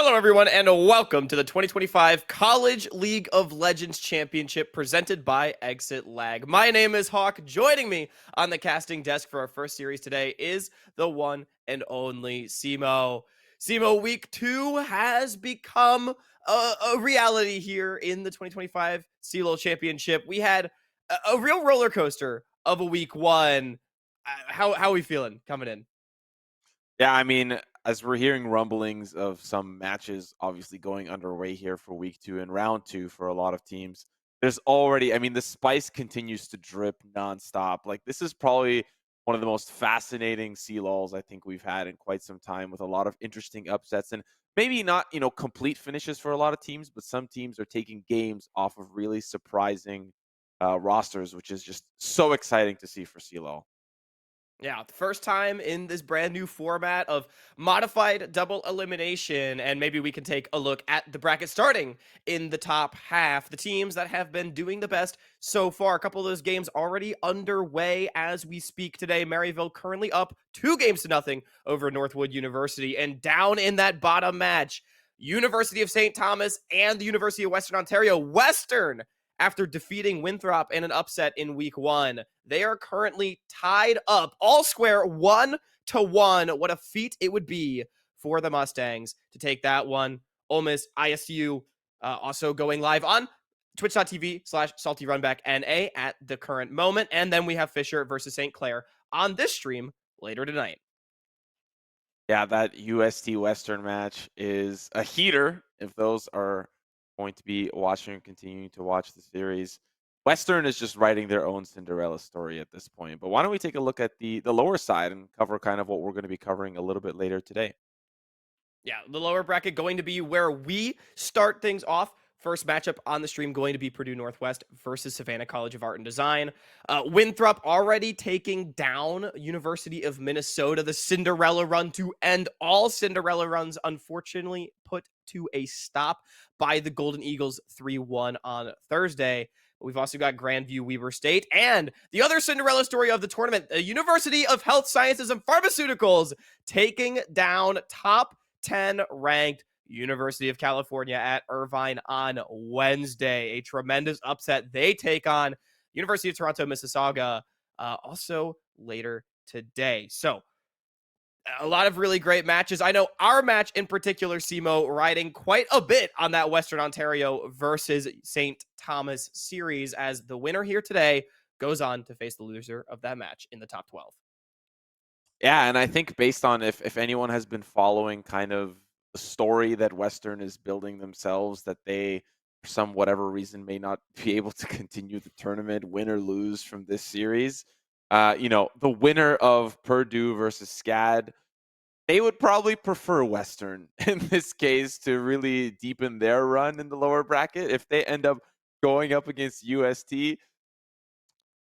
Hello, everyone, and welcome to the 2025 College League of Legends Championship presented by Exit Lag. My name is Hawk. Joining me on the casting desk for our first series today is the one and only Simo. Simo, week 2 has become a reality here in the 2025 CLOL Championship. We had a real roller coaster of a week 1. How are we feeling coming in? Yeah, I mean, as we're hearing rumblings of some matches obviously going underway here for week 2 and round 2 for a lot of teams, there's already, I mean, the spice continues to drip nonstop. Like, this is probably one of the most fascinating CLOLs I think we've had in quite some time, with a lot of interesting upsets and maybe not, complete finishes for a lot of teams, but some teams are taking games off of really surprising rosters, which is just so exciting to see for CLOL. Yeah, the first time in this brand new format of modified double elimination. And maybe we can take a look at the bracket starting in the top half. The teams that have been doing the best so far. A couple of those games already underway as we speak today. Maryville currently up 2-0 over Northwood University. And down in that bottom match, University of St. Thomas and the University of Western Ontario. Western, after defeating Winthrop in an upset in week 1. They are currently tied up, all square, 1-1. What a feat it would be for the Mustangs to take that one. Ole Miss, ISU, also going live on twitch.tv/saltyrunbackNA at the current moment. And then we have Fisher versus St. Clair on this stream later tonight. Yeah, that UST Western match is a heater if those are going to be watching and continuing to watch the series. Western is just writing their own Cinderella story at this point. But why don't we take a look at the lower side and cover kind of what we're going to be covering a little bit later today? Yeah, the lower bracket going to be where we start things off. First matchup on the stream going to be Purdue Northwest versus Savannah College of Art and Design. Winthrop already taking down University of Minnesota. The Cinderella run to end all Cinderella runs, unfortunately put to a stop by the Golden Eagles 3-1 on Thursday. We've also got Grandview Weber State and the other Cinderella story of the tournament, the University of Health Sciences and Pharmaceuticals taking down top 10 ranked University of California at Irvine on Wednesday. A tremendous upset. They take on University of Toronto, Mississauga, also later today. So, a lot of really great matches. I know our match in particular, Simo, riding quite a bit on that Western Ontario versus St. Thomas series, as the winner here today goes on to face the loser of that match in the top 12. Yeah, and I think based on if anyone has been following kind of the story that Western is building themselves, that they, for some whatever reason, may not be able to continue the tournament, win or lose from this series. The winner of Purdue versus SCAD, they would probably prefer Western in this case to really deepen their run in the lower bracket. If they end up going up against UST,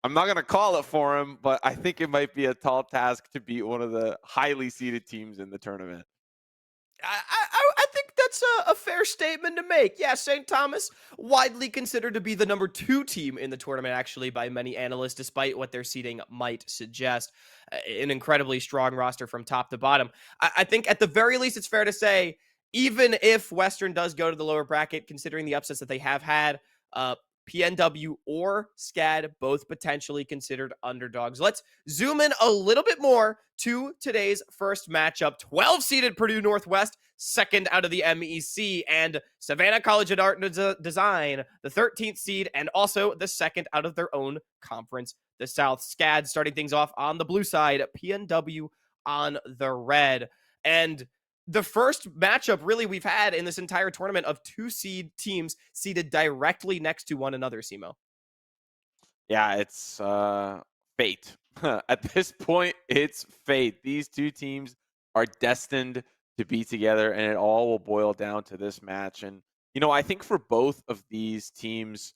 I'm not going to call it for him, but I think it might be a tall task to beat one of the highly seeded teams in the tournament. I think that's a fair statement to make. Yeah, St. Thomas, widely considered to be the number 2 team in the tournament, actually, by many analysts, despite what their seeding might suggest. An incredibly strong roster from top to bottom. I think at the very least, it's fair to say, even if Western does go to the lower bracket, considering the upsets that they have had, PNW or SCAD, both potentially considered underdogs. Let's zoom in a little bit more to today's first matchup. 12-seeded Purdue Northwest, second out of the MEC, and Savannah College of Art and Design, the 13th seed, and also the second out of their own conference, the South. SCAD starting things off on the blue side, PNW on the red. And the first matchup really we've had in this entire tournament of 2 seed teams seated directly next to one another, Simo. Yeah, it's fate. At this point, it's fate. These two teams are destined to be together, and it all will boil down to this match. And, I think for both of these teams,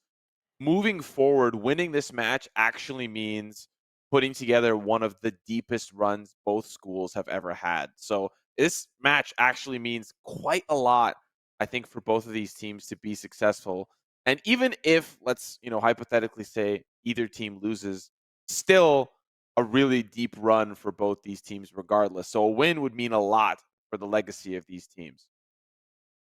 moving forward, winning this match actually means putting together one of the deepest runs both schools have ever had. So this match actually means quite a lot, I think, for both of these teams to be successful. And even if, let's, hypothetically say either team loses, still a really deep run for both these teams regardless. So a win would mean a lot for the legacy of these teams.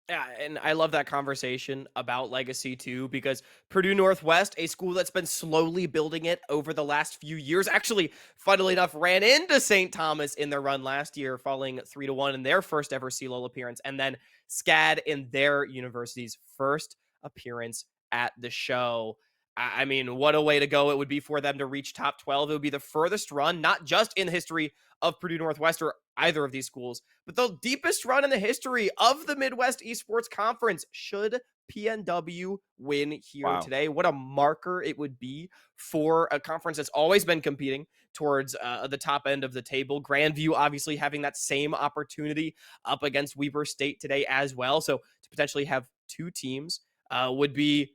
Yeah, and I love that conversation about legacy too, because Purdue Northwest, a school that's been slowly building it over the last few years, actually, funnily enough, ran into St. Thomas in their run last year, falling 3-1 in their first ever CLOL appearance, and then SCAD in their university's first appearance at the show. I mean, what a way to go it would be for them to reach top 12. It would be the furthest run, not just in the history of Purdue Northwest or either of these schools, but the deepest run in the history of the Midwest Esports Conference should PNW win here Wow. today. What a marker it would be for a conference that's always been competing towards the top end of the table. Grandview obviously having that same opportunity up against Weber State today as well. So to potentially have two teams would be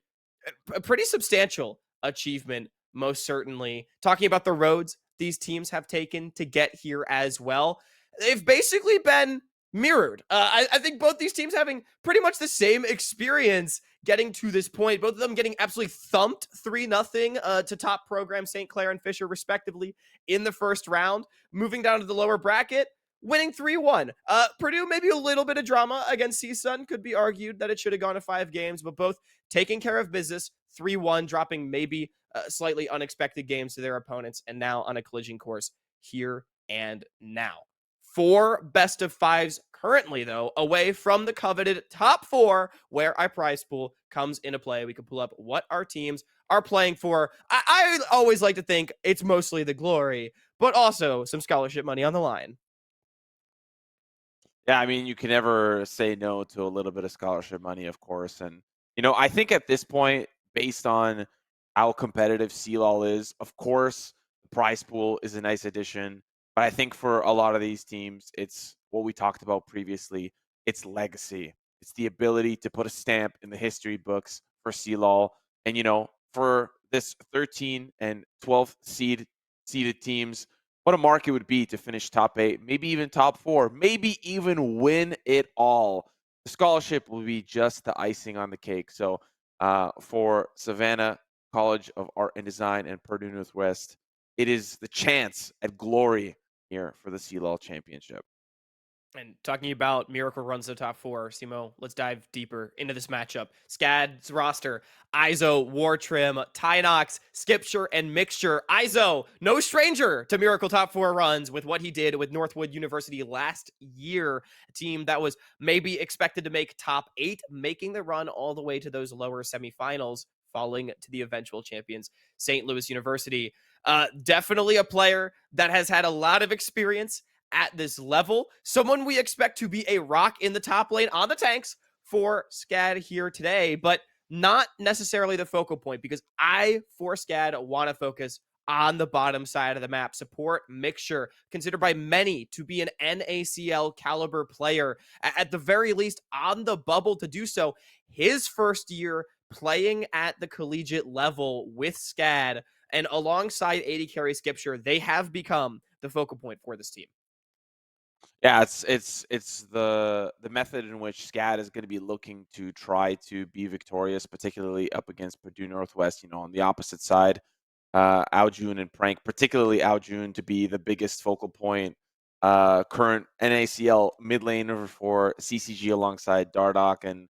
a pretty substantial achievement, most certainly. Talking about the roads these teams have taken to get here as well, they've basically been mirrored. I think both these teams having pretty much the same experience getting to this point. Both of them getting absolutely thumped 3-0 to top program St. Clair and Fisher, respectively, in the first round. Moving down to the lower bracket, winning 3-1. Purdue, maybe a little bit of drama against CSUN. Could be argued that it should have gone to 5 games, but both taking care of business, 3-1, dropping maybe slightly unexpected games to their opponents, and now on a collision course here and now. 4 best of 5s currently, though, away from the coveted top 4, where our prize pool comes into play. We can pull up what our teams are playing for. I always like to think it's mostly the glory, but also some scholarship money on the line. Yeah, I mean, you can never say no to a little bit of scholarship money, of course. And, I think at this point, based on how competitive CLOL is, of course, the prize pool is a nice addition. But I think for a lot of these teams, it's what we talked about previously. It's legacy. It's the ability to put a stamp in the history books for CLOL. And, for this 13 and 12th seeded teams, what a mark it would be to finish top 8, maybe even top 4, maybe even win it all. The scholarship will be just the icing on the cake. So for Savannah College of Art and Design and Purdue Northwest, it is the chance at glory here for the CLOL Championship. And talking about miracle runs to the top 4, Simo, let's dive deeper into this matchup. SCAD's roster: Izo, Wartrim, Tynox, Skipshire, and Mixture. Izo, no stranger to miracle top 4 runs with what he did with Northwood University last year. A team that was maybe expected to make top 8, making the run all the way to those lower semifinals, falling to the eventual champions, St. Louis University. Definitely a player that has had a lot of experience at this level. Someone we expect to be a rock in the top lane on the tanks for SCAD here today, but not necessarily the focal point, because I, for SCAD, want to focus on the bottom side of the map. Support Mixture, considered by many to be an NACL caliber player, at the very least on the bubble to do so. His first year playing at the collegiate level with SCAD, and alongside 80 carry Skipshire, they have become the focal point for this team. Yeah, it's the method in which SCAD is going to be looking to try to be victorious, particularly up against Purdue Northwest. On the opposite side, Aljun and Prank, particularly Aljun, to be the biggest focal point. Current NACL mid laner for CCG alongside Dardoch, and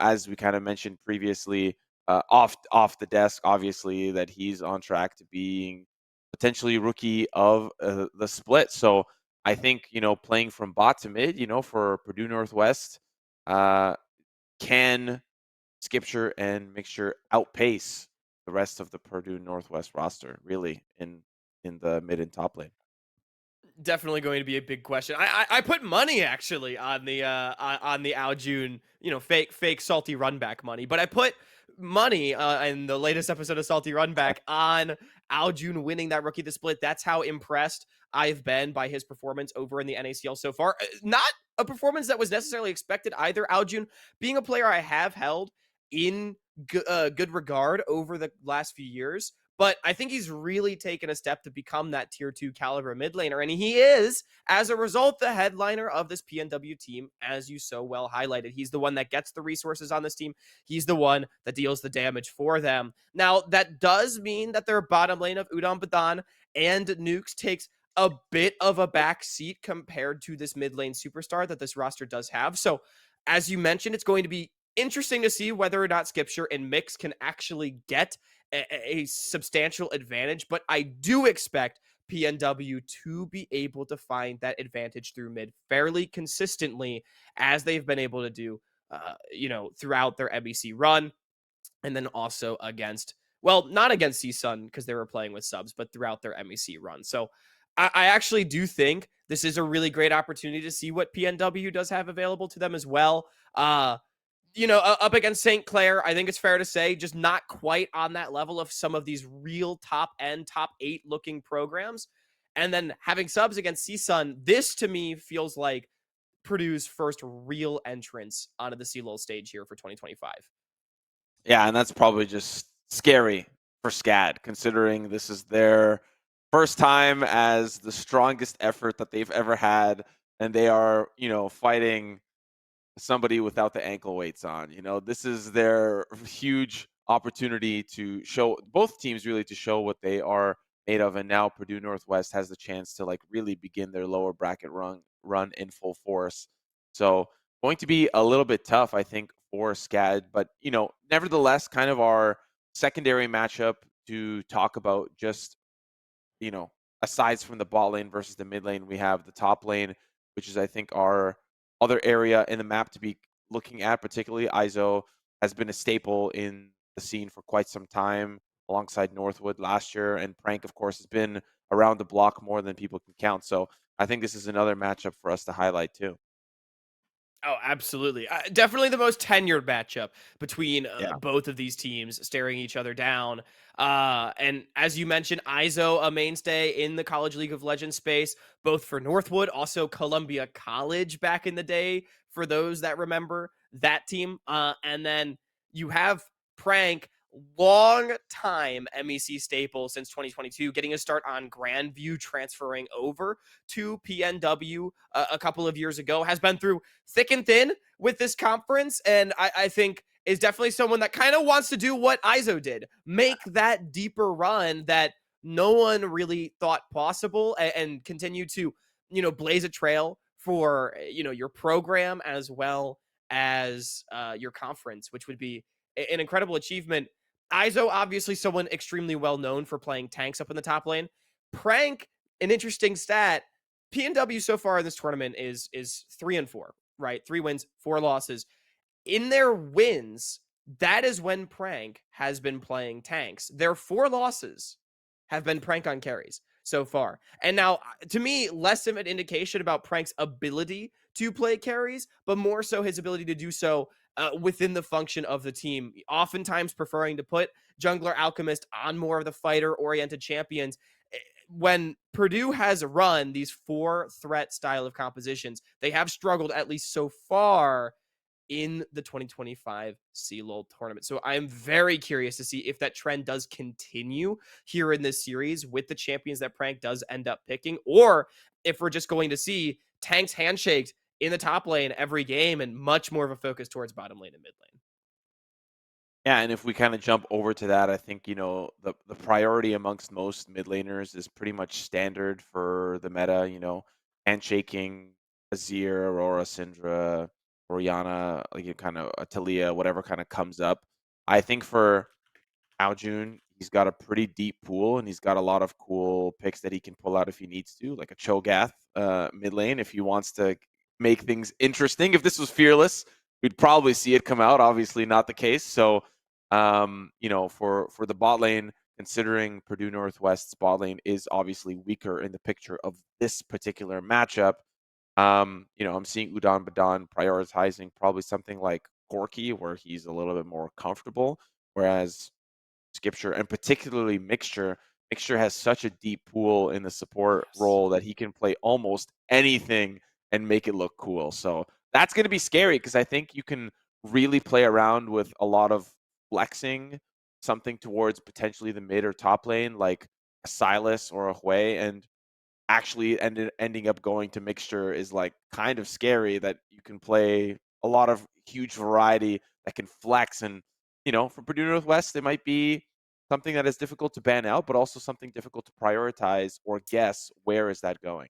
as we kind of mentioned previously, off the desk, obviously that he's on track to being potentially rookie of the split. So I think playing from bot to mid, for Purdue Northwest, uh, can Skipshire and Mixture outpace the rest of the Purdue Northwest roster, really, in the mid and top lane? Definitely going to be a big question. I put money actually on the Al June, fake salty run back money, but I put money in the latest episode of Salty Run Back on Al June winning that rookie the split. That's how impressed I've been by his performance over in the NACL so far. Not a performance that was necessarily expected either. Al June being a player I have held in good regard over the last few years, but I think he's really taken a step to become that tier 2 caliber mid laner. And he is, as a result, the headliner of this PNW team, as you so well highlighted. He's the one that gets the resources on this team. He's the one that deals the damage for them. Now, that does mean that their bottom lane of Udon Badan and Nukes takes a bit of a back seat compared to this mid lane superstar that this roster does have. So As you mentioned, it's going to be interesting to see whether or not Skipshire and Mix can actually get a substantial advantage, but I do expect PNW to be able to find that advantage through mid fairly consistently, as they've been able to do, throughout their MEC run, and then also against, well, not against CSUN because they were playing with subs, but throughout their MEC run. So I actually do think this is a really great opportunity to see what PNW does have available to them as well. Up against St. Clair, I think it's fair to say just not quite on that level of some of these real top end, top 8 looking programs. And then having subs against CSUN, this to me feels like Purdue's first real entrance onto the CLOL stage here for 2025. Yeah, and that's probably just scary for SCAD, considering this is their first time as the strongest effort that they've ever had, and they are, fighting somebody without the ankle weights on. This is their huge opportunity to show both teams really to show what they are made of. And now Purdue Northwest has the chance to like really begin their lower bracket run in full force. So going to be a little bit tough, I think, for SCAD, but nevertheless, kind of our secondary matchup to talk about just you know, aside from the bot lane versus the mid lane, we have the top lane, which is I think our other area in the map to be looking at. Particularly, ISO has been a staple in the scene for quite some time, alongside Northwood last year, and Prank, of course, has been around the block more than people can count. So I think this is another matchup for us to highlight too. Oh, absolutely. Definitely the most tenured matchup between Yeah. both of these teams staring each other down. And as you mentioned, ISO, a mainstay in the College League of Legends space, both for Northwood, also Columbia College back in the day, for those that remember that team. And then you have Prank, long time MEC staple since 2022, getting a start on Grandview, transferring over to PNW a couple of years ago, has been through thick and thin with this conference, and I think is definitely someone that kind of wants to do what ISO did, make that deeper run that no one really thought possible, and continue to blaze a trail for your program as well as your conference, which would be an incredible achievement. ISO, obviously someone extremely well known for playing tanks up in the top lane. Prank, an interesting stat. PNW so far in this tournament is 3-4, right? 3 wins, 4 losses. In their wins, that is when Prank has been playing tanks. Their 4 losses have been Prank on carries so far. And now, to me, less of an indication about Prank's ability to play carries, but more so his ability to do so within the function of the team. Oftentimes preferring to put Jungler Alchemist on more of the fighter-oriented champions. When Purdue has run these 4 threat style of compositions, they have struggled, at least so far, in the 2025 CLOL tournament. So I'm very curious to see if that trend does continue here in this series with the champions that Prank does end up picking, or if we're just going to see tanks handshakes in the top lane every game and much more of a focus towards bottom lane and mid lane. Yeah, and if we kind of jump over to that, I think, the priority amongst most mid laners is pretty much standard for the meta, handshaking, Azir, Aurora, Syndra, Oriana, like kind of a Talia, whatever kind of comes up. I think for Aljun, he's got a pretty deep pool and he's got a lot of cool picks that he can pull out if he needs to, like a Cho'Gath mid lane if he wants to make things interesting. If this was Fearless, we'd probably see it come out. Obviously, not the case. So, for the bot lane, considering Purdue Northwest's bot lane is obviously weaker in the picture of this particular matchup, I'm seeing Udon Badan prioritizing probably something like Corki, where he's a little bit more comfortable, whereas Skipshire and particularly Mixture. Mixture has such a deep pool in the support Yes. role that he can play almost anything and make it look cool. So that's going to be scary because I think you can really play around with a lot of flexing something towards potentially the mid or top lane, like a Silas or a Hui, and actually ending up going to Mixture is like kind of scary that you can play a lot of huge variety that can flex. And for Purdue Northwest, it might be something that is difficult to ban out, but also something difficult to prioritize or guess where is that going.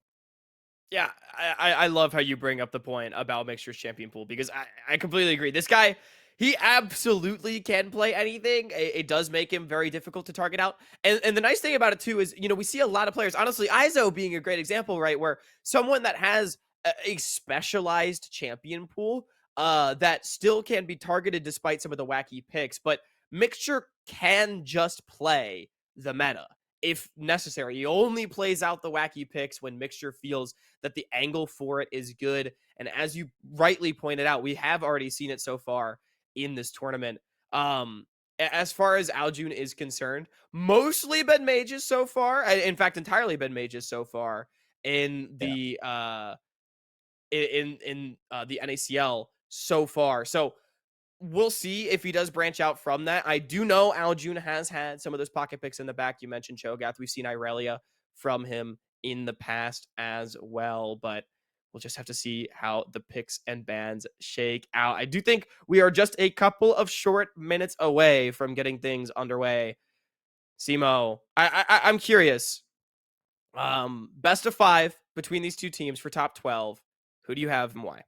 Yeah, I love how you bring up the point about Mixture's champion pool because I completely agree. This guy, he absolutely can play anything. It does make him very difficult to target out. And the nice thing about it too is, we see a lot of players, honestly, Izo being a great example, right? Where someone that has a specialized champion pool that still can be targeted despite some of the wacky picks, but Mixture can just play the meta if necessary. He only plays out the wacky picks when Mixture feels that the angle for it is good. And as you rightly pointed out, we have already seen it so far in this tournament. As far as Aljun is concerned, mostly been mages so far. In fact, entirely been mages so far in Yeah. the the NACL so far. So we'll see if he does branch out from that. I do know Aljun has had some of those pocket picks in the back. You mentioned Cho'Gath. We've seen Irelia from him in the past as well, but we'll just have to see how the picks and bans shake out. I do think we are just a couple of short minutes away from getting things underway. Simo, I'm curious. Best of 5 between these two teams for top 12. Who do you have and why?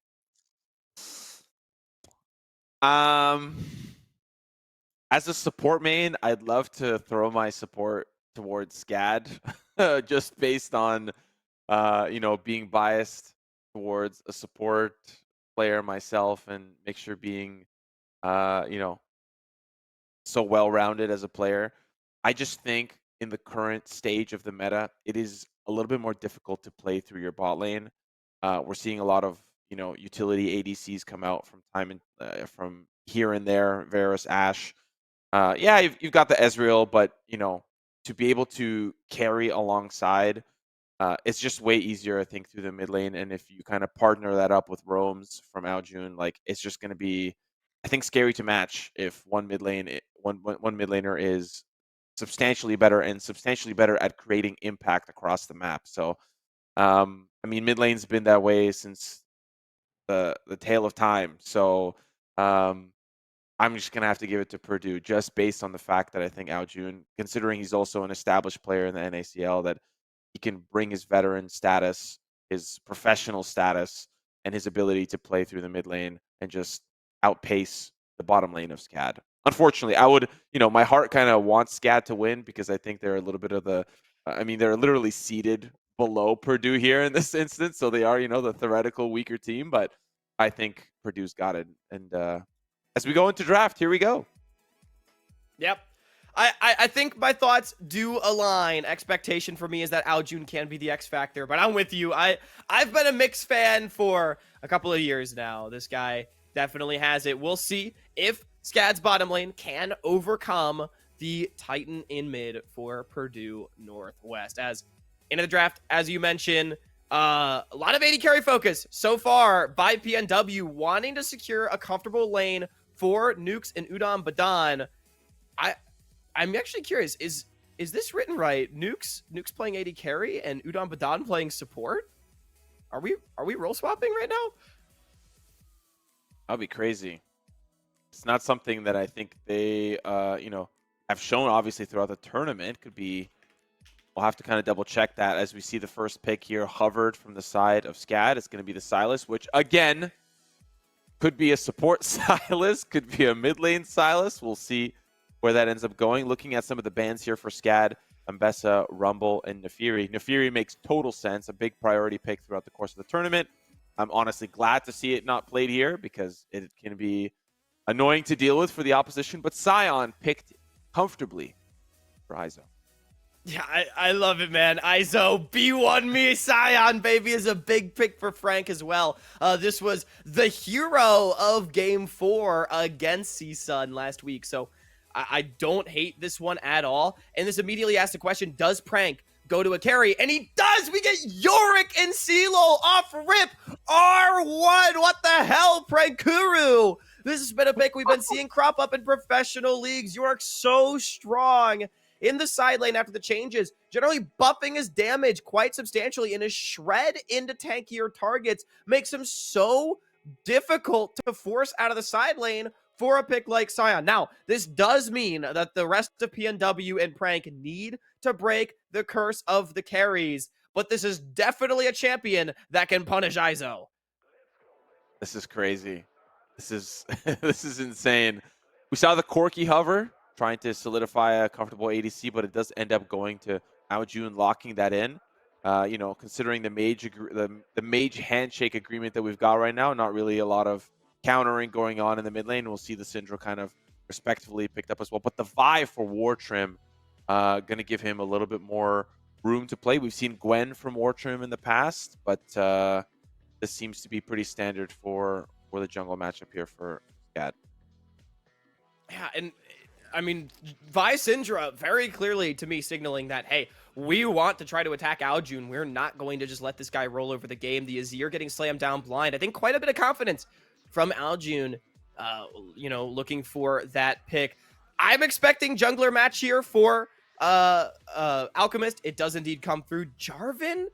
Um, as a support main, I'd love to throw my support towards SCAD, just based on, being biased towards a support player myself, and make sure being, you know, so well-rounded as a player. I just think in the current stage of the meta, it is a little bit more difficult to play through your bot lane. We're seeing a lot of utility ADCs come out from time and from here and there. Varus, Ashe. Yeah, you've got the Ezreal, but to be able to carry alongside, it's just way easier, I think, through the mid lane. And if you kind of partner that up with roams from Aljun, like it's just going to be, I think, scary to match if one one mid laner is substantially better and substantially better at creating impact across the map. So, I mean, mid lane's been that way since the tale of time. So, um, I'm just gonna have to give it to Purdue, just based on the fact that I think Aljun, considering he's also an established player in the NACL, that he can bring his veteran status, his professional status, and his ability to play through the mid lane and just outpace the bottom lane of SCAD. Unfortunately, I would, my heart kind of wants SCAD to win because I think they're a little bit of I mean, they're literally seated below Purdue here in this instance, so they are, the theoretical weaker team. But I think Purdue's got it, and as we go into draft, here we go. Yep. I think my thoughts do align. Expectation for me is that Aljun can be the X factor, but I'm with you. I've been a Mix fan for a couple of years now. This guy definitely has it. We'll see if SCAD's bottom lane can overcome the Titan in mid for Purdue Northwest. As into the draft, as you mentioned, a lot of AD carry focus so far by PNW, wanting to secure a comfortable lane for Nukes and Udon Badan. I'm actually curious. Is this written right? Nukes playing AD carry and Udon Badan playing support? Are we role swapping right now? That'd be crazy. It's not something that I think they have shown obviously throughout the tournament. Could be. We'll have to kind of double check that as we see the first pick here hovered from the side of SCAD. It's going to be the Sylas, which again could be a support Sylas, could be a mid lane Sylas. We'll see where that ends up going. Looking at some of the bans here for SCAD, Ambessa, Rumble, and Nefiri. Nefiri makes total sense, a big priority pick throughout the course of the tournament. I'm honestly glad to see it not played here because it can be annoying to deal with for the opposition. But Sion picked comfortably for Izo. Yeah, I love it, man. Izo, B1 me, Sion, baby, is a big pick for Frank as well. This was the hero of Game 4 against CSUN last week, so I don't hate this one at all. And this immediately asks the question, does Prank go to a carry? And he does! We get Yorick and CLOL off rip! R1! What the hell, Prankuru? This has been a pick we've been seeing crop up in professional leagues. Yorick's so strong in the side lane after the changes, generally buffing his damage quite substantially, and his shred into tankier targets makes him so difficult to force out of the side lane for a pick like Sion. Now, this does mean that the rest of PNW and Prank need to break the curse of the carries, but this is definitely a champion that can punish Izo. This is crazy. This is this is insane. We saw the Corki hover trying to solidify a comfortable ADC, but it does end up going to Aojun locking that in. You know, considering the mage handshake agreement that we've got right now, not really a lot of countering going on in the mid lane. We'll see the Syndra kind of respectively picked up as well. But the Vi for War Trim going to give him a little bit more room to play. We've seen Gwen from War Trim in the past, but this seems to be pretty standard for the jungle matchup here for SCAD. Yeah, and I mean, Vi Syndra very clearly to me signaling that, hey, we want to try to attack Aljun. We're not going to just let this guy roll over the game. The Azir getting slammed down blind. I think quite a bit of confidence from Aljun, you know, looking for that pick. I'm expecting jungler match here for Alchemist. It does indeed come through. Jarvan,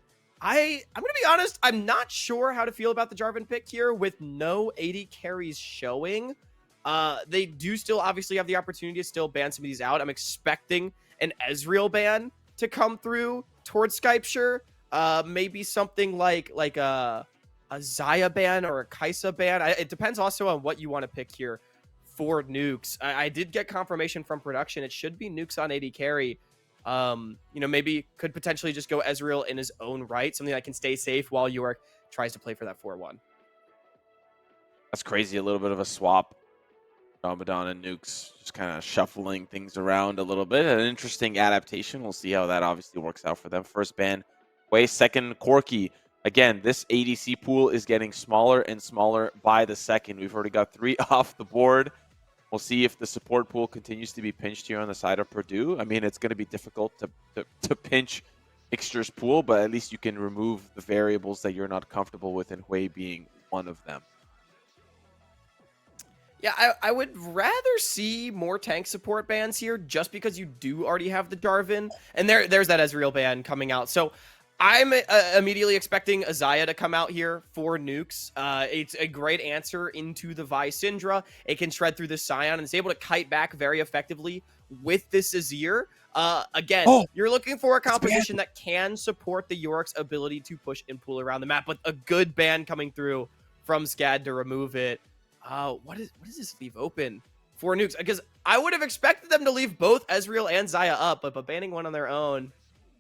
I'm going to be honest, I'm not sure how to feel about the Jarvan pick here with no 80 carries showing. They do still obviously have the opportunity to still ban some of these out. I'm expecting an Ezreal ban to come through towards Skypeshire. Maybe something like a Xayah ban or a Kaisa ban. It depends also on what you want to pick here for nukes. I did get confirmation from production. It should be nukes on 80 carry. You know, maybe could potentially just go Ezreal in his own right, something that can stay safe while York tries to play for that 4-1. That's crazy. A little bit of a swap. Ramadan and Nukes just kind of shuffling things around a little bit. An interesting adaptation. We'll see how that obviously works out for them. First ban, Way. Second, Corki. Again, this ADC pool is getting smaller and smaller by the second. We've already got 3 off the board. We'll see if the support pool continues to be pinched here on the side of Purdue. I mean, it's going to be difficult to pinch Ixter's pool, but at least you can remove the variables that you're not comfortable with, and Hui being one of them. Yeah, I would rather see more tank support bans here just because you do already have the Jarvan. And there's that Ezreal ban coming out. So I'm immediately expecting a Xayah to come out here for nukes. It's a great answer into the Vi Syndra. It can shred through the Scion and is able to kite back very effectively with this Azir. Again, you're looking for a composition that can support the Yorick's ability to push and pull around the map, but a good ban coming through from SCAD to remove it. What does this leave open for nukes? Because I would have expected them to leave both Ezreal and Xayah up, but banning one on their own.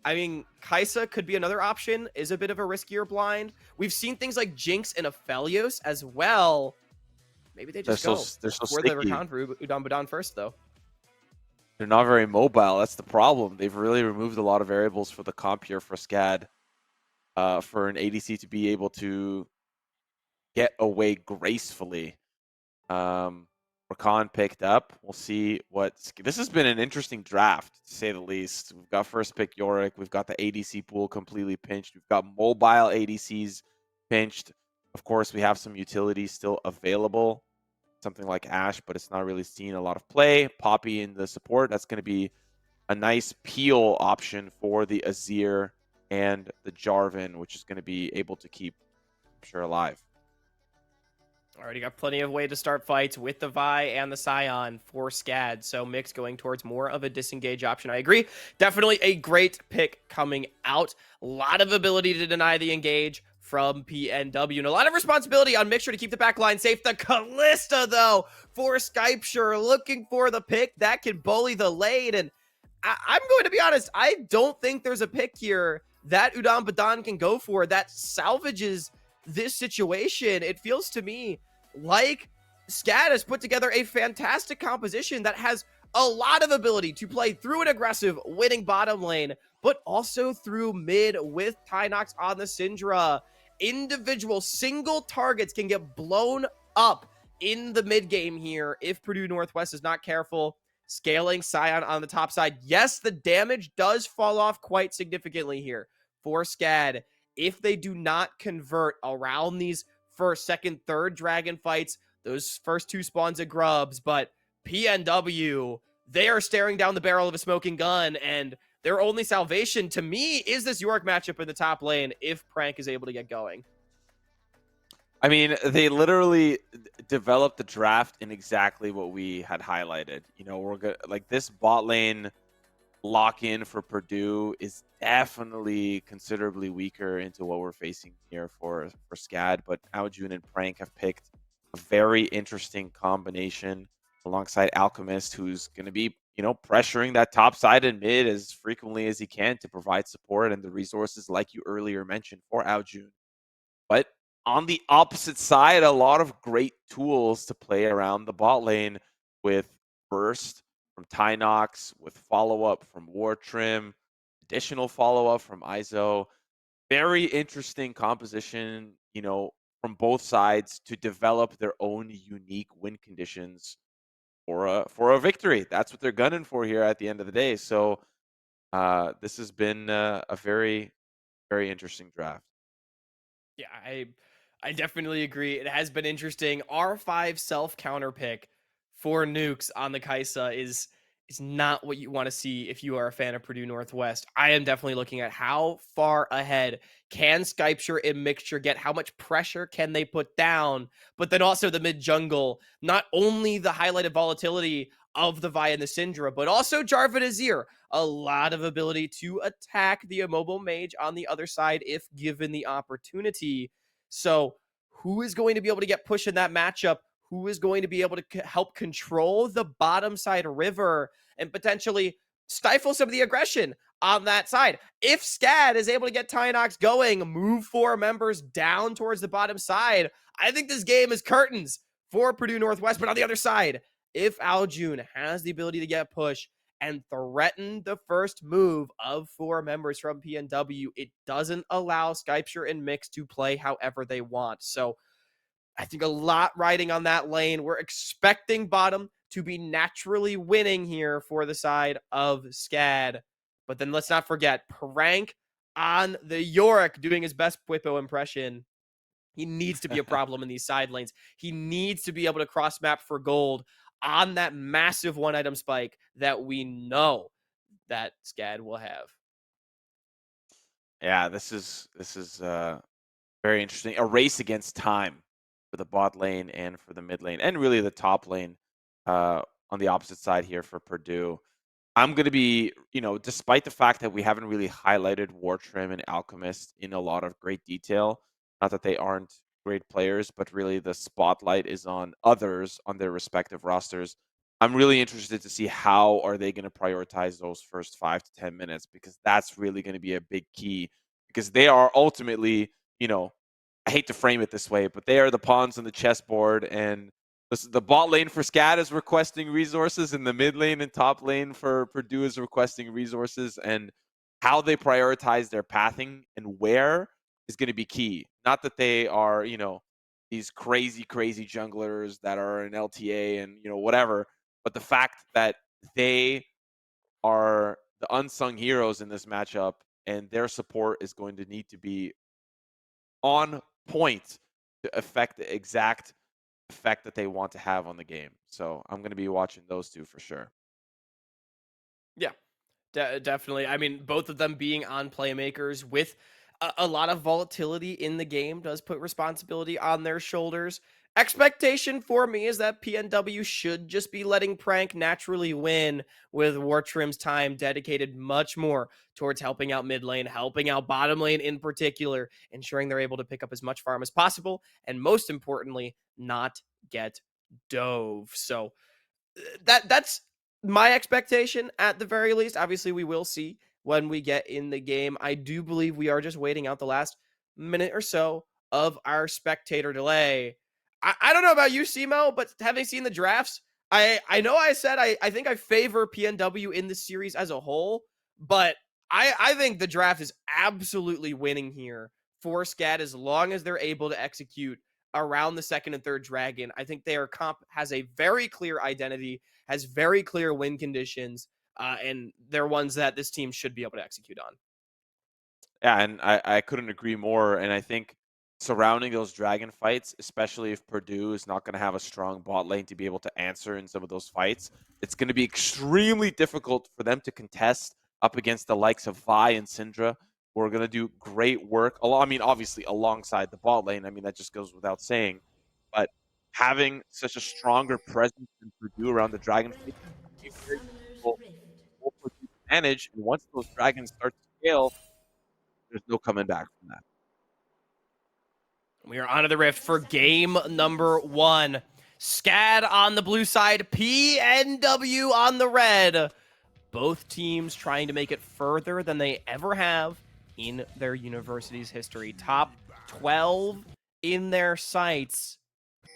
I mean, Kaisa could be another option, is a bit of a riskier blind. We've seen things like Jinx and Aphelios as well. Maybe they just they're so for the recount for Udon Badan first, though. They're not very mobile. That's the problem. They've really removed a lot of variables for the comp here for SCAD. For an ADC to be able to get away gracefully. Rakan picked up. We'll see what... This has been an interesting draft, to say the least. We've got first pick Yorick. We've got the ADC pool completely pinched. We've got mobile ADCs pinched. Of course, we have some utilities still available. Something like Ashe, but it's not really seen a lot of play. Poppy in the support. That's going to be a nice peel option for the Azir and the Jarvan, which is going to be able to keep Sure alive. Already got plenty of way to start fights with the Vi and the Scion for SCAD. So Mix going towards more of a disengage option. I agree. Definitely a great pick coming out. A lot of ability to deny the engage from PNW. And a lot of responsibility on Mixture to keep the back line safe. The Callista, though, for Skypeshire, looking for the pick that can bully the lane. And I'm going to be honest, I don't think there's a pick here that Udon Badan can go for that salvages this situation. It feels to me like SCAD has put together a fantastic composition that has a lot of ability to play through an aggressive winning bottom lane, but also through mid with Tynox on the Syndra. Individual single targets can get blown up in the mid game here if Purdue Northwest is not careful. Scaling Scion on the top side. Yes, the damage does fall off quite significantly here for SCAD if they do not convert around these first, second, third dragon fights, those first two spawns of grubs. But PNW, they are staring down the barrel of a smoking gun, and their only salvation to me is this York matchup in the top lane if Prank is able to get going. I mean, they literally developed the draft in exactly what we had highlighted. You know, we're good. Like this bot lane lock in for Purdue is definitely considerably weaker into what we're facing here for SCAD. But Aljun and Prank have picked a very interesting combination alongside Alchemist, who's going to be, pressuring that top side and mid as frequently as he can to provide support and the resources, like you earlier mentioned, for Aljun. But on the opposite side, a lot of great tools to play around the bot lane with burst from Tynox, with follow up from War Trim, additional follow up from ISO. Very interesting composition, from both sides to develop their own unique win conditions for a victory. That's what they're gunning for here at the end of the day. So this has been a very, very interesting draft. Yeah, I definitely agree. It has been interesting. R5 self counter pick for nukes on the Kaisa is not what you want to see if you are a fan of Purdue Northwest. I am definitely looking at how far ahead can Skypeshire and Mixture get, how much pressure can they put down, but then also the mid jungle, not only the highlighted volatility of the Vi and the Syndra, but also Jarvan Azir, a lot of ability to attack the immobile mage on the other side if given the opportunity. So, who is going to be able to get push in that matchup? Who is going to be able to help control the bottom side river and potentially stifle some of the aggression on that side? If SCAD is able to get Tynox going, move 4 members down towards the bottom side, I think this game is curtains for Purdue Northwest. But on the other side, if Aljun has the ability to get push and threaten the first move of 4 members from PNW, it doesn't allow Skypeshire and Mix to play however they want. So I think a lot riding on that lane. We're expecting bottom to be naturally winning here for the side of SCAD. But then let's not forget Prank on the Yorick doing his best Pwipo impression. He needs to be a problem in these side lanes. He needs to be able to cross map for gold on that massive 1 item spike that we know that SCAD will have. Yeah, this is very interesting. A race against time for the bot lane and for the mid lane, and really the top lane uh, on the opposite side here for Purdue. I'm going to be, despite the fact that we haven't really highlighted War Trim and Alchemist in a lot of great detail, not that they aren't great players, but really the spotlight is on others on their respective rosters. I'm really interested to see how are they going to prioritize those first 5 to 10 minutes, because that's really going to be a big key, because they are ultimately, I hate to frame it this way, but they are the pawns on the chessboard, and the bot lane for SCAD is requesting resources, and the mid lane and top lane for Purdue is requesting resources. And how they prioritize their pathing and where is going to be key. Not that they are, these crazy, crazy junglers that are in LTA and, whatever, but the fact that they are the unsung heroes in this matchup, and their support is going to need to be on point to affect the exact effect that they want to have on the game. So I'm going to be watching those two for sure. Yeah, definitely. I mean, both of them being on playmakers with a lot of volatility in the game does put responsibility on their shoulders. Expectation for me is that PNW should just be letting Prank naturally win, with War Trim's time dedicated much more towards helping out mid lane, helping out bottom lane in particular, ensuring they're able to pick up as much farm as possible, and most importantly, not get dove. So that's my expectation at the very least. Obviously, we will see when we get in the game. I do believe we are just waiting out the last minute or so of our spectator delay. I don't know about you, Simo, but having seen the drafts, I know I said I think I favor PNW in the series as a whole, but I think the draft is absolutely winning here for SCAD as long as they're able to execute around the second and third dragon. I think their comp has a very clear identity, has very clear win conditions, and they're ones that this team should be able to execute on. Yeah, and I couldn't agree more. And I think surrounding those dragon fights, especially if Purdue is not going to have a strong bot lane to be able to answer in some of those fights, it's going to be extremely difficult for them to contest up against the likes of Vi and Syndra, who are going to do great work. I mean, obviously, alongside the bot lane. I mean, that just goes without saying. But having such a stronger presence in Purdue around the dragon fight is going to be very difficult for Purdue advantage. And once those dragons start to scale, there's no coming back from that. We are onto the Rift for game number 1. SCAD on the blue side, PNW on the red. Both teams trying to make it further than they ever have in their university's history. Top 12 in their sights.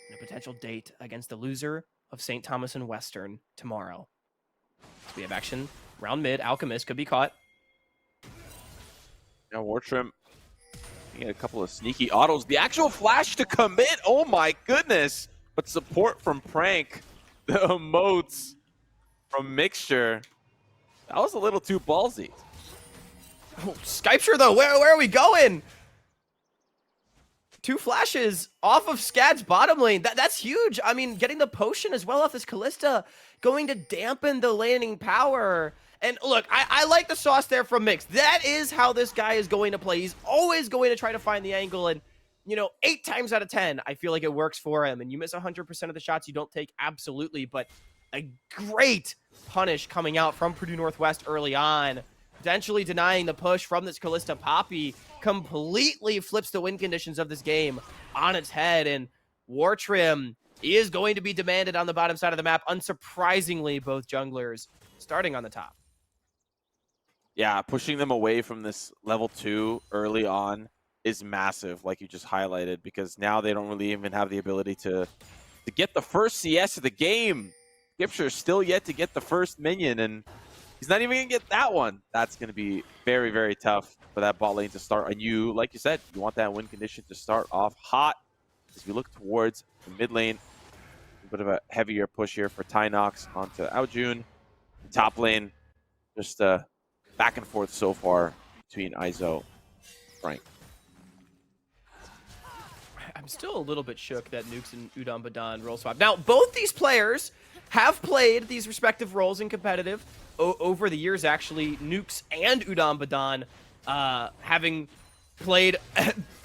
And a potential date against the loser of St. Thomas and Western tomorrow. We have action round mid. Alchemist could be caught. Now Wartrim getting a couple of sneaky autos. The actual flash to commit. Oh my goodness. But support from Prank. The emotes from Mixture. That was a little too ballsy. Oh, Skypture though, where are we going? 2 flashes off of SCAD's bottom lane. That's huge. I mean, getting the potion as well off this Callista, going to dampen the laning power. And look, I like the sauce there from Mix. That is how this guy is going to play. He's always going to try to find the angle. And, you know, 8 times out of 10, I feel like it works for him. And you miss 100% of the shots you don't take, absolutely. But a great punish coming out from Purdue Northwest early on. Potentially denying the push from this Callista Poppy completely flips the win conditions of this game on its head. And Wartrim is going to be demanded on the bottom side of the map. Unsurprisingly, both junglers starting on the top. Yeah, pushing them away from this level 2 early on is massive, like you just highlighted, because now they don't really even have the ability to get the first CS of the game. Gipsher's still yet to get the first minion, and he's not even going to get that one. That's going to be very, very tough for that bot lane to start. And you, like you said, you want that win condition to start off hot as we look towards the mid lane. A bit of a heavier push here for Tynox onto Aojun. Top lane, just back and forth so far between Izo and Frank. I'm still a little bit shook that Nukes and Udon Badan role swap. Now, both these players have played these respective roles in competitive over the years, actually. Nukes and Udon Badan having played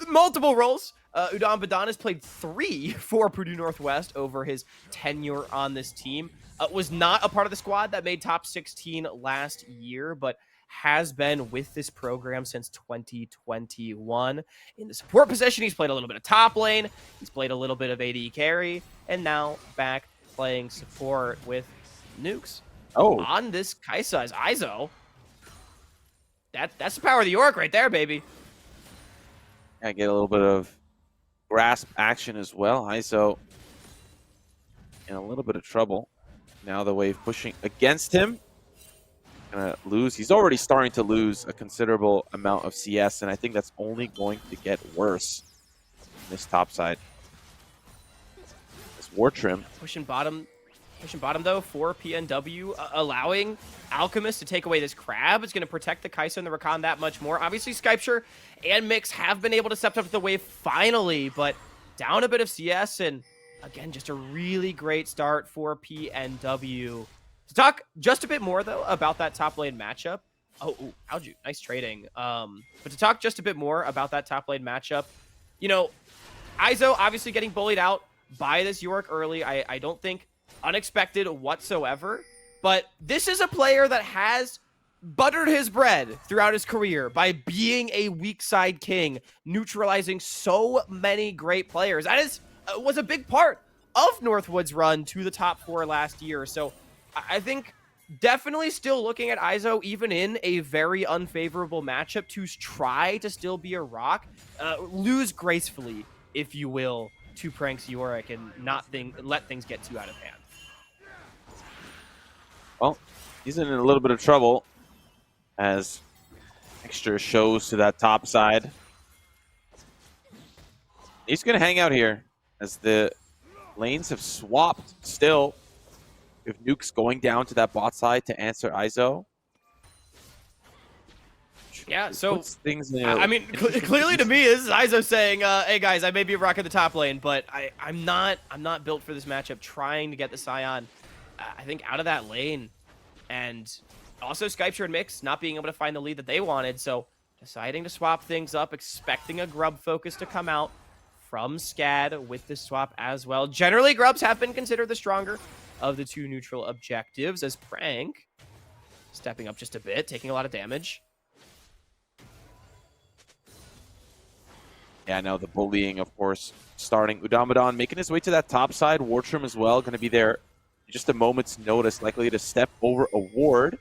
multiple roles. Udon Badan has played 3 for Purdue Northwest over his tenure on this team. Was not a part of the squad that made top 16 last year, but has been with this program since 2021. In the support position, he's played a little bit of top lane, he's played a little bit of AD carry, and now back playing support with Nukes. Oh, On this Kaisa is Izo. That's the power of the Orc right there, baby. I get a little bit of grasp action as well. Izo in a little bit of trouble. Now the wave pushing against him. Gonna lose. He's already starting to lose a considerable amount of CS, and I think that's only going to get worse on this top side. This Wartrim Pushing bottom though for PNW, allowing Alchemist to take away this crab. It's going to protect the Kaisa and the Rakan that much more. Obviously, Skypture and Mix have been able to step up to the wave finally, but down a bit of CS, and again, just a really great start for PNW. To talk just a bit more, though, about that top lane matchup. Oh, Alju, nice trading. But to talk just a bit more about that top lane matchup, you know, Izo obviously getting bullied out by this York early. I don't think unexpected whatsoever. But this is a player that has buttered his bread throughout his career by being a weak side king, neutralizing so many great players. That was a big part of Northwood's run to the top 4 last year. So I think definitely still looking at Izo, even in a very unfavorable matchup, to try to still be a rock, lose gracefully, if you will, to Prank's Yorick and not let things get too out of hand. Well, he's in a little bit of trouble as Mixture shows to that top side. He's going to hang out here as the lanes have swapped still. If Nuke's going down to that bot side to answer Izo. Yeah, so things in I mean, clearly to me, this is Izo saying, "Hey guys, I may be a rock at the top lane, but I'm not built for this matchup." Trying to get the Scion, I think, out of that lane, and also Skypture and Mix not being able to find the lead that they wanted, so deciding to swap things up, expecting a Grub focus to come out from SCAD with this swap as well. Generally, Grubs have been considered the stronger of the 2 neutral objectives, as Prank stepping up just a bit, taking a lot of damage. Yeah, no, the bullying, of course, starting. Udamadan making his way to that top side. Wartrim as well, going to be there just a moment's notice, likely to step over a ward.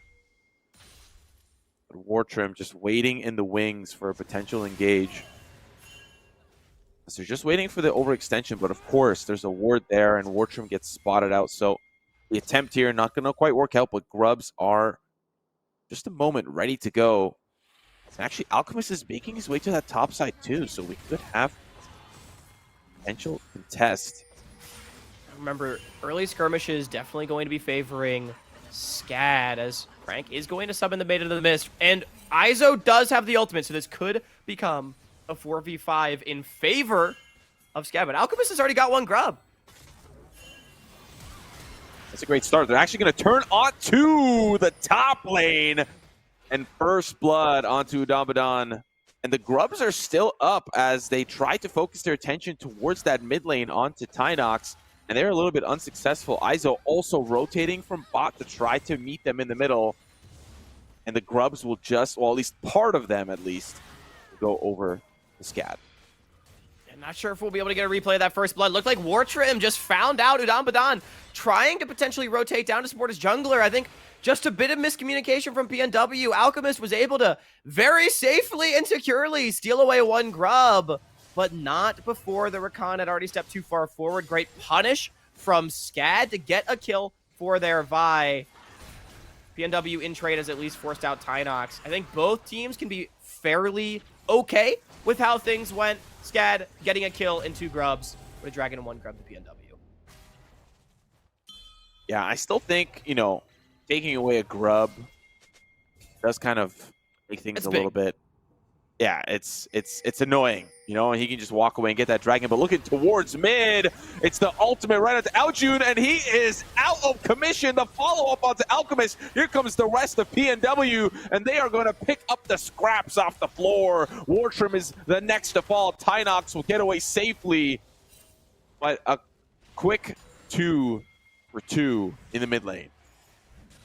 But Wartrim just waiting in the wings for a potential engage. So they're just waiting for the overextension, but of course, there's a ward there, and Wartrim gets spotted out. So the attempt here not going to quite work out, but Grubs are just a moment ready to go. And actually, Alchemist is making his way to that top side too, so we could have potential contest. Remember, early skirmishes definitely going to be favoring SCAD, as Frank is going to summon the Maiden of the Mist. And Izo does have the ultimate, so this could become a 4v5 in favor of SCAD. But Alchemist has already got one grub. That's a great start. They're actually going to turn onto the top lane. And first blood onto Udamadan. And the Grubs are still up as they try to focus their attention towards that mid lane onto Tynox. And they're a little bit unsuccessful. Izo also rotating from bot to try to meet them in the middle. And the Grubs will just, well, at least part of them at least, go over the SCAD. I'm not sure if we'll be able to get a replay of that first blood. Looked like Wartrim just found out Udamadan trying to potentially rotate down to support his jungler. I think just a bit of miscommunication from PNW. Alchemist was able to very safely and securely steal away one grub, but not before the Rakan had already stepped too far forward. Great punish from SCAD to get a kill for their Vi. PNW in trade has at least forced out Tynox. I think both teams can be fairly okay with how things went. SCAD getting a kill and 2 grubs with a dragon and 1 grub to PNW. Yeah, I still think, you know, taking away a grub does kind of make things a little bit. Yeah, it's annoying, you know, and he can just walk away and get that dragon. But looking towards mid, it's the ultimate right at Aljun, and he is out of commission. The follow-up onto Alchemist. Here comes the rest of PNW, and they are going to pick up the scraps off the floor. Wartrim is the next to fall. Tynox will get away safely, but a quick 2 for 2 in the mid lane.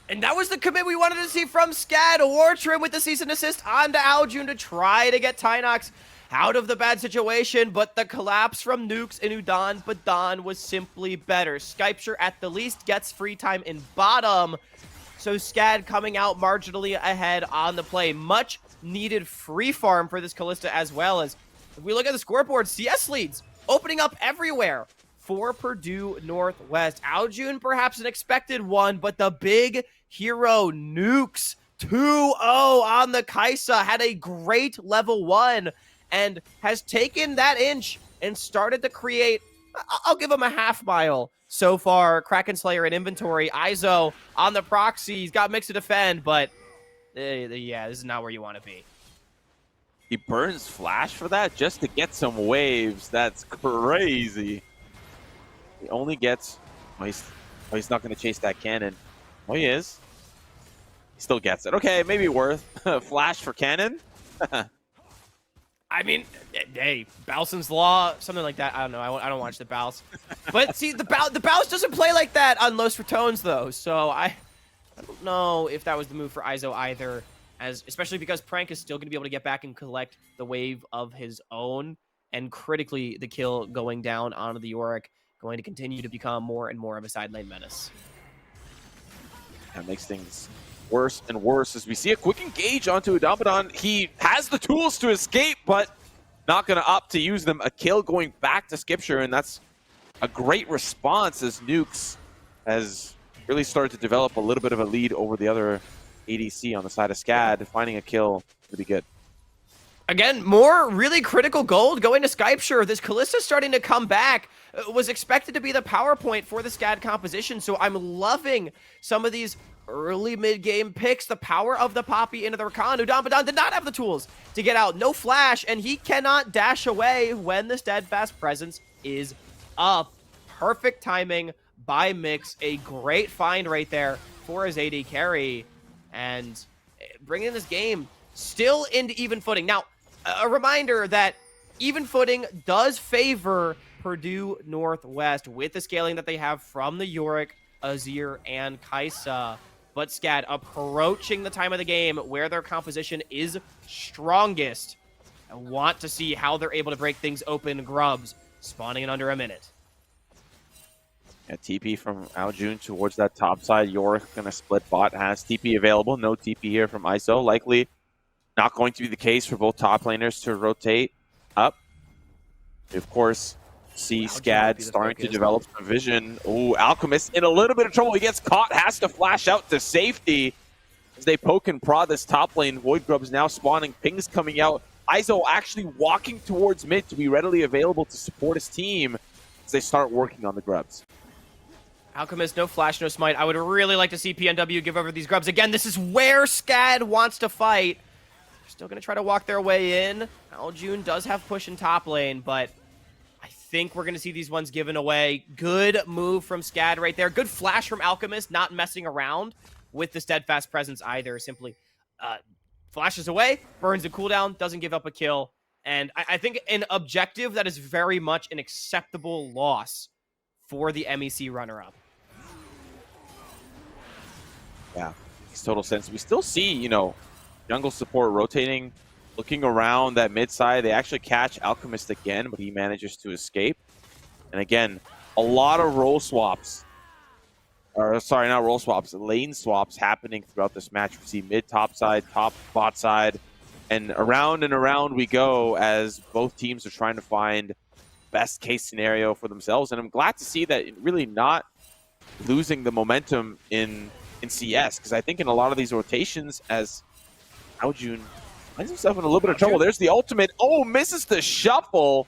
And that was the commit we wanted to see from SCAD. Wartrim with the cease and assist onto Aljun to try to get Tynox out of the bad situation, but the collapse from Nukes and Udan Badan was simply better. Skypeshire at the least gets free time in bottom, so SCAD coming out marginally ahead on the play. Much needed free farm for this Kalista as well. As if we look at the scoreboard, CS leads opening up everywhere for Purdue Northwest. Aljun perhaps an expected one, but the big hero Nukes 2-0 on the Kaisa had a great level 1 and has taken that inch and started to create, I'll give him a half mile so far. Kraken Slayer in inventory. Izo on the proxy. He's got mix to defend, but yeah, this is not where you want to be. He burns Flash for that just to get some waves. That's crazy. He only gets... Oh, he's not going to chase that cannon. Oh, he is. He still gets it. Okay, maybe worth. Flash for cannon? I mean, hey, Balson's Law, something like that. I don't know. I don't watch the Bals. But see, the Bals doesn't play like that on Los Ratones, though. So I don't know if that was the move for Izo either, especially because Prank is still going to be able to get back and collect the wave of his own. And critically, the kill going down onto the Yorick, going to continue to become more and more of a side lane menace. That makes things worse and worse as we see a quick engage onto Udamadan. He has the tools to escape, but not going to opt to use them. A kill going back to Skipshire, and that's a great response as Nukes has really started to develop a little bit of a lead over the other ADC on the side of SCAD. Finding a kill would be good. Again, more really critical gold going to Skypeshire. This Kalista starting to come back. Was expected to be the power point for the SCAD composition, so I'm loving some of these early mid-game picks. The power of the Poppy into the Rakan. Udamadan did not have the tools to get out. No flash, and he cannot dash away when the Steadfast Presence is up. Perfect timing by Mix. A great find right there for his AD carry. And bringing this game still into even footing. Now, a reminder that even footing does favor Purdue Northwest with the scaling that they have from the Yorick, Azir, and Kaisa. but SCAD approaching the time of the game where their composition is strongest. I want to see how they're able to break things open. Grubs spawning in under a minute. Yeah, TP from Aljun towards that top side. Yorick gonna split bot, has TP available. No TP here from ISO. Likely not going to be the case for both top laners to rotate up. Of course, see SCAD starting to develop some vision. Ooh, Alchemist in a little bit of trouble. He gets caught, has to flash out to safety as they poke and prod this top lane. Void Grubs now spawning, pings coming out. ISO actually walking towards mid to be readily available to support his team as they start working on the Grubs. Alchemist, no flash, no smite. I would really like to see PNW give over these Grubs. Again, this is where SCAD wants to fight. They're still going to try to walk their way in. Aljun does have push in top lane, but I think we're going to see these ones given away. Good move from SCAD right there. Good flash from Alchemist, not messing around with the steadfast presence either. Simply flashes away, burns the cooldown, doesn't give up a kill. And I think an objective that is very much an acceptable loss for the MEC runner-up. Yeah, makes total sense. We still see, you know, jungle support rotating, looking around that mid side. They actually catch Alchemist again, but he manages to escape. And again, a lot of role swaps. Or sorry, not role swaps, lane swaps happening throughout this match. We see mid top side, top bot side, and around we go as both teams are trying to find best case scenario for themselves. And I'm glad to see that really not losing the momentum in CS, because I think in a lot of these rotations, as Aljun finds himself in a little bit of trouble. There's the ultimate. Oh, misses the shuffle.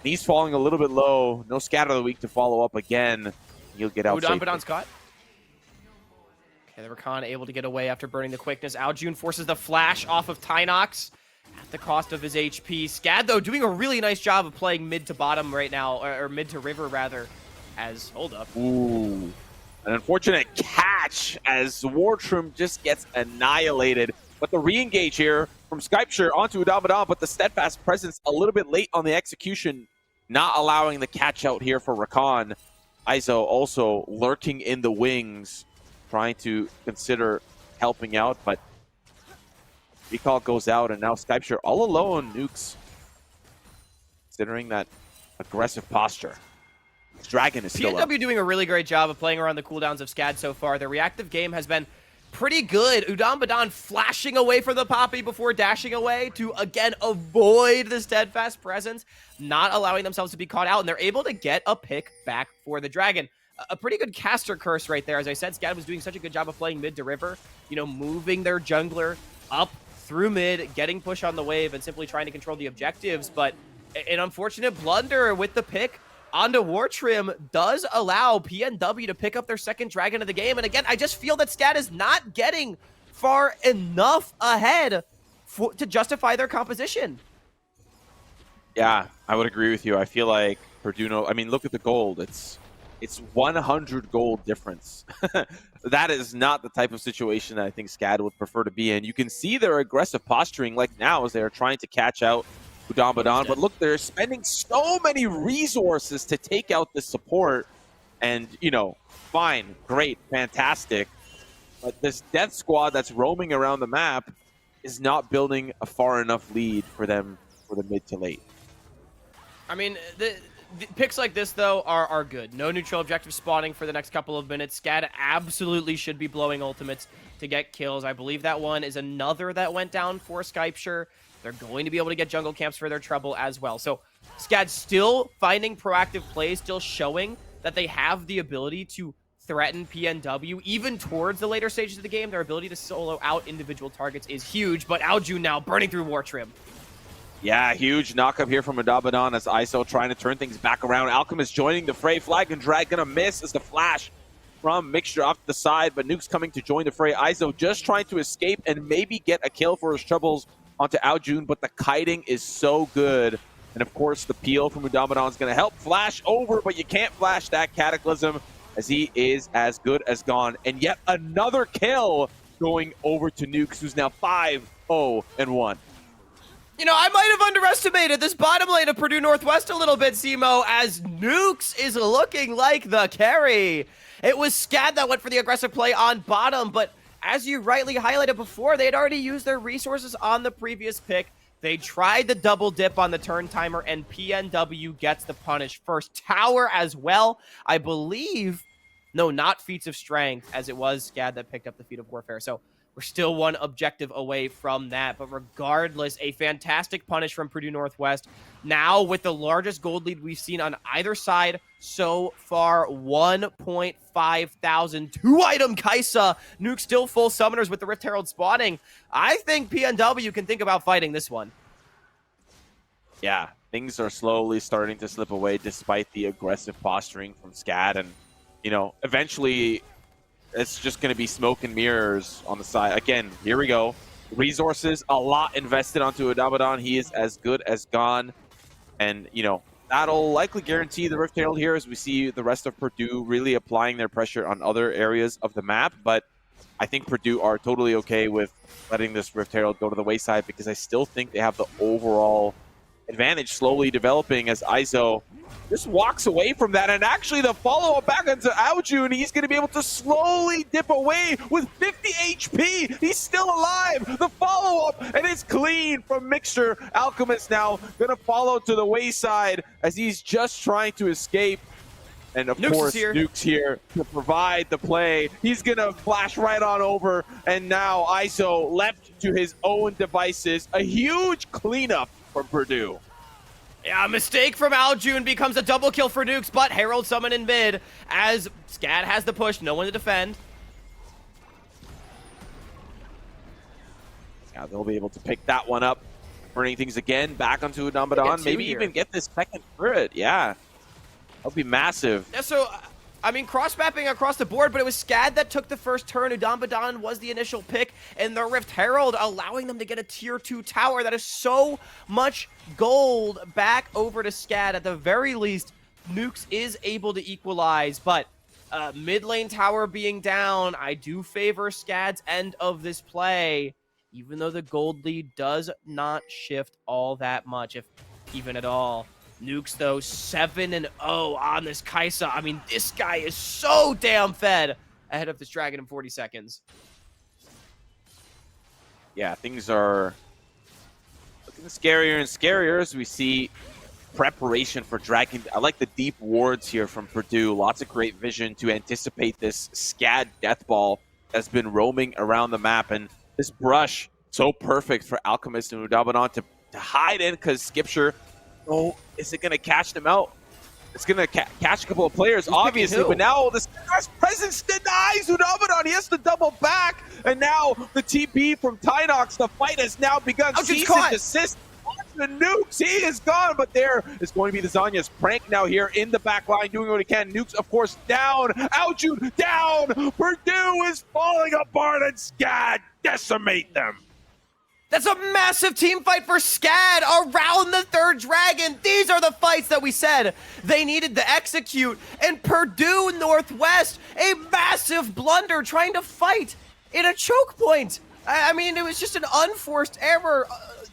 He's falling a little bit low. No scatter of the week to follow up again. He'll get out safely. Udon Scott. Okay, the Rakan able to get away after burning the quickness. Aljun forces the flash off of Tynox at the cost of his HP. SCAD, though, doing a really nice job of playing mid to bottom right now, or mid to river, rather, as... Hold up. Ooh. An unfortunate catch as Wartrim just gets annihilated. But the re-engage here from Skypeshire onto Udamadan, but the steadfast presence a little bit late on the execution, not allowing the catch out here for Rakan. ISO also lurking in the wings, trying to consider helping out, but recall goes out, and now Skypeshire all alone. Nukes considering that aggressive posture. Dragon is still up. PNW doing a really great job of playing around the cooldowns of SCAD so far. Their reactive game has been pretty good. Udamadan flashing away from the Poppy before dashing away to, again, avoid the steadfast presence, not allowing themselves to be caught out, and they're able to get a pick back for the Dragon. A pretty good caster curse right there. As I said, SCAD was doing such a good job of playing mid to river, you know, moving their jungler up through mid, getting push on the wave, and simply trying to control the objectives, but an unfortunate blunder with the pick onto Wartrim does allow PNW to pick up their second Dragon of the game. And again, I just feel that SCAD is not getting far enough ahead to justify their composition. Yeah, I would agree with you. I feel like Perduno, I mean, look at the gold. It's 100 gold difference. That is not the type of situation that I think SCAD would prefer to be in. You can see their aggressive posturing like now as they're trying to catch out Udamadan, but look, they're spending so many resources to take out the support, and, you know, fine, great, fantastic, but this death squad that's roaming around the map is not building a far enough lead for them for the mid to late. I mean, the picks like this, though, are good. No neutral objective spawning for the next couple of minutes. SCAD absolutely should be blowing ultimates to get kills. I believe that one is another that went down for Skypeshire. They're going to be able to get jungle camps for their trouble as well. So SCAD still finding proactive plays, still showing that they have the ability to threaten PNW, even towards the later stages of the game. Their ability to solo out individual targets is huge, but Aljun now burning through Wartrim. Yeah, huge knock-up here from Udamadan as ISO trying to turn things back around. Alchemist joining the fray. Flag and Drag gonna miss as the flash from Mixture off the side, but Nuke's coming to join the fray. ISO just trying to escape and maybe get a kill for his troubles onto Aljun, but the kiting is so good. And of course, the peel from Udamadan is going to help flash over, but you can't flash that Cataclysm as he is as good as gone. And yet another kill going over to Nukes, who's now 5-0-1. You know, I might have underestimated this bottom lane of Purdue Northwest a little bit, Simo, as Nukes is looking like the carry. It was SCAD that went for the aggressive play on bottom, but as you rightly highlighted before, they had already used their resources on the previous pick. They tried the double dip on the turn timer, and PNW gets the punish first. Tower as well, I believe. No, not feats of strength, as it was SCAD that picked up the feat of warfare. So we're still one objective away from that. But regardless, a fantastic punish from Purdue Northwest. Now with the largest gold lead we've seen on either side so far, 1.5 thousand. 2-item Kaisa. Nuke still full summoners with the Rift Herald spawning. I think PNW can think about fighting this one. Yeah, things are slowly starting to slip away despite the aggressive posturing from SCAD. And, you know, eventually it's just going to be smoke and mirrors on the side. Again, here we go. Resources, a lot invested onto Abaddon. He is as good as gone. And, you know, that'll likely guarantee the Rift Herald here as we see the rest of Purdue really applying their pressure on other areas of the map. But I think Purdue are totally okay with letting this Rift Herald go to the wayside because I still think they have the overall advantage slowly developing as ISO just walks away from that. And actually the follow-up back into Aljun, he's going to be able to slowly dip away with 50 HP. He's still alive. The follow-up, and it's clean from Mixture. Alchemist now going to follow to the wayside as he's just trying to escape. And of course, Nuke's here to provide the play. He's going to flash right on over. And now ISO left to his own devices. A huge cleanup for Purdue. Yeah, a mistake from Aljun becomes a double kill for Nukes, but Herald summon in mid as SCAD has the push, no one to defend. Yeah, they'll be able to pick that one up, burning things again back onto Abaddon. Maybe even get this second turret. Yeah, that'll be massive. Yeah, so I mean, cross-mapping across the board, but it was SCAD that took the first turn. Udambadan was the initial pick, and the Rift Herald allowing them to get a tier 2 tower. That is so much gold back over to SCAD. At the very least, Nukes is able to equalize, but mid lane tower being down, I do favor SCAD's end of this play, even though the gold lead does not shift all that much, if even at all. Nukes, though, 7-0 on this Kaisa. I mean, this guy is so damn fed ahead of this dragon in 40 seconds. Yeah, things are looking scarier and scarier as we see preparation for dragon. I like the deep wards here from Purdue. Lots of great vision to anticipate this SCAD death ball that's been roaming around the map. And this brush, so perfect for Alchemist and Udambadan to hide in because Skipshire, oh, is it going to catch them out? It's going to catch a couple of players, obviously, but now the Scar's presence denies Udambadan. He has to double back, and now the TP from Tynox, the fight has now begun. Cease and desist on the Nukes. He is gone, but there is going to be the Zanya's prank now here in the back line, doing what he can. Nukes, of course, down. Aljun down. Purdue is falling apart, and SCAD decimate them. That's a massive team fight for SCAD around the third dragon. These are the fights that we said they needed to execute. And Purdue Northwest, a massive blunder trying to fight in a choke point. I mean, it was just an unforced error,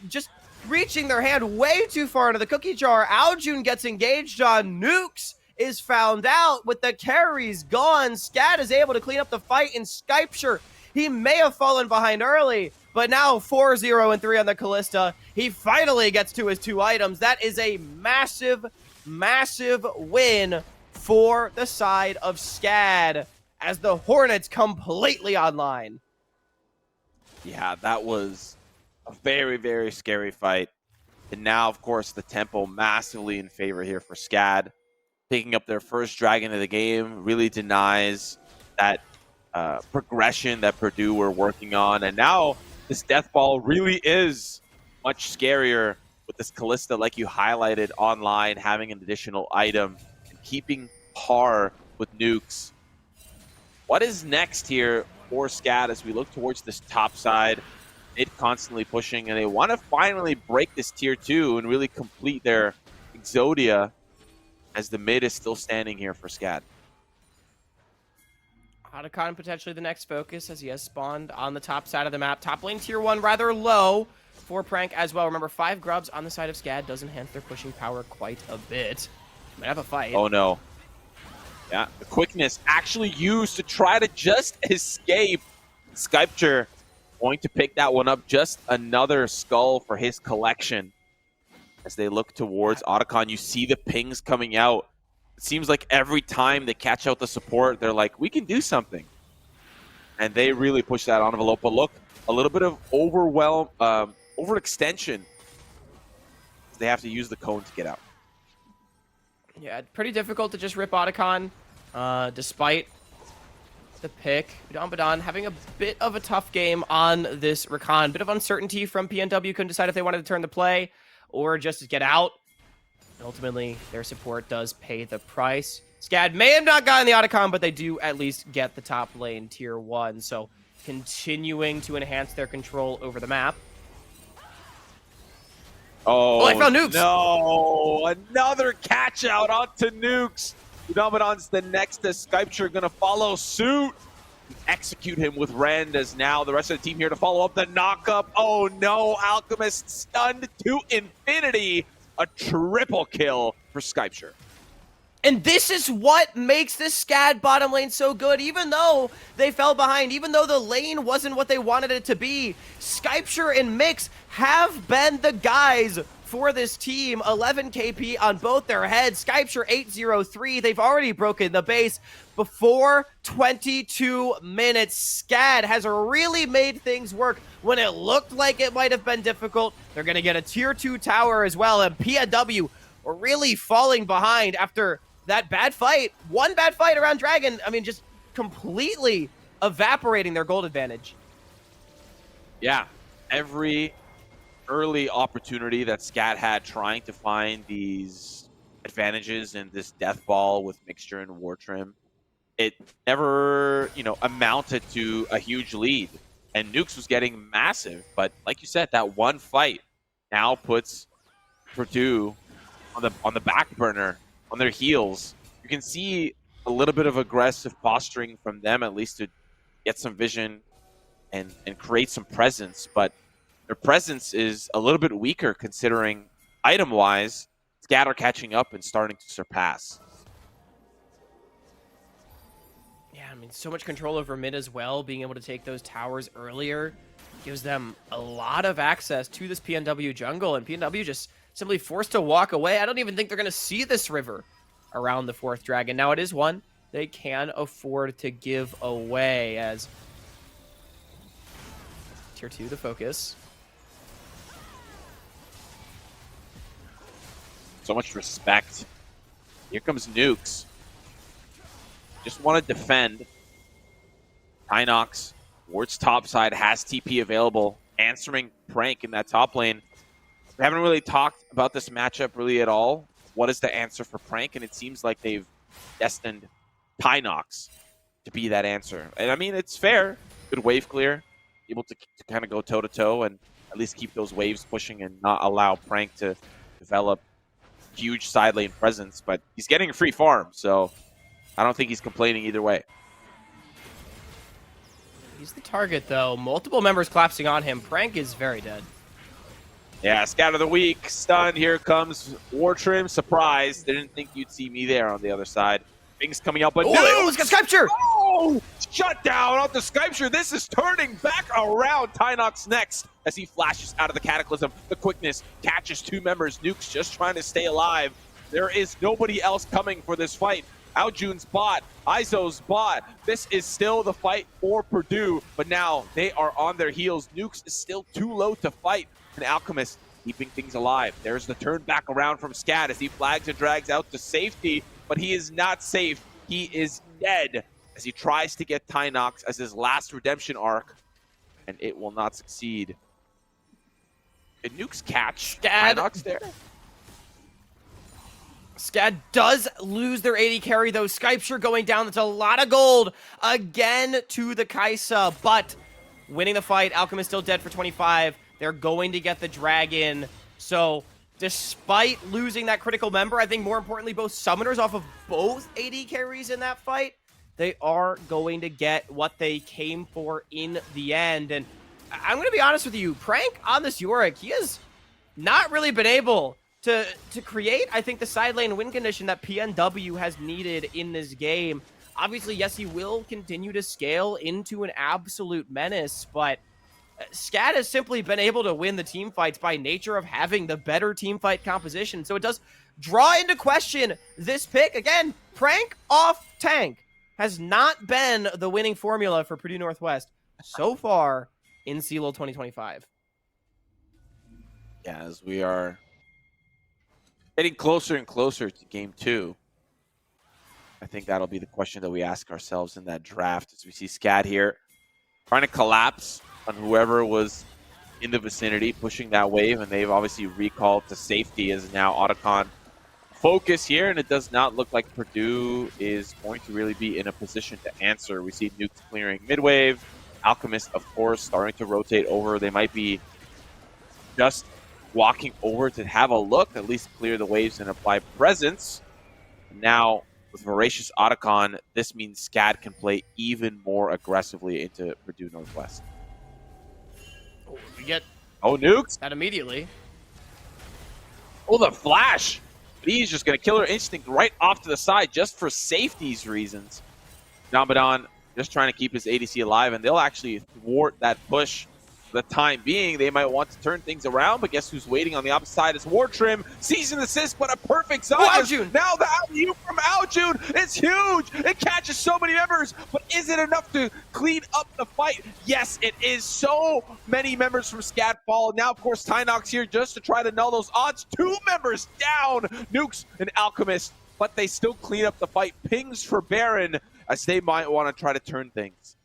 just reaching their hand way too far into the cookie jar. Aljun gets engaged on. Nukes is found out with the carries gone. SCAD is able to clean up the fight in Skypeshire. He may have fallen behind early, but now 4-0 and 3 on the Callista. He finally gets to his 2 items. That is a massive, massive win for the side of SCAD as the Hornets completely online. Yeah, that was a very, very scary fight. And now, of course, the tempo massively in favor here for SCAD. Picking up their first dragon of the game really denies that progression that Purdue were working on. And now this death ball really is much scarier with this Callista, like you highlighted online, having an additional item and keeping par with Nukes. What is next here for SCAD as we look towards this top side? Mid constantly pushing, and they want to finally break this tier 2 and really complete their Exodia as the mid is still standing here for SCAD. Otacon potentially the next focus as he has spawned on the top side of the map. Top lane tier 1 rather low. for Prank as well. Remember, 5 grubs on the side of SCAD does enhance their pushing power quite a bit. Might have a fight. Oh no. Yeah, the quickness actually used to try to just escape. Skypture going to pick that one up. Just another skull for his collection. As they look towards Otacon, you see the pings coming out. It seems like every time they catch out the support, they're like, we can do something. And they really push that envelope. But look, a little bit of overextension. They have to use the cone to get out. Yeah, pretty difficult to just rip Otacon, despite the pick. Udambadan having a bit of a tough game on this Recon. Bit of uncertainty from PNW. Couldn't decide if they wanted to turn the play or just to get out. And ultimately, their support does pay the price. SCAD may have not gotten the Otacon, but they do at least get the top lane tier 1. So continuing to enhance their control over the map. Oh, I found Nukes. No, another catch out onto Nukes. Udambadan's the next as Skypture going to follow suit. Execute him with Rend as now the rest of the team here to follow up the knockup. Oh no, Alchemist stunned to infinity. A triple kill for Skypture. And this is what makes this SCAD bottom lane so good. Even though they fell behind, even though the lane wasn't what they wanted it to be, Skypture and Mix have been the guys for this team. 11 KP on both their heads. Skypture 803. They've already broken the base before 22 minutes. SCAD has really made things work when it looked like it might have been difficult. They're going to get a tier 2 tower as well. And PNW are really falling behind after that bad fight. One bad fight around Dragon. I mean, just completely evaporating their gold advantage. Yeah, every early opportunity that SCAD had trying to find these advantages in this death ball with Mixture and War Trim, it never, amounted to a huge lead. And Nukes was getting massive, but like you said, that one fight now puts Purdue on the back burner, on their heels. You can see a little bit of aggressive posturing from them, at least to get some vision and create some presence, but their presence is a little bit weaker considering item-wise, SCAD are catching up and starting to surpass. Yeah, I mean, so much control over mid as well. Being able to take those towers earlier gives them a lot of access to this PNW jungle, and PNW just simply forced to walk away. I don't even think they're going to see this river around the 4th dragon. Now, it is one they can afford to give away as tier 2 the focus. So much respect. Here comes Nukes. Just want to defend. Tynox, towards top side, has TP available, answering Prank in that top lane. We haven't really talked about this matchup really at all. What is the answer for Prank? And it seems like they've destined Tynox to be that answer. And I mean, it's fair. Good wave clear. Able to kind of go toe-to-toe and at least keep those waves pushing and not allow Prank to develop huge side lane presence. But he's getting a free farm, so I don't think he's complaining either way. He's the target, though. Multiple members collapsing on him. Prank is very dead. Yeah, Scout of the Week, stunned. Here comes War Trim. Surprise. Didn't think you'd see me there on the other side. Things coming out, but no! Let's get Skypture! Oh! Shut down off the Skypture. This is turning back around. Tynox next as he flashes out of the Cataclysm. The quickness catches 2 members. Nuke's just trying to stay alive. There is nobody else coming for this fight. Aljun's bot, Izo's bot. This is still the fight for Purdue, but now they are on their heels. Nukes is still too low to fight. And Alchemist keeping things alive. There's the turn back around from SCAD as he flags and drags out to safety, but he is not safe. He is dead as he tries to get Tynox as his last redemption arc, and it will not succeed. Can Nukes catch Tynox there? SCAD does lose their AD carry, though. Skypture going down. That's a lot of gold again to the Kaisa, but winning the fight. Alchemist still dead for 25. They're going to get the dragon. So despite losing that critical member, I think more importantly, both summoners off of both AD carries in that fight, they are going to get what they came for in the end. And I'm going to be honest with you. Prank on this Yorick, he has not really been able to create, I think, the side lane win condition that PNW has needed in this game. Obviously, yes, he will continue to scale into an absolute menace, but SCAD has simply been able to win the team fights by nature of having the better team fight composition. So it does draw into question this pick. Again, Prank off tank has not been the winning formula for Purdue Northwest so far in CLOL 2025. Yeah, as we are getting closer and closer to game 2, I think that'll be the question that we ask ourselves in that draft as we see SCAD here trying to collapse on whoever was in the vicinity, pushing that wave, and they've obviously recalled to safety as now Otacon focus here, and it does not look like Purdue is going to really be in a position to answer. We see Nukes clearing mid-wave, Alchemist, of course, starting to rotate over. They might be just walking over to have a look, at least clear the waves and apply presence. Now, with Voracious Otacon, this means SCAD can play even more aggressively into Purdue Northwest. We get Nukes! that immediately. Oh, the flash! He's just going to Killer Instinct right off to the side just for safety's reasons. Namadan just trying to keep his ADC alive, and they'll actually thwart that push for the time being. They might want to turn things around, but guess who's waiting on the opposite side is War Trim. Sees an assist, but a perfect zone. Now the alley-oop from Aljun is huge. It catches so many members, but is it enough to clean up the fight? Yes, it is. So many members from SCAD fall. Now, of course, Tynox here just to try to null those odds. 2 members down, Nukes and Alchemist, but they still clean up the fight. Pings for Baron as they might want to try to turn things.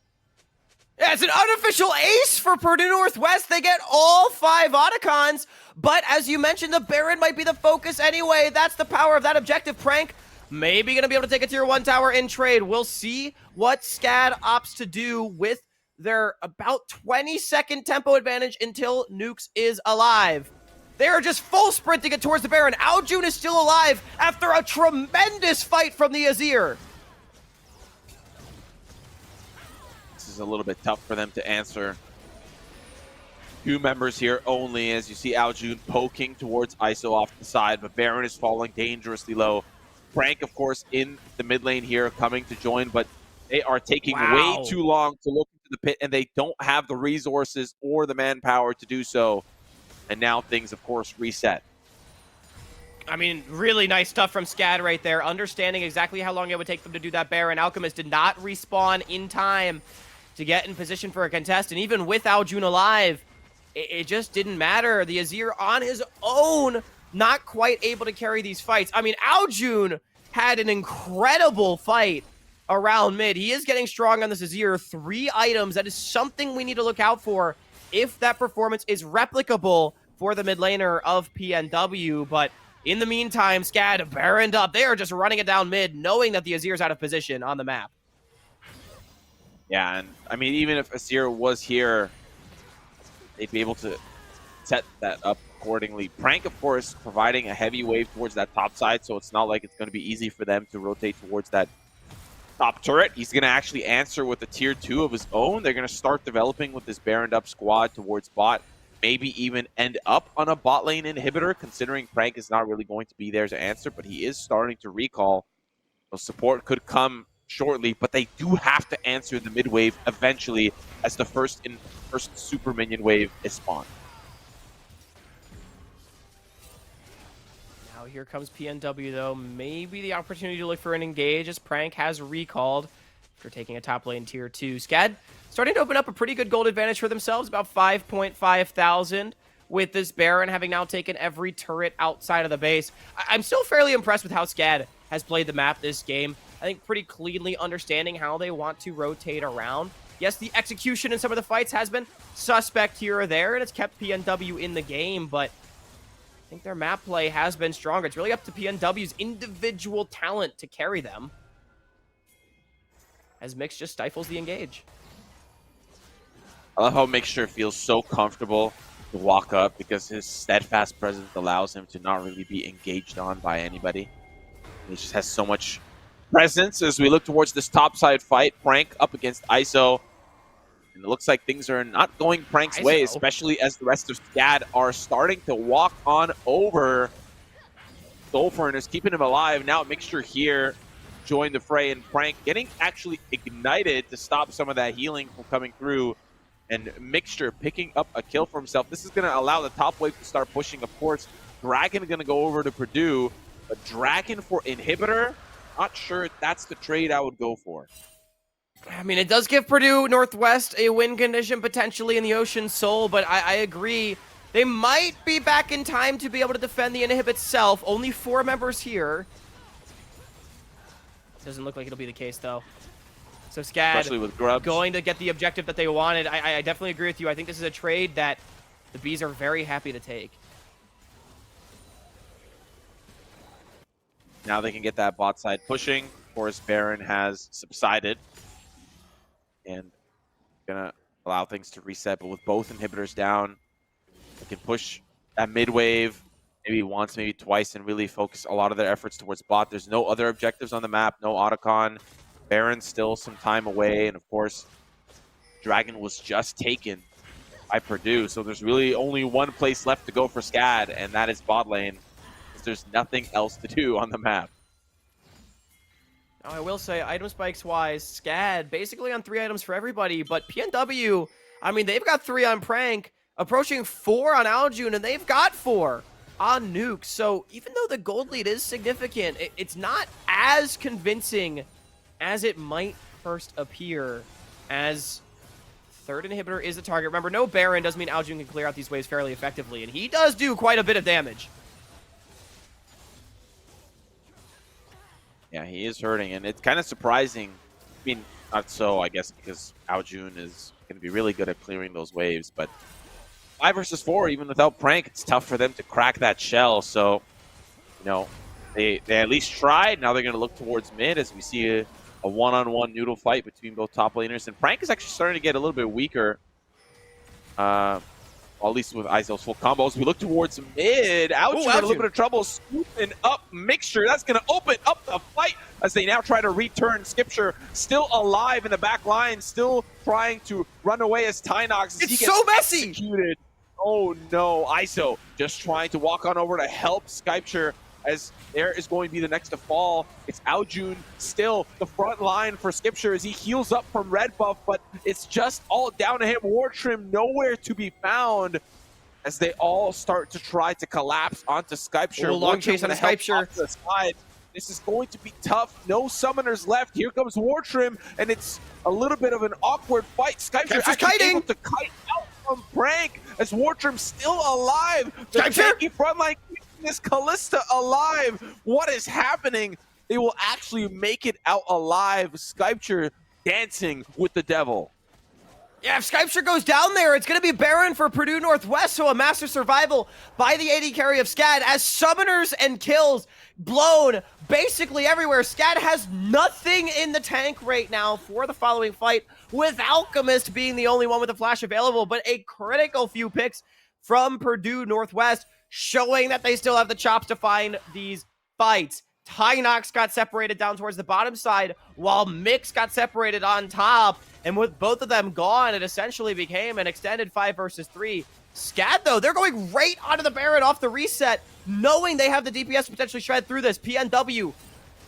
Yeah, it's an unofficial ace for Purdue Northwest. They get all 5 Otacons, but as you mentioned, the Baron might be the focus anyway. That's the power of that objective. Prank maybe going to be able to take a tier 1 tower in trade. We'll see what SCAD opts to do with their about 20-second tempo advantage until Nukes is alive. They are just full sprinting it towards the Baron. Aljun is still alive after a tremendous fight from the Azir. A little bit tough for them to answer. 2 members here only as you see Aljun poking towards ISO off the side, but Baron is falling dangerously low. Frank, of course, in the mid lane here coming to join, but they are taking way too long to look into the pit, and they don't have the resources or the manpower to do so. And now things, of course, reset. I mean, really nice stuff from SCAD right there, understanding exactly how long it would take them to do that Baron. Alchemist did not respawn in time to get in position for a contest, and even with Aljun alive, it just didn't matter. The Azir on his own, not quite able to carry these fights. I mean, Aljun had an incredible fight around mid. He is getting strong on this Azir. 3 items. That is something we need to look out for if that performance is replicable for the mid laner of PNW. But in the meantime, SCAD baroned up. They are just running it down mid, knowing that the Azir's out of position on the map. Yeah, and I mean, even if Azir was here, they'd be able to set that up accordingly. Prank, of course, providing a heavy wave towards that top side, so it's not like it's going to be easy for them to rotate towards that top turret. He's going to actually answer with a tier 2 of his own. They're going to start developing with this baroned up squad towards bot, maybe even end up on a bot lane inhibitor, considering Prank is not really going to be there to answer, but he is starting to recall. So support could come shortly, but they do have to answer the mid wave eventually as the first super minion wave is spawned. Now here comes PNW though. Maybe the opportunity to look for an engage as Prank has recalled after taking a top lane tier 2. SCAD starting to open up a pretty good gold advantage for themselves, about 5.5 thousand, with this Baron having now taken every turret outside of the base. I'm still fairly impressed with how SCAD has played the map this game. I think pretty cleanly understanding how they want to rotate around. Yes, the execution in some of the fights has been suspect here or there, and it's kept PNW in the game, but I think their map play has been stronger. It's really up to PNW's individual talent to carry them, as Mix just stifles the engage. I love how Mixture feels so comfortable to walk up because his steadfast presence allows him to not really be engaged on by anybody. He just has so much presence as we look towards this topside fight. Prank up against ISO. And it looks like things are not going Prank's way, especially as the rest of SCAD are starting to walk on over. Sulfur is keeping him alive. Now Mixture here join the fray, and Prank getting actually ignited to stop some of that healing from coming through. And Mixture picking up a kill for himself. This is going to allow the top wave to start pushing. Of course, Dragon going to go over to Purdue. A Dragon for Inhibitor? Not sure if that's the trade I would go for. I mean, it does give Purdue Northwest a win condition potentially in the Ocean Soul, but I agree. They might be back in time to be able to defend the Inhib itself. Only 4 members here. Doesn't look like it'll be the case, though. So SCAD with Grubs going to get the objective that they wanted. I definitely agree with you. I think this is a trade that the Bees are very happy to take. Now they can get that bot side pushing. Of course, Baron has subsided. And gonna allow things to reset, but with both inhibitors down, they can push that mid wave maybe once, maybe twice, and really focus a lot of their efforts towards bot. There's no other objectives on the map, no Otacon. Baron's still some time away, and of course, Dragon was just taken by Purdue, so there's really only one place left to go for SCAD, and that is bot lane, because there's nothing else to do on the map. Now, I will say, item spikes wise, SCAD basically on 3 items for everybody, but PNW, I mean, they've got 3 on Prank, approaching 4 on Aljun, and they've got 4 on Nuke. So even though the gold lead is significant, it's not as convincing as it might first appear, as third inhibitor is the target. Remember, no Baron doesn't mean Aljun can clear out these waves fairly effectively, and he does do quite a bit of damage. Yeah, he is hurting, and it's kind of surprising. I mean, not so, I guess, because Aljun is going to be really good at clearing those waves, but 5 versus 4, even without Prank, it's tough for them to crack that shell. So, you know, they at least tried. Now they're going to look towards mid as we see a one-on-one noodle fight between both top laners. And Prank is actually starting to get a little bit weaker. At least with Iso's full combos. We look towards mid. Aljun had a little bit of trouble scooping up Mixture. That's going to open up the fight as they now try to return. Skipture still alive in the back line, still trying to run away as Tynox. It's so messy! Executed. Oh no, Iso just trying to walk on over to help Skypture as there is going to be the next to fall. It's Aljun still the front line for Skipture as he heals up from red buff, but it's just all down to him. Wartrim nowhere to be found as they all start to try to collapse onto Skypture. Long chase on Skypture. This is going to be tough. No summoners left. Here comes Wartrim, and it's a little bit of an awkward fight. Skypture actually able to kite out from Prank as Wartrim still alive. The tanky frontline keeping this Callista alive. What is happening? They will actually make it out alive. Skypture dancing with the devil. Yeah, if Skypture goes down there, it's going to be Baron for Purdue Northwest, so a master survival by the AD carry of SCAD as summoners and kills blown basically everywhere. SCAD has nothing in the tank right now for the following fight, with Alchemist being the only one with a flash available, but a critical few picks from Purdue Northwest, showing that they still have the chops to find these fights. Tynox got separated down towards the bottom side, while Mix got separated on top. And with both of them gone, it essentially became an extended 5 versus 3. SCAD, though, they're going right onto the Baron off the reset, knowing they have the DPS to potentially shred through this. PNW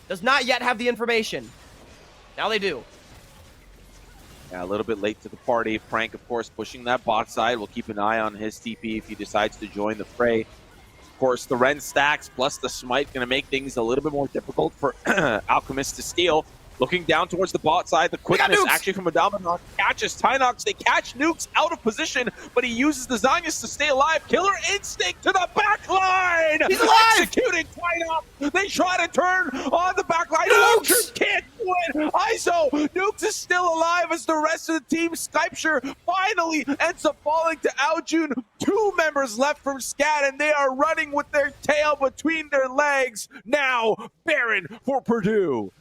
does not yet have the information. Now they do. Yeah, a little bit late to the party. Prank, of course, pushing that bot side. We'll keep an eye on his TP if he decides to join the fray. Of course, the Ren stacks plus the Smite going to make things a little bit more difficult for Alchemist to steal. Looking down towards the bot side, the quickness actually from Adamanon catches Tynox. They catch Nukes out of position, but he uses the Zanyas to stay alive. Killer Instinct to the back line! He's alive! Executing Tynox. They try to turn on the back line. Nukes can't do it! ISO! Nukes is still alive as the rest of the team. Skypture finally ends up falling to Aljun. 2 members left from SCAD, and they are running with their tail between their legs. Now, Baron for Purdue.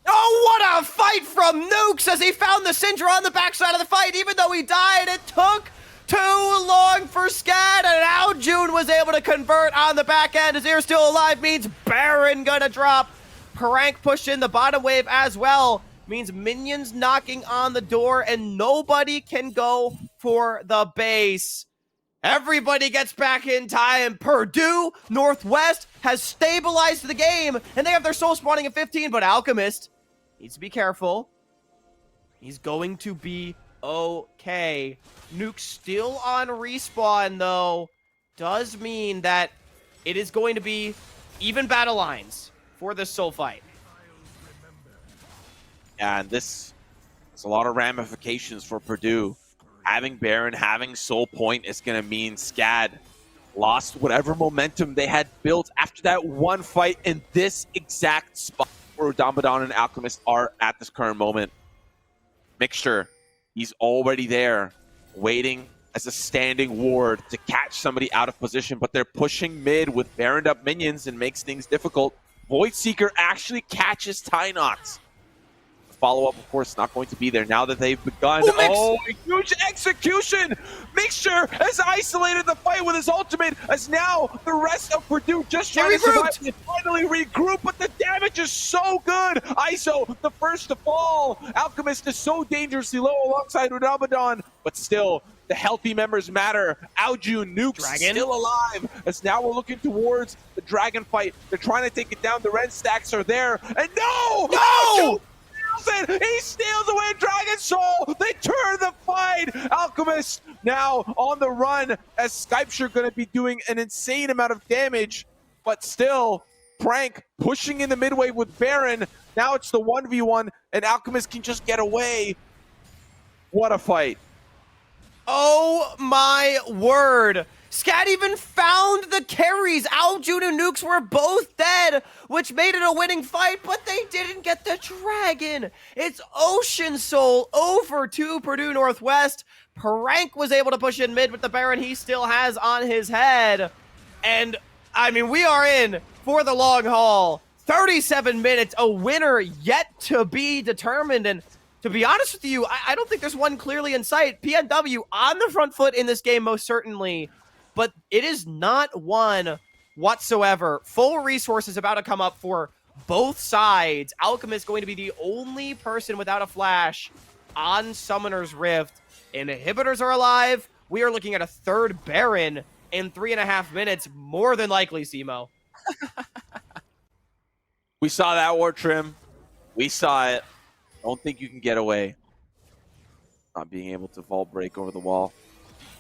Oh, what a fight from Nukes as he found the Syndra on the backside of the fight. Even though he died, it took too long for SCAD, and Aljun was able to convert on the back end. Azir still alive means Baron gonna drop. Prank pushed in the bottom wave as well. means minions knocking on the door and nobody can go for the base. Everybody gets back in time. Purdue Northwest has stabilized the game, and they have their soul spawning at 15, but Alchemist needs to be careful. He's going to be okay. Nuke still on respawn, though. Does mean that it is going to be even battle lines for this soul fight. Yeah, and this has a lot of ramifications for Purdue. Having Baron, having Soul Point is going to mean SCAD lost whatever momentum they had built after that one fight in this exact spot where Dombadon and Alchemist are at this current moment. Mixture, he's already there, waiting as a standing ward to catch somebody out of position, but they're pushing mid with Baroned up minions and makes things difficult. Voidseeker actually catches Tynox. Follow-up, of course, not going to be there now that they've begun. Oh, huge execution! Mixture has isolated the fight with his ultimate, as now the rest of Purdue just trying to survive and finally regroup, but the damage is so good! ISO, the first to fall! Alchemist is so dangerously low alongside Udabadon, but still, the healthy members matter. Aljun, Nuke's still alive, as now we're looking towards the Dragon fight. They're trying to take it down, the red stacks are there, and no! No! He steals away Dragon Soul. They turn the fight. Alchemist now on the run as Skypeshire going to be doing an insane amount of damage, but still Prank pushing in the midway with Baron. Now it's the 1v1 and Alchemist can just get away. What a fight. Oh my word. SCAD even found the carries. Aljun and Nukes were both dead, which made it a winning fight, but they didn't get the dragon. It's Ocean Soul over to Purdue Northwest. Prank was able to push in mid with the Baron he still has on his head. And, I mean, we are in for the long haul. 37 minutes, a winner yet to be determined. And to be honest with you, I don't think there's one clearly in sight. PNW on the front foot in this game, most certainly. But it is not one whatsoever. Full resources about to come up for both sides. Alchemist going to be the only person without a flash on Summoner's Rift. Inhibitors are alive. We are looking at a third Baron in 3.5 minutes, more than likely, Simo. We saw that war trim. We saw it. Don't think you can get away. Not being able to vault break over the wall.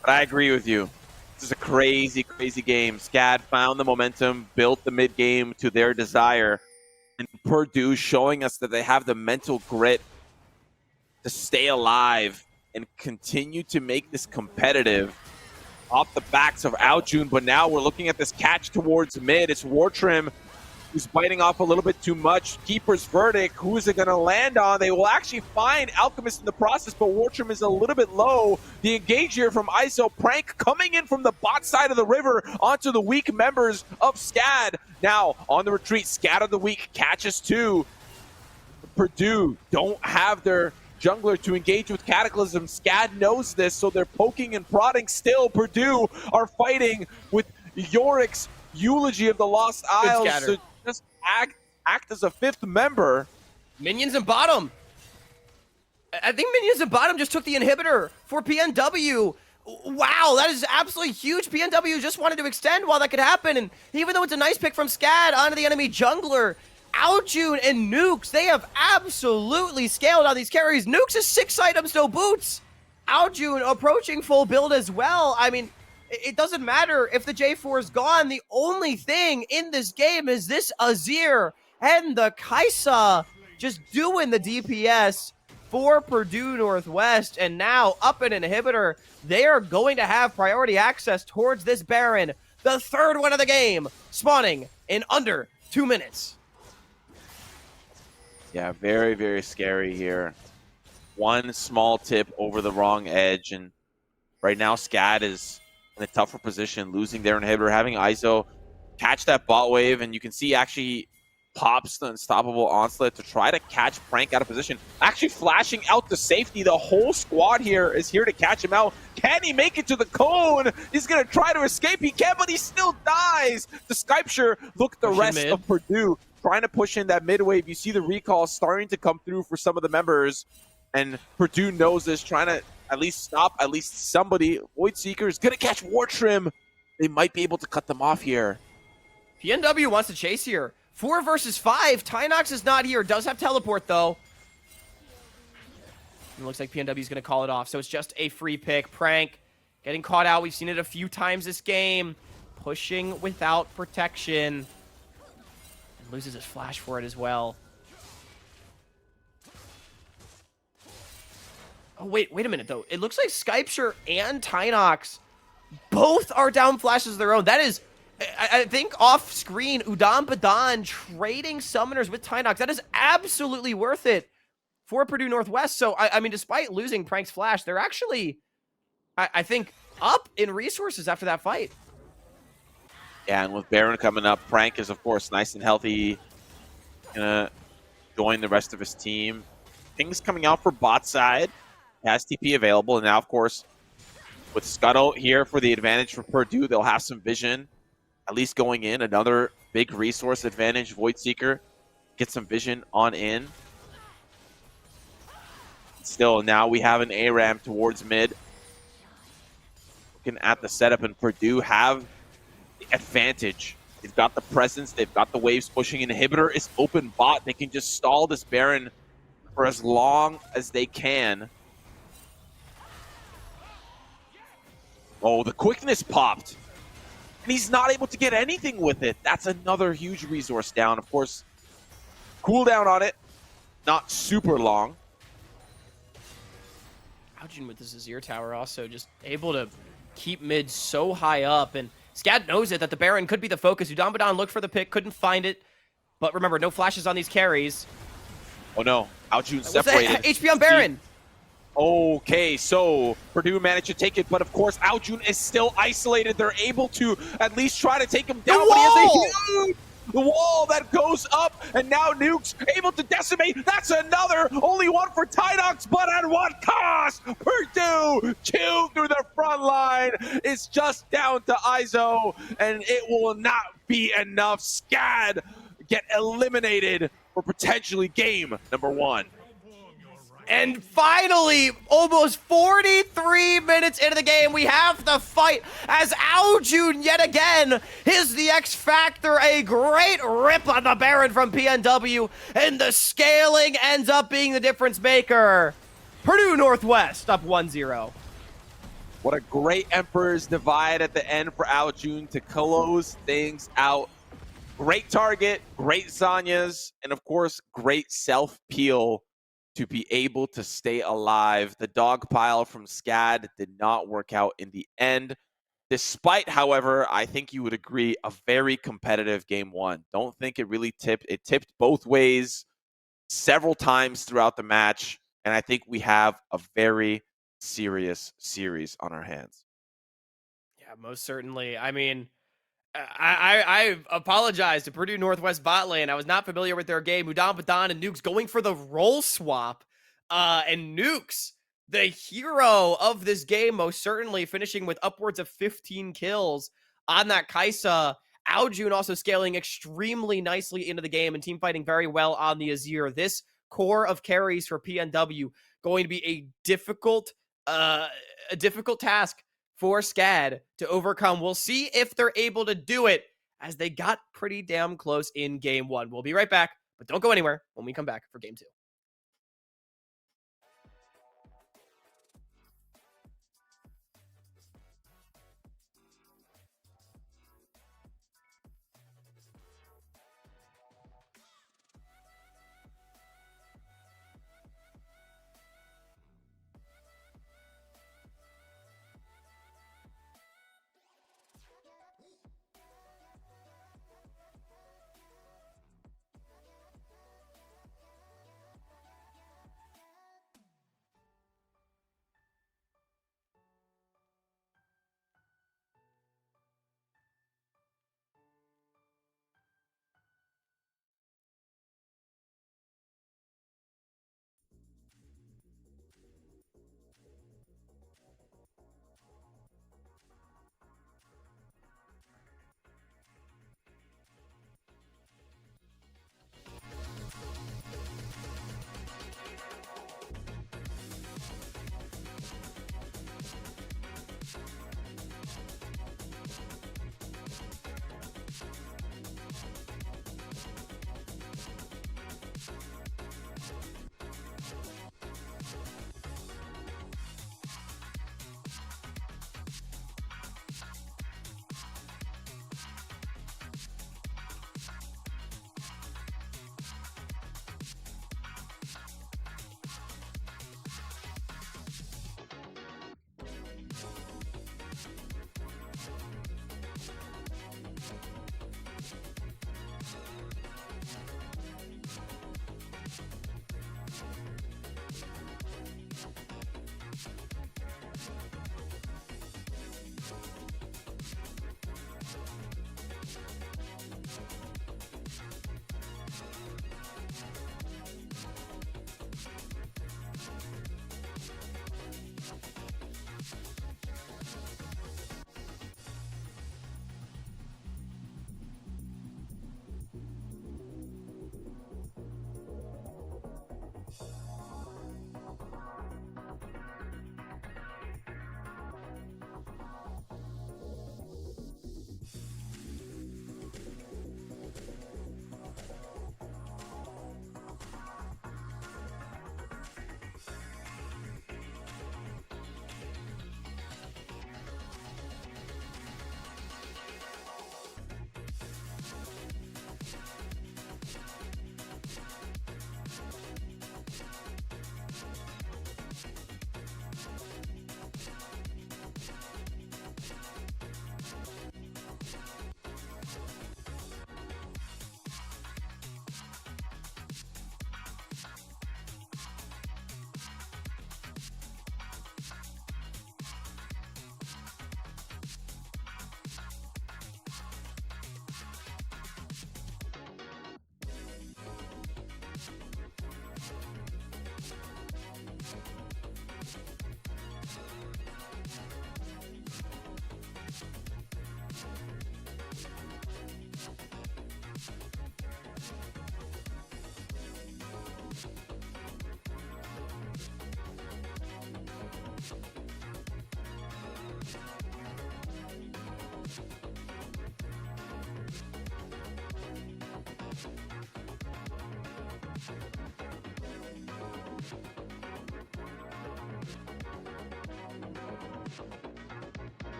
But I agree with you. This is a crazy, crazy game. SCAD found the momentum, built the mid game to their desire, and Purdue showing us that they have the mental grit to stay alive and continue to make this competitive off the backs of Aljun. But now we're looking at this catch towards mid. It's Wartrim who's biting off a little bit too much. Keeper's verdict, who is it going to land on? They will actually find Alchemist in the process, but Wartrim is a little bit low. The engage here from ISO. Prank coming in from the bot side of the river onto the weak members of SCAD. Now, on the retreat, SCAD of the weak catches two. Purdue don't have their jungler to engage with Cataclysm. SCAD knows this, so they're poking and prodding still. Purdue are fighting with Yorick's eulogy of the Lost Isles to just act as a fifth member. Minions in bottom. I think Minions in bottom just took the inhibitor for PNW. Wow, that is absolutely huge. PNW just wanted to extend while that could happen, and even though it's a nice pick from SCAD onto the enemy jungler, Aljun and Nukes, they have absolutely scaled on these carries. Nukes is 6 items, no boots. Aljun approaching full build as well. I mean, it doesn't matter if the J4 is gone. The only thing in this game is this Azir and the Kaisa just doing the DPS for Purdue Northwest. And now up an inhibitor, they are going to have priority access towards this Baron. The third one of the game, spawning in under 2 minutes. Yeah, very, very scary here. One small tip over the wrong edge, and right now SCAD is in a tougher position, losing their inhibitor, having ISO catch that bot wave, and you can see actually pops the unstoppable onslaught to try to catch Prank out of position. Actually flashing out to safety. The whole squad here is here to catch him out. Can he make it to the cone? He's going to try to escape. He can, but he still dies. The Skypeshire look the rest of Purdue trying to push in that mid wave. You see the recall starting to come through for some of the members, and Purdue knows this, trying to at least stop at least somebody. Void Seeker is going to catch War Trim. They might be able to cut them off here. PNW wants to chase here. 4 versus 5. Tynox is not here. Does have teleport, though. It looks like PNW is going to call it off, so it's just a free pick. Prank getting caught out. We've seen it a few times this game. Pushing without protection. And loses his flash for it as well. Oh, wait a minute, though. It looks like Skypeshire and Tynox both are down flashes of their own. That is, I think off screen, Udam Badan trading summoners with Tynox. That is absolutely worth it for Purdue Northwest. So, I mean, despite losing Prank's flash, they're actually, I think, up in resources after that fight. Yeah, and with Baron coming up, Prank is, of course, nice and healthy. Gonna join the rest of his team. Things coming out for bot side. Has TP available, and now, of course, with Scuttle here for the advantage for Purdue, they'll have some vision, at least going in. Another big resource advantage. Void Seeker get some vision on in. Still, now we have an ARAM towards mid. Looking at the setup, and Purdue have the advantage. They've got the presence. They've got the waves pushing. Inhibitor is open bot. They can just stall this Baron for as long as they can. Oh, the quickness popped. And he's not able to get anything with it. That's another huge resource down. Of course, cooldown on it, not super long. Aljun with this Azir tower also just able to keep mid so high up. And SCAD knows it, that the Baron could be the focus. Udam Badan looked for the pick, couldn't find it. But remember, no flashes on these carries. Oh no, Aljun separated. HP on Baron. Okay, so Purdue managed to take it, but of course Aljun is still isolated. They're able to at least try to take him down, but he has the wall that goes up, and now Nuke's able to decimate. That's another, only one for Tynox, but at what cost? Purdue, 2 through the front line. It's just down to ISO, and it will not be enough. SCAD get eliminated for potentially game number 1. And finally, almost 43 minutes into the game, we have the fight as Aljun yet again is the X Factor. A great rip on the Baron from PNW, and the scaling ends up being the difference maker. Purdue Northwest up 1-0. What a great Emperor's Divide at the end for Aljun to close things out. Great target, great Zanyas, and of course, great self-peel to be able to stay alive. The dog pile from SCAD did not work out in the end. Despite, however, I think you would agree, a very competitive game 1. Don't think it really tipped. It tipped both ways several times throughout the match, and I think we have a very serious series on our hands. Yeah, most certainly. I mean, I apologize to Purdue Northwest bot lane. I was not familiar with their game. Udam Badan and Nukes going for the role swap. And Nukes, the hero of this game, most certainly finishing with upwards of 15 kills on that Kaisa. Aljun also scaling extremely nicely into the game and team fighting very well on the Azir. This core of carries for PNW going to be a difficult task for SCAD to overcome. We'll see if they're able to do it, as they got pretty damn close in game 1. We'll be right back, but don't go anywhere when we come back for game 2.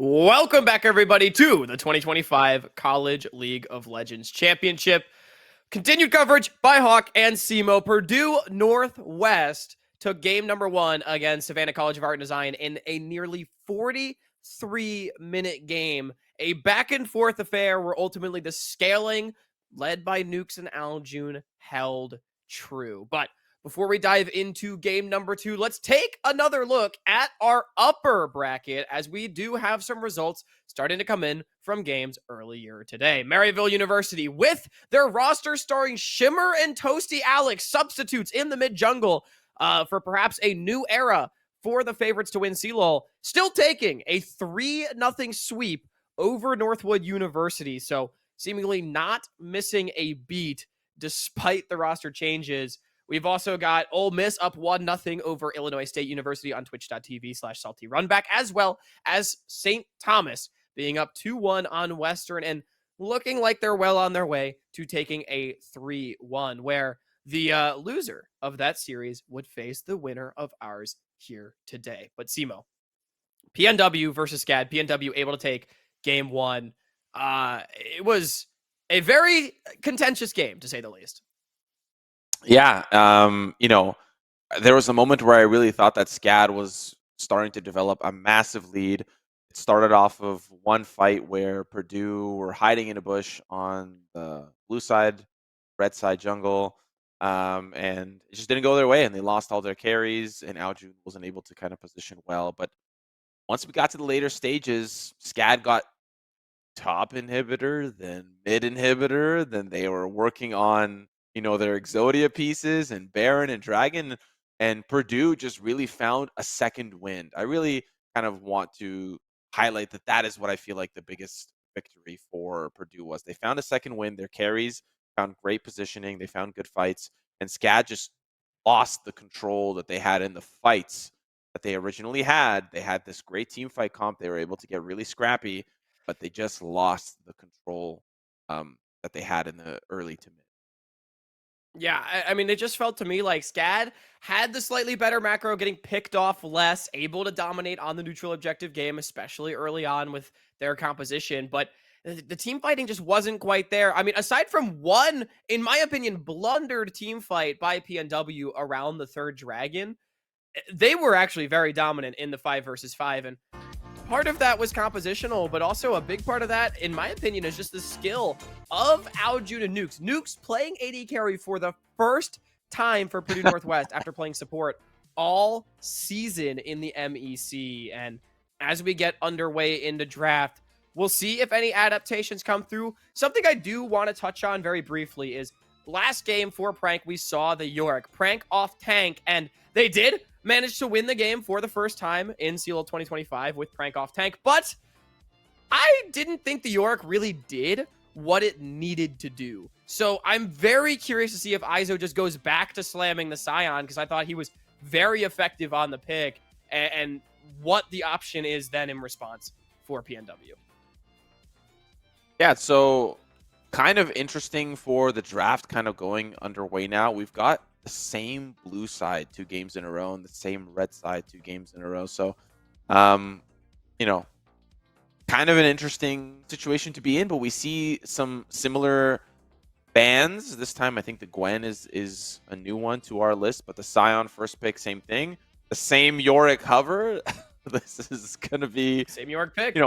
Welcome back, everybody, to the 2025 College League of Legends Championship. Continued coverage by Hawk and Simo. Purdue Northwest took game number 1 against Savannah College of Art and Design in a nearly 43-minute game. A back-and-forth affair where ultimately the scaling, led by Nukes and Aljun, held true. But before we dive into game number 2, let's take another look at our upper bracket as we do have some results starting to come in from games earlier today. Maryville University with their roster starring Shimmer and Toasty Alex, substitutes in the mid-jungle for perhaps a new era for the favorites to win CLOL, still taking a 3-0 sweep over Northwood University. So seemingly not missing a beat despite the roster changes. We've also got Ole Miss up 1-0 over Illinois State University on twitch.tv/saltyrunback, as well as St. Thomas being up 2-1 on Western and looking like they're well on their way to taking a 3-1, where the loser of that series would face the winner of ours here today. But Simo, PNW versus SCAD, PNW able to take game 1. It was a very contentious game, to say the least. Yeah, there was a moment where I really thought that SCAD was starting to develop a massive lead. It started off of one fight where Purdue were hiding in a bush on the blue side, red side jungle, and it just didn't go their way, and they lost all their carries, and Aljun wasn't able to kind of position well. But once we got to the later stages, SCAD got top inhibitor, then mid inhibitor, then they were working on their Exodia pieces and Baron and Dragon, and Purdue just really found a second wind. I really kind of want to highlight that is what I feel like the biggest victory for Purdue was. They found a second wind. Their carries found great positioning. They found good fights, and SCAD just lost the control that they had in the fights that they originally had. They had this great team fight comp. They were able to get really scrappy, but they just lost the control that they had in the early to mid. Yeah, I mean, it just felt to me like SCAD had the slightly better macro, getting picked off less, able to dominate on the neutral objective game, especially early on with their composition. But the team fighting just wasn't quite there. I mean, aside from one, in my opinion, blundered team fight by PNW around the third dragon, they were actually very dominant in the 5 versus 5. And part of that was compositional, but also a big part of that, in my opinion, is just the skill of Aljun and Nukes. Nukes playing AD carry for the first time for Purdue Northwest after playing support all season in the MEC. And as we get underway into draft, we'll see if any adaptations come through. Something I do want to touch on very briefly is last game for Prank, we saw the Yorick Prank off tank, and they did managed to win the game for the first time in CLOL 2025 with Prank off tank, but I didn't think the Yorick really did what it needed to do. So I'm very curious to see if Izo just goes back to slamming the Scion, because I thought he was very effective on the pick, and what the option is then in response for PNW. Yeah, so kind of interesting for the draft kind of going underway now. We've got the same blue side 2 games in a row and the same red side 2 games in a row. So, kind of an interesting situation to be in, but we see some similar bans. This time, I think the Gwen is a new one to our list, but the Scion first pick, same thing. The same Yorick hover. This is going to be... Same Yorick pick.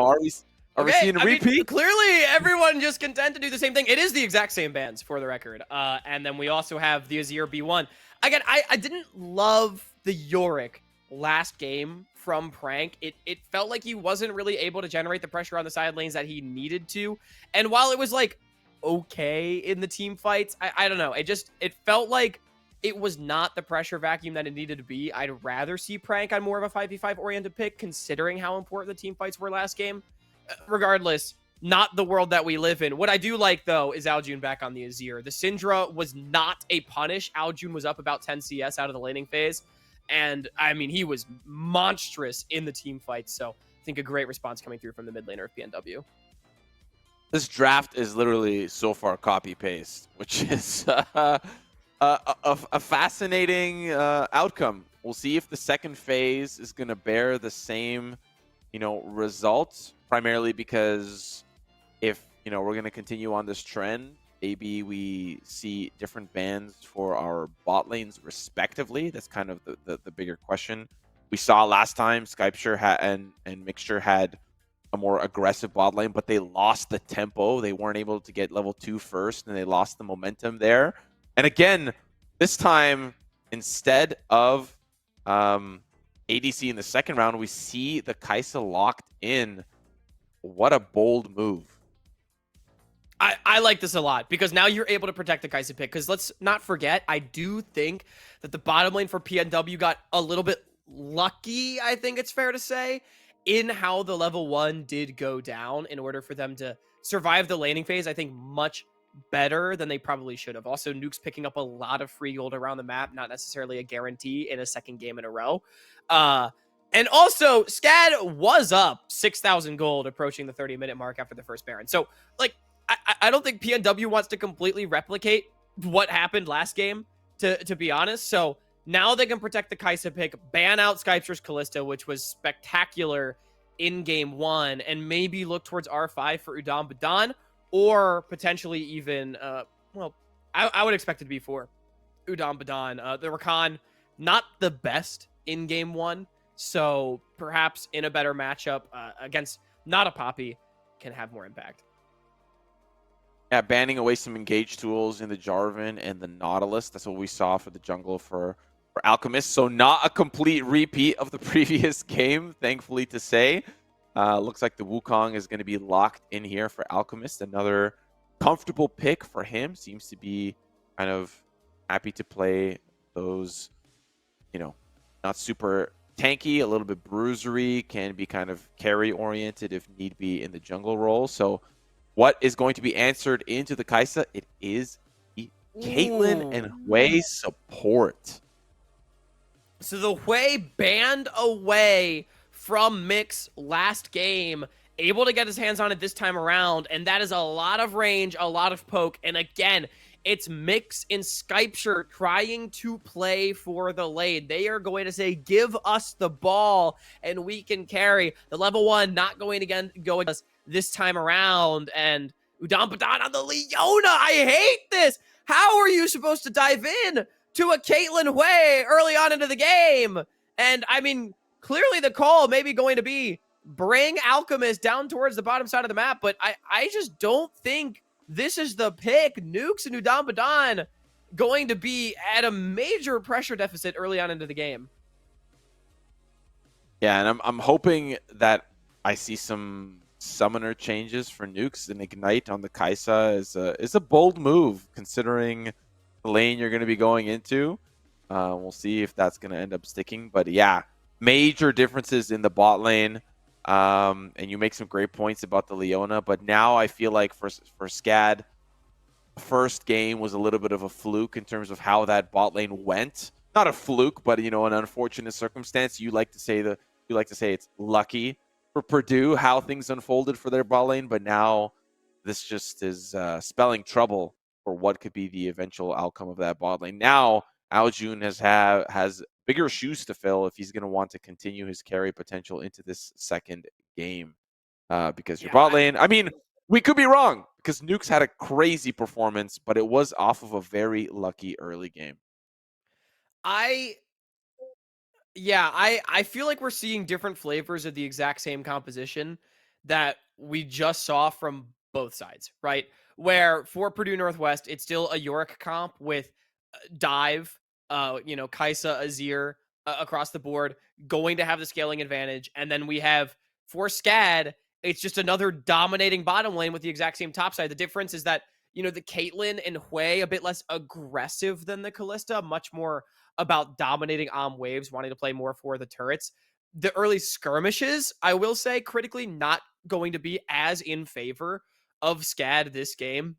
Are we seeing a repeat? Mean, clearly, everyone just content to do the same thing. It is the exact same bans, for the record. And then we also have the Azir B1. Again, I didn't love the Yorick last game from Prank. It felt like he wasn't really able to generate the pressure on the side lanes that he needed to. And while it was, like, okay in the team fights, I don't know. It felt like it was not the pressure vacuum that it needed to be. I'd rather see Prank on more of a 5v5 oriented pick, considering how important the team fights were last game. Regardless, not the world that we live in. What I do like, though, is Aljun back on the Azir. The Syndra was not a punish. Aljun was up about 10 CS out of the laning phase. And, I mean, he was monstrous in the team fight. So, I think a great response coming through from the mid laner of PNW. This draft is literally so far copy-paste, which is a fascinating outcome. We'll see if the second phase is going to bear the same, results. primarily because if we're going to continue on this trend, maybe we see different bans for our bot lanes respectively. That's kind of the bigger question. We saw last time Skypeshare and Mixture had a more aggressive bot lane, but they lost the tempo. They weren't able to get level 2 first, and they lost the momentum there. And again, this time, instead of ADC in the second round, we see the Kai'Sa locked in. What a bold move. I like this a lot because now you're able to protect the Kai'Sa pick. Because let's not forget, I do think that the bottom lane for PNW got a little bit lucky, I think it's fair to say, in how the level 1 did go down in order for them to survive the laning phase. I think much better than they probably should have. Also, Nuke's picking up a lot of free gold around the map, not necessarily a guarantee in a second game in a row. And also, SCAD was up 6,000 gold approaching the 30-minute mark after the first Baron. So, like, I don't think PNW wants to completely replicate what happened last game, to be honest. So now they can protect the Kai'Sa pick, ban out Skypeshare's Kalista, which was spectacular in game 1, and maybe look towards R5 for Udon Badan, or potentially even, well, I would expect it to be for Udon Badan. The Rakan, not the best in game 1, so perhaps in a better matchup against not a Poppy can have more impact. Yeah, banning away some engage tools in the Jarvan and the Nautilus. That's what we saw for the jungle for Alchemist. So not a complete repeat of the previous game, thankfully to say. Looks like the Wukong is going to be locked in here for Alchemist. Another comfortable pick for him. Seems to be kind of happy to play those, not super tanky, a little bit bruisery, can be kind of carry-oriented if need be in the jungle role. So what is going to be answered into the Kai'Sa? It is the Caitlyn and Hui support. So the Hui banned away from Mix last game, able to get his hands on it this time around, and that is a lot of range, a lot of poke, and again, it's Mix and Skypeshare trying to play for the lane. They are going to say, give us the ball, and we can carry. The level 1 not going to go against us this time around, and Udon Badan on the Leona. I hate this. How are you supposed to dive in to a Caitlyn Hui early on into the game? And I mean, clearly the call may be going to be bring Alchemist down towards the bottom side of the map, but I just don't think this is the pick. Nukes and Udon Badan going to be at a major pressure deficit early on into the game. Yeah, and I'm hoping that I see some summoner changes for Nukes and Ignite on the Kai'Sa is a bold move considering the lane you're going to be going into. We'll see if that's going to end up sticking. But yeah, major differences in the bot lane. And you make some great points about the Leona. But now I feel like for SCAD, first game was a little bit of a fluke in terms of how that bot lane went. Not a fluke, but an unfortunate circumstance. You like to say it's lucky for Purdue how things unfolded for their bot lane, but now this just is spelling trouble for what could be the eventual outcome of that bot lane. Now Aljun has bigger shoes to fill if he's going to want to continue his carry potential into this second game. Because your bot lane, I mean, we could be wrong because Nukes had a crazy performance, but it was off of a very lucky early game. I feel like we're seeing different flavors of the exact same composition that we just saw from both sides, right? Where for Purdue Northwest, it's still a Yorick comp with Dive, Kai'Sa, Azir across the board, going to have the scaling advantage. And then we have for SCAD, it's just another dominating bottom lane with the exact same top side. The difference is that, the Caitlyn and Hui a bit less aggressive than the Kalista, much more about dominating on waves, wanting to play more for the turrets. The early skirmishes, I will say, critically not going to be as in favor of SCAD this game,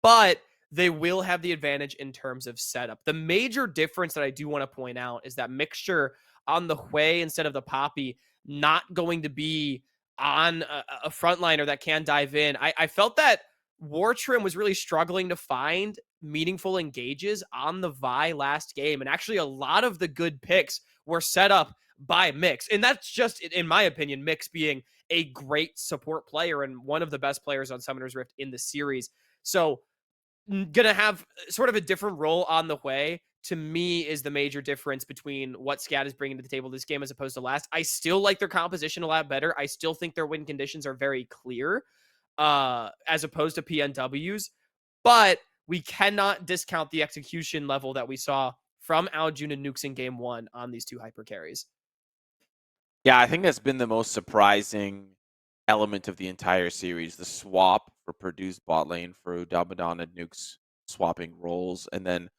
but they will have the advantage in terms of setup. The major difference that I do want to point out is that Mixture on the Hui instead of the Poppy not going to be on a frontliner that can dive in. I felt that Wartrim was really struggling to find meaningful engages on the Vi last game, and actually a lot of the good picks were set up by Mix, and that's just, in my opinion, Mix being a great support player and one of the best players on Summoner's Rift in the series. So gonna have sort of a different role on the way. To me, is the major difference between what SCAD is bringing to the table this game as opposed to last. I still like their composition a lot better. I still think their win conditions are very clear, as opposed to PNW's. But we cannot discount the execution level that we saw from Aljun and Nukes in game one on these two hyper carries. Yeah, I think that's been the most surprising element of the entire series. The swap for Purdue's bot lane for Dabadan and Nukes swapping roles, and then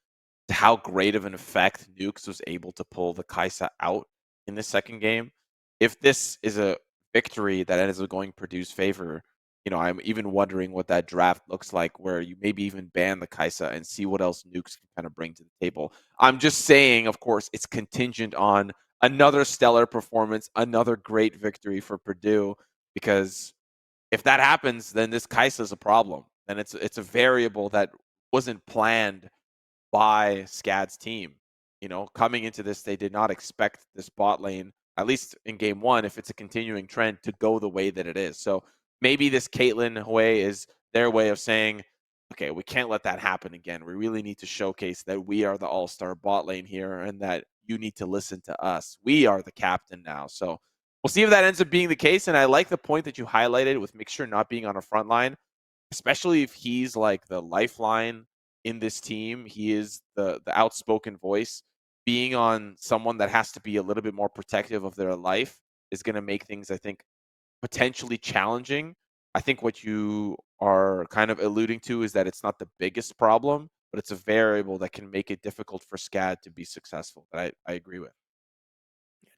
how great of an effect Nukes was able to pull the Kaisa out in the second game. If this is a victory that ends up going Purdue's favor, I'm even wondering what that draft looks like, where you maybe even ban the Kaisa and see what else Nukes can kind of bring to the table. I'm just saying, of course, it's contingent on another stellar performance, another great victory for Purdue, because if that happens, then this Kaisa is a problem, and it's a variable that wasn't planned by SCAD's team. Coming into this, they did not expect this bot lane, at least in game one, if it's a continuing trend, to go the way that it is. So maybe this Caitlyn way is their way of saying, okay, we can't let that happen again. We really need to showcase that we are the all-star bot lane here and that you need to listen to us. We are the captain now. So we'll see if that ends up being the case. And I like the point that you highlighted with Mixture not being on a front line, especially if he's like the lifeline in this team. He is the outspoken voice. Being on someone that has to be a little bit more protective of their life is going to make things, I think, potentially challenging. I think what you are kind of alluding to is that it's not the biggest problem, but it's a variable that can make it difficult for SCAD to be successful. That I agree with.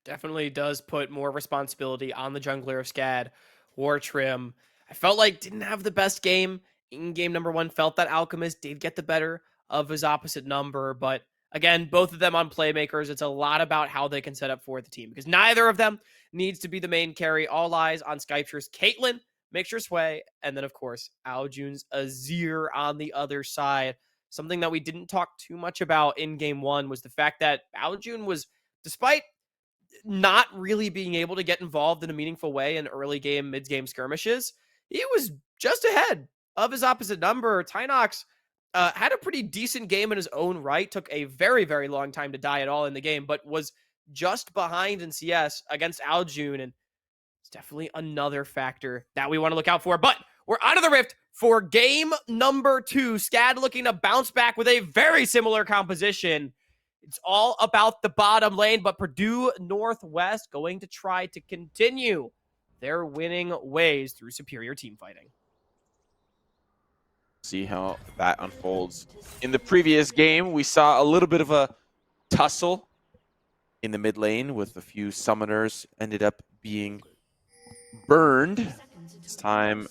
Definitely does put more responsibility on the jungler of SCAD, War Trim. I felt like didn't have the best game in game number one. Felt that Alchemist did get the better of his opposite number, but again, both of them on playmakers. It's a lot about how they can set up for the team because neither of them needs to be the main carry. All eyes on Skypeture's Caitlyn, Mixture Sway, and then of course Aljun's Azir on the other side. Something that we didn't talk too much about in game one was the fact that Aljun was, despite not really being able to get involved in a meaningful way in early game, mid game skirmishes, he was just ahead of his opposite number. Tynox had a pretty decent game in his own right, took a very, very long time to die at all in the game, but was just behind in CS against Aljun. And it's definitely another factor that we want to look out for. But we're out of the Rift for game number two. SCAD looking to bounce back with a very similar composition. It's all about the bottom lane, but Purdue Northwest going to try to continue their winning ways through superior team fighting. See how that unfolds. In the previous game, we saw a little bit of a tussle in the mid lane with a few summoners ended up being burned. It's time to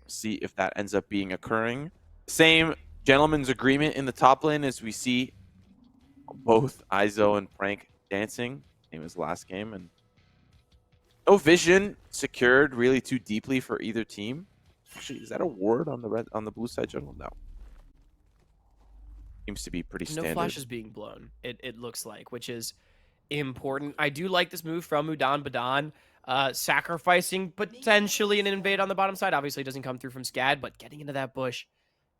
see if that ends up being occurring. Same gentleman's agreement in the top lane as we see both Izo and Prank dancing, same as last game, and no vision secured really too deeply for either team. Actually, is that a ward on the blue side jungle? No. Seems to be pretty No standard. flash is being blown, it looks like, which is important. I do like this move from Mudan Badan, sacrificing potentially an invade on the bottom side. Obviously, it doesn't come through from SCAD, but getting into that bush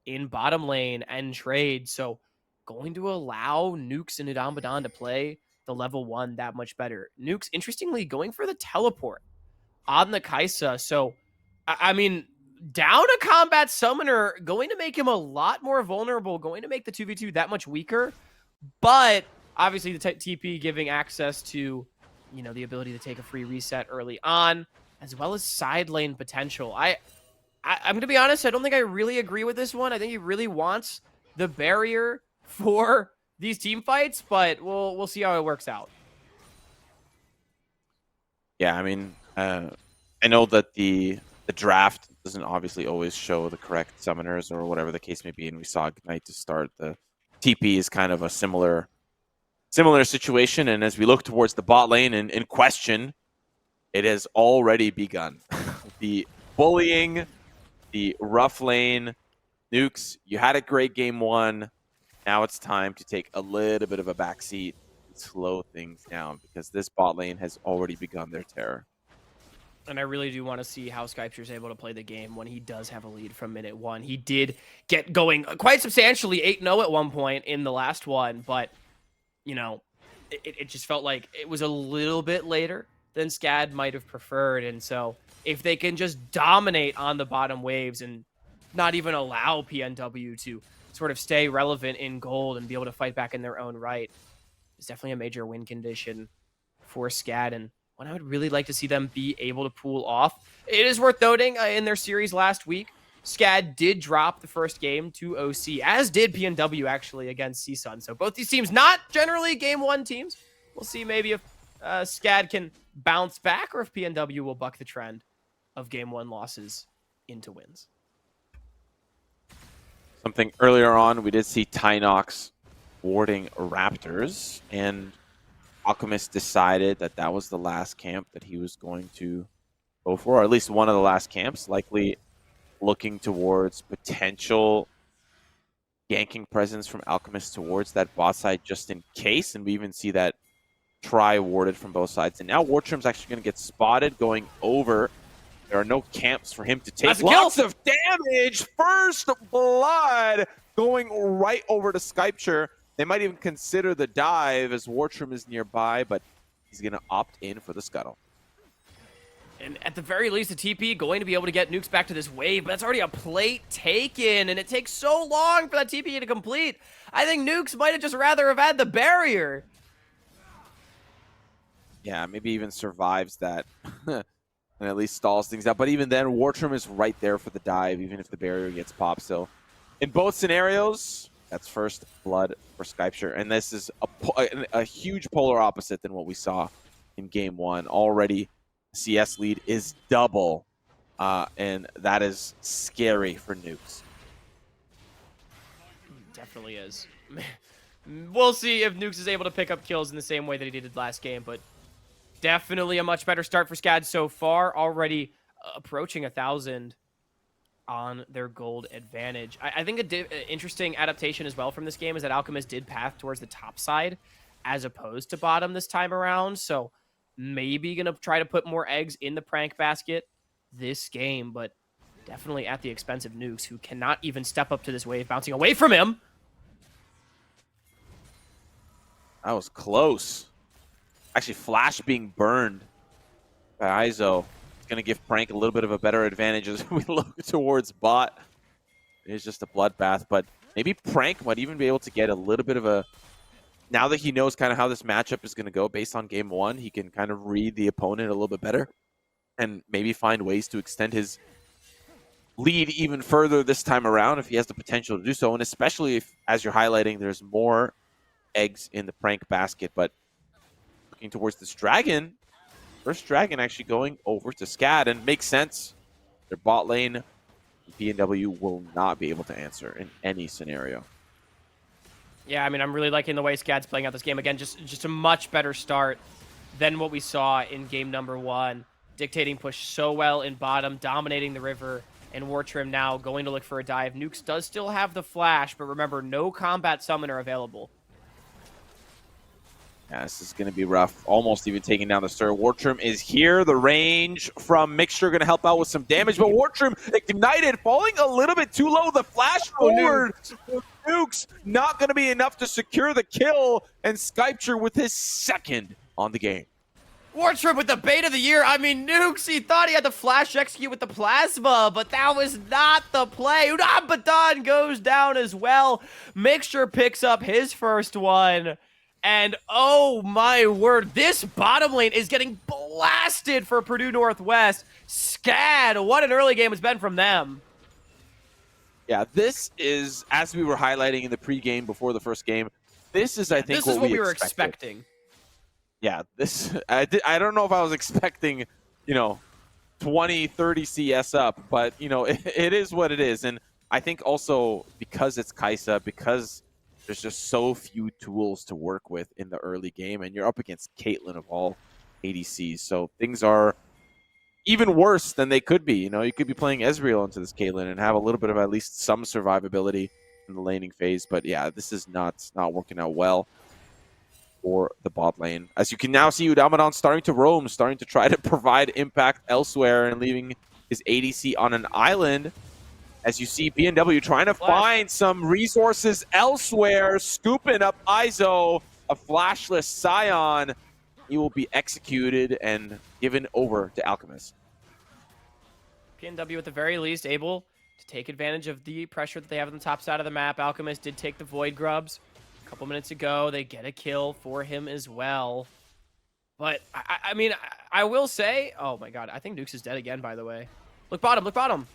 in bottom lane and trade. So going to allow Nukes and Mudan Badan to play the level one that much better. Nukes, interestingly, going for the teleport on the Kaisa. So, I mean, down a combat summoner, going to make him a lot more vulnerable, going to make the 2v2 that much weaker. But obviously, the TP giving access to, the ability to take a free reset early on, as well as side lane potential. I'm going to be honest, I don't think I really agree with this one. I think he really wants the barrier for these team fights, but we'll see how it works out. Yeah, I mean, I know that the draft doesn't obviously always show the correct summoners or whatever the case may be, and we saw Ignite to start. The TP is kind of a similar situation, and as we look towards the bot lane in question, it has already begun. The bullying, the rough lane, Nukes, you had a great game one. Now it's time to take a little bit of a backseat and slow things down because this bot lane has already begun their terror. And I really do want to see how Skypture's able to play the game when he does have a lead from minute one. He did get going quite substantially, 8-0 at one point in the last one, but, you know, it just felt like it was a little bit later than SCAD might have preferred. And so if they can just dominate on the bottom waves and not even allow PNW to sort of stay relevant in gold and be able to fight back in their own right, it's definitely a major win condition for SCAD, and one I would really like to see them be able to pull off. It is worth noting in their series last week, SCAD did drop the first game to OC, as did PNW actually against CSUN. So both these teams not generally game one teams. We'll see maybe if SCAD can bounce back or if PNW will buck the trend of game one losses into wins. Something earlier on, we did see Tynox warding Raptors, and Alchemist decided that that was the last camp that he was going to go for, or at least one of the last camps, likely looking towards potential ganking presence from Alchemist towards that bot side just in case, and we even see that try warded from both sides. And now Wartrim's actually going to get spotted going over. There are no camps for him to take. Lots of damage! First blood going right over to Skypture. They might even consider the dive as Wartrim is nearby, but he's going to opt in for the scuttle. And at the very least, the TP going to be able to get nukes back to this wave, but that's already a plate taken, and it takes so long for that TP to complete. I think nukes might have just rather have had the barrier. Yeah, maybe even survives that and at least stalls things out. But even then, Wartrim is right there for the dive, even if the barrier gets popped. So in both scenarios, that's first blood for Skypture. And this is a huge polar opposite than what we saw in game one. Already, CS lead is double, and that is scary for nukes. Definitely is. We'll see if Nukes is able to pick up kills in the same way that he did last game, but definitely a much better start for SCAD so far. Already approaching 1,000 on their gold advantage. I think an interesting adaptation as well from this game is that Alchemist did path towards the top side as opposed to bottom this time around, so maybe going to try to put more eggs in the prank basket this game, but definitely at the expense of Nukes, who cannot even step up to this wave, bouncing away from him. That was close. Actually, Flash being burned by Izo. It's going to give Prank a little bit of a better advantage as we look towards bot. It is just a bloodbath, but maybe Prank might even be able to get a little bit of a... Now that he knows kind of how this matchup is going to go based on game one, he can kind of read the opponent a little bit better and maybe find ways to extend his lead even further this time around if he has the potential to do so. And especially if, as you're highlighting, there's more eggs in the Prank basket. But looking towards this Dragon, first Dragon actually going over to SCAD, and makes sense. Their bot lane, PNW will not be able to answer in any scenario. Yeah, I mean, I'm really liking the way SCAD's playing out this game. Again, just a much better start than what we saw in game number one. Dictating push so well in bottom, dominating the river, and Wartrim now going to look for a dive. Nukes does still have the flash, but remember, no combat summoner available. Yeah, this is going to be rough. Almost even taking down the Stir. Wartrim is here. The range from Mixture going to help out with some damage, but Wartrim ignited, falling a little bit too low. The flash forward. Nukes not going to be enough to secure the kill, and Skypture with his second on the game. Wartrim with the bait of the year. I mean, Nukes, he thought he had the flash execute with the plasma, but that was not the play. Abaddon goes down as well. Mixture picks up his first one. And oh my word, this bottom lane is getting blasted for Purdue Northwest. SCAD, what an early game it's been from them. Yeah, this is, as we were highlighting in the pregame before the first game, this is, I think, this is what we were expecting. Yeah, this, I don't know if I was expecting, 20, 30 CS up, but, it is what it is. And I think also because it's Kaisa, because there's just so few tools to work with in the early game, and you're up against Caitlyn of all ADCs, so things are even worse than they could be. You could be playing Ezreal into this Caitlyn and have a little bit of at least some survivability in the laning phase, but yeah, this is not working out well. for the bot lane. As you can now see, Udamadan starting to roam, starting to try to provide impact elsewhere and leaving his ADC on an island. As you see PNW trying to find some resources elsewhere, scooping up Izo, a flashless Scion. He will be executed and given over to Alchemist. PNW at the very least able to take advantage of the pressure that they have on the top side of the map. Alchemist did take the Void Grubs a couple minutes ago. They get a kill for him as well. But, I mean, I will say... Oh, my God. I think Nukes is dead again, by the way. Look bottom. Look bottom.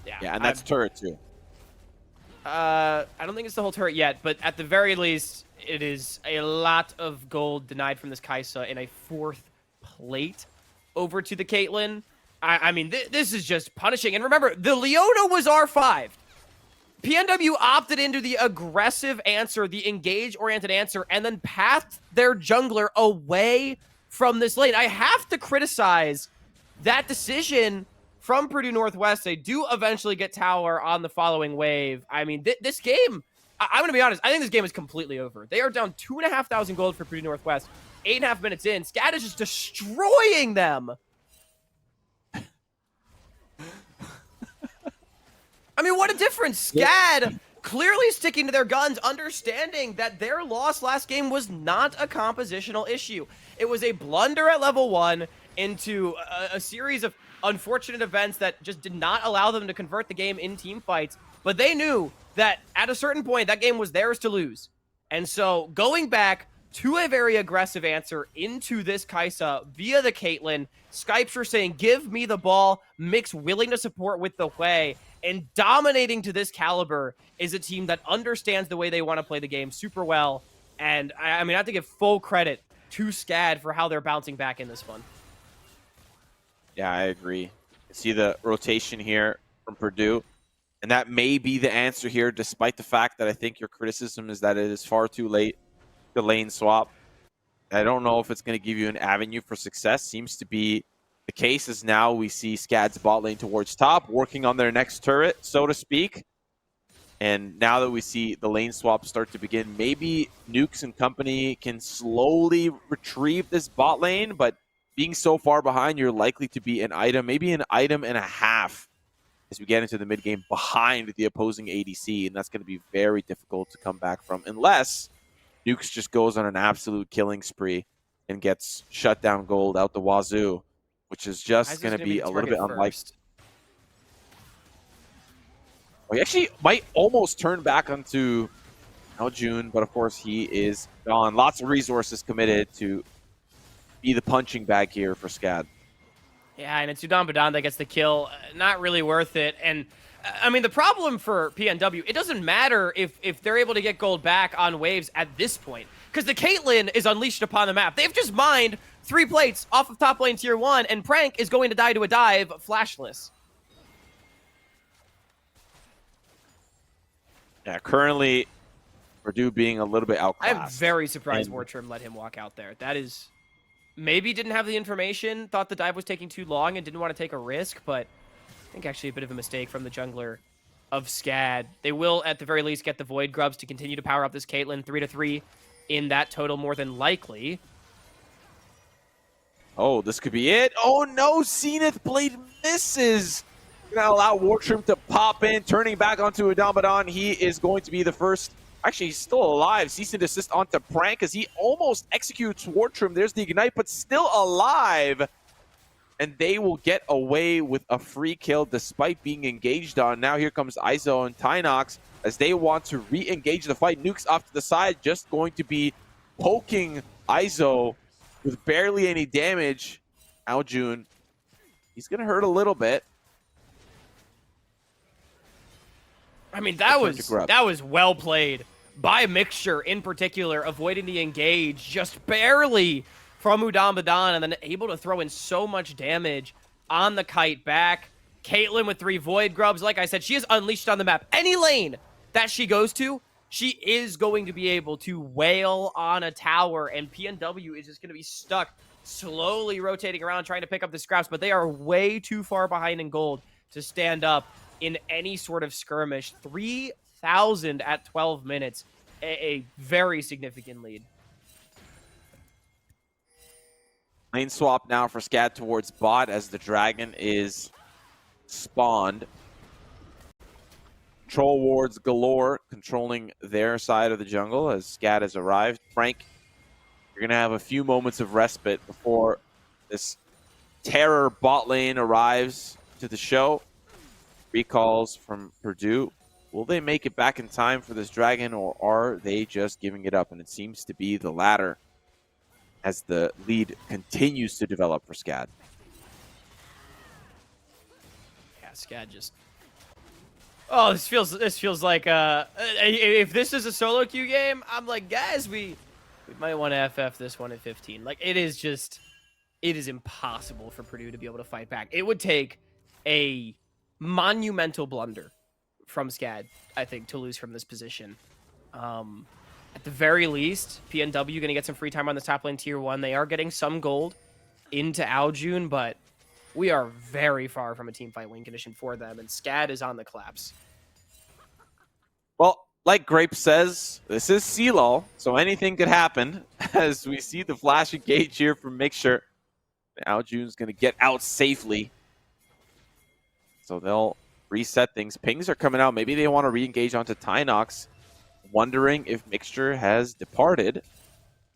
Yeah, and that's turret, too. I don't think it's the whole turret yet, but at the very least, it is a lot of gold denied from this Kai'Sa in a 4th plate over to the Caitlyn. I mean, this is just punishing. And remember, the Leona was R5. PNW opted into the aggressive answer, the engage-oriented answer, and then pathed their jungler away from this lane. I have to criticize that decision from Purdue Northwest. They do eventually get tower on the following wave. I mean, this game, I'm going to be honest, I think this game is completely over. They are down 2,500 gold for Purdue Northwest. 8.5 minutes in, SCAD is just destroying them. I mean, what a difference. SCAD clearly sticking to their guns, understanding that their loss last game was not a compositional issue. It was a blunder at level 1 into a series of unfortunate events that just did not allow them to convert the game in team fights. But they knew that at a certain point, that game was theirs to lose. And so going back to a very aggressive answer into this Kai'Sa via the Caitlyn, Skypes are saying, give me the ball, Mix willing to support with the way, and dominating to this caliber is a team that understands the way they want to play the game super well. And I mean, I have to give full credit to SCAD for how they're bouncing back in this one. Yeah, I agree. You see the rotation here from Purdue, and that may be the answer here, despite the fact that I think your criticism is that it is far too late, the lane swap. I don't know if it's going to give you an avenue for success. Seems to be the case, as now we see SCAD's bot lane towards top, working on their next turret, so to speak. And now that we see the lane swap start to begin, maybe Nukes and company can slowly retrieve this bot lane, but being so far behind, you're likely to be an item, maybe an item and a half as we get into the mid game behind the opposing ADC, and that's going to be very difficult to come back from unless Nukes just goes on an absolute killing spree and gets shut down gold out the wazoo, which is just going to be a little bit unlikely. Well, he actually might almost turn back onto Aljun, but of course he is gone. Lots of resources committed to be the punching bag here for SCAD. Yeah, and it's Udamadan that gets the kill. Not really worth it. And I mean, the problem for PNW, it doesn't matter if they're able to get gold back on waves at this point, because the Caitlyn is unleashed upon the map. They've just mined 3 plates off of top lane tier 1, and Prank is going to die to a dive flashless. Yeah, currently Purdue being a little bit outclassed. I'm very surprised Wartrim let him walk out there. That is... Maybe didn't have the information, thought the dive was taking too long and didn't want to take a risk, but I think actually a bit of a mistake from the jungler of SCAD. They will, at the very least, get the Void Grubs to continue to power up this Caitlyn 3-3 in that total more than likely. Oh, this could be it. Oh no, Zenith Blade misses. Gonna allow Wartrim to pop in, turning back onto Udamadan. He is going to be the first. Actually, he's still alive. Cease and desist onto Prank as he almost executes Wartrim. There's the ignite, but still alive. And they will get away with a free kill despite being engaged on. Now here comes Izo and Tynox as they want to re-engage the fight. Nukes off to the side, just going to be poking Izo with barely any damage. Aljun, he's going to hurt a little bit. I mean, that was well played by Mixture in particular, avoiding the engage just barely from Udamadan and then able to throw in so much damage on the kite back. Caitlyn with 3 Void Grubs. Like I said, she is unleashed on the map. Any lane that she goes to, she is going to be able to wail on a tower, and PNW is just going to be stuck slowly rotating around trying to pick up the scraps, but they are way too far behind in gold to stand up in any sort of skirmish. 3,000 at 12 minutes a very significant lead. Lane swap now for SCAD towards bot as the dragon is spawned. Troll wards galore controlling their side of the jungle as SCAD has arrived. Frank, you're going to have a few moments of respite before this terror bot lane arrives to the show. Recalls from Purdue. Will they make it back in time for this dragon, or are they just giving it up? And it seems to be the latter as the lead continues to develop for SCAD. Yeah, SCAD just... Oh, this feels like if this is a solo queue game, I'm like, guys, we might want to FF this one at 15. Like, it is impossible for Purdue to be able to fight back. It would take a monumental blunder from SCAD, I think, to lose from this position. At the very least, PNW going to get some free time on the top lane tier 1. They are getting some gold into Aljun, but we are very far from a team fight win condition for them, and SCAD is on the collapse. Well, like Grape says, this is CLOL, so anything could happen as we see the flash engage here from Mixture. Aljun's going to get out safely. So they'll reset things. Pings are coming out. Maybe they want to re-engage onto Tynox, wondering if Mixture has departed.